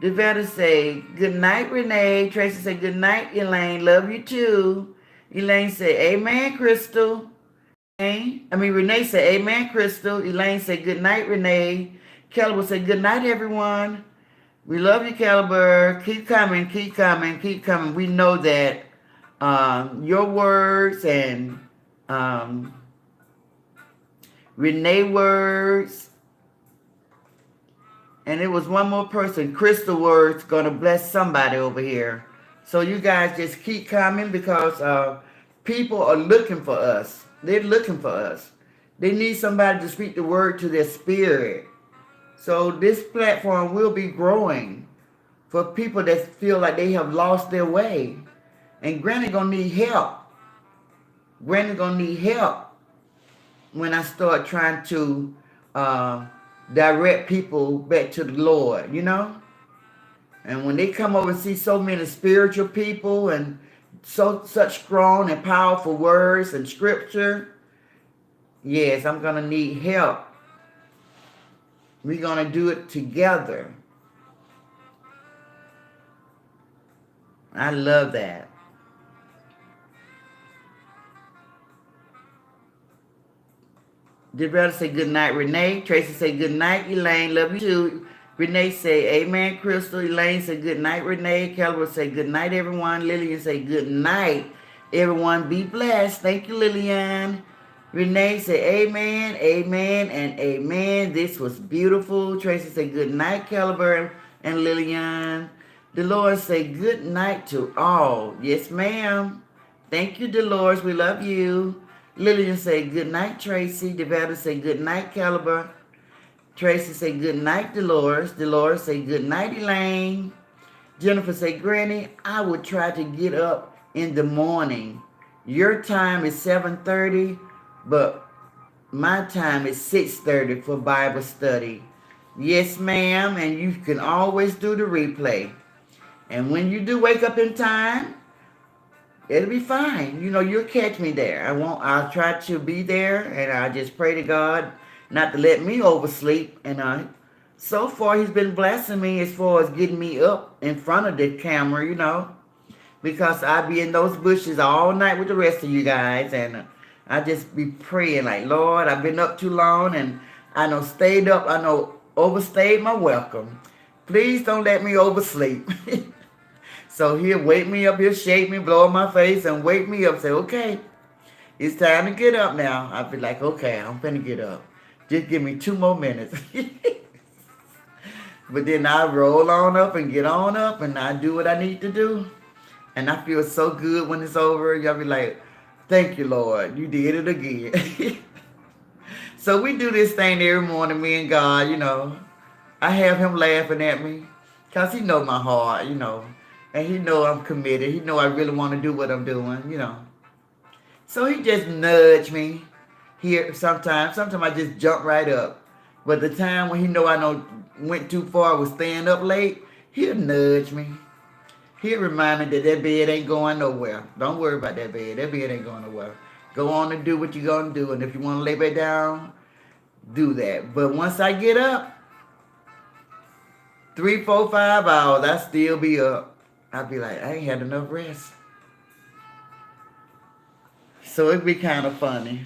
Devetta say, good night, Renee. Tracy say, good night, Elaine. Love you too. Elaine say, amen, Crystal. Renee say, amen, Crystal. Elaine say, good night, Renee. Caliber say, good night, everyone. We love you, Caliber. Keep coming, keep coming, keep coming. We know that your words and um, Renee words, and it was one more person, Crystal words, gonna bless somebody over here. So you guys just keep coming because people are looking for us. They're looking for us. They need somebody to speak the word to their spirit. So this platform will be growing for people that feel like they have lost their way. And Granny gonna need help. Granny gonna need help when I start trying to direct people back to the Lord, you know? And when they come over and see so many spiritual people and such strong and powerful words and scripture, yes, I'm gonna need help. We're gonna do it together. I love that. Debretta say good night, Renee. Tracy say good night, Elaine. Love you too. Renee say amen, Crystal. Elaine say good night, Renee. Caliber say good night, everyone. Lillian say good night, everyone. Be blessed. Thank you, Lillian. Renee say amen, amen, and amen. This was beautiful. Tracy say good night, Caliber and Lillian. Dolores say good night to all. Yes, ma'am. Thank you, Dolores. We love you. Lillian say good night, Tracy. Devetta say good night, Caliber. Tracy say good night, Dolores. Dolores say good night, Elaine. Jennifer say, Granny, I would try to get up in the morning. Your time is 7:30, but my time is 6:30 for Bible study. Yes, ma'am, and you can always do the replay. And when you do wake up in time, it'll be fine. You know, you'll catch me there. I'll try to be there, and I just pray to God not to let me oversleep. And so far, he's been blessing me as far as getting me up in front of the camera, you know, because I be in those bushes all night with the rest of you guys, and I just be praying like, Lord, I've been up too long, and I know stayed up, I know overstayed my welcome. Please don't let me oversleep. So he'll wake me up, he'll shake me, blow in my face, and wake me up. Say, okay, it's time to get up now. I'll be like, okay, I'm finna get up. Just give me 2 more minutes. But then I roll on up and get on up, and I do what I need to do. And I feel so good when it's over. Y'all be like, thank you, Lord. You did it again. So we do this thing every morning, me and God, you know. I have him laughing at me because he know my heart, you know. And he know I'm committed. He know I really want to do what I'm doing, you know. So he just nudge me here sometimes. Sometimes I just jump right up. But the time when he know I know went too far, was staying up late, he'll nudge me. He'll remind me that that bed ain't going nowhere. Don't worry about that bed. That bed ain't going nowhere. Go on and do what you're going to do. And if you want to lay back down, do that. But once I get up, 3, 4, 5 hours, I still be up. I'll be like, I ain't had enough rest. So it'd be kind of funny.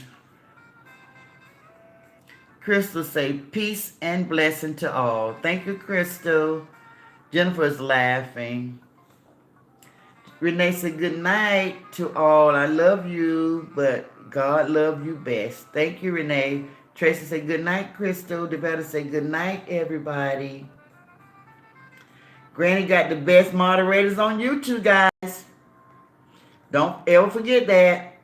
Crystal say, peace and blessing to all. Thank you, Crystal. Jennifer's laughing. Renee said, good night to all. I love you, but God love you best. Thank you, Renee. Tracy said, good night, Crystal. Devetta said, good night, everybody. Granny got the best moderators on YouTube, guys. Don't ever forget that.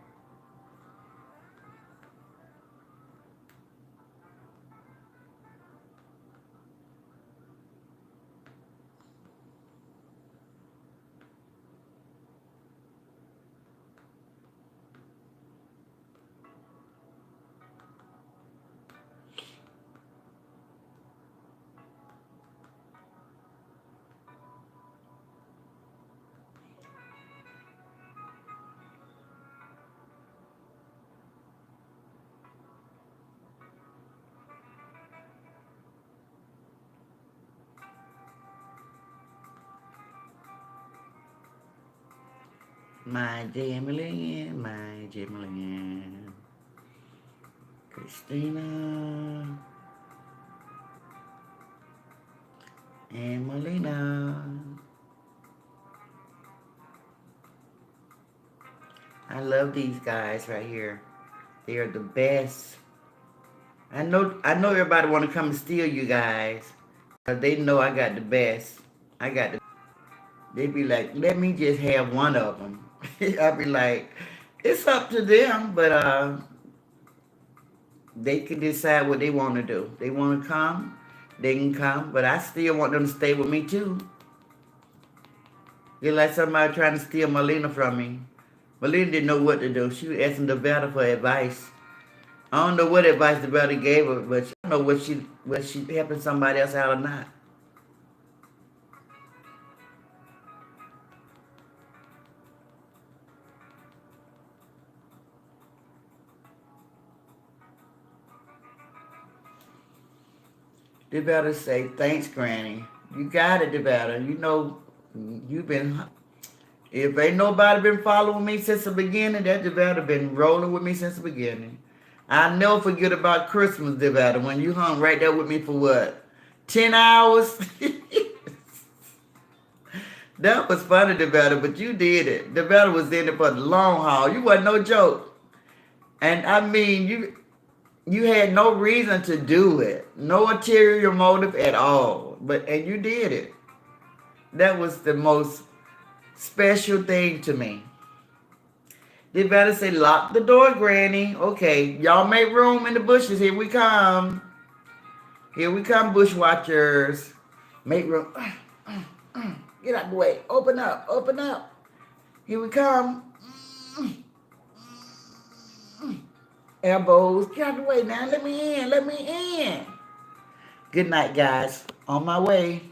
My Jamilyn, my Jamilyn. Christina and Melina. I love these guys right here. They are the best. I know everybody want to come and steal you guys. They know I got the best. I got the. They be like, let me just have one of them. I be like, it's up to them, but they can decide what they want to do. They want to come, they can come, but I still want them to stay with me too. It's like somebody trying to steal Melina from me. Melina didn't know what to do. She was asking the better for advice. I don't know what advice the better gave her, but I don't know what she helping somebody else out or not. The better say, thanks, Granny. You got it, the better. You know, you've been, if ain't nobody been following me since the beginning, that Devada been rolling with me since the beginning. I never forget about Christmas, Devada, when you hung right there with me for what? 10 hours? That was funny, Devada, but you did it. Devada was in it for the long haul. You wasn't no joke. And I mean, you had no reason to do it. No ulterior motive at all. And you did it. That was the most special thing to me. They better say, lock the door, Granny. Okay, y'all make room in the bushes. Here we come. Here we come, bush watchers. Make room. Get out the way. Open up. Open up. Here we come. Elbows. Get out the way now. Let me in. Let me in. Good night, guys. On my way.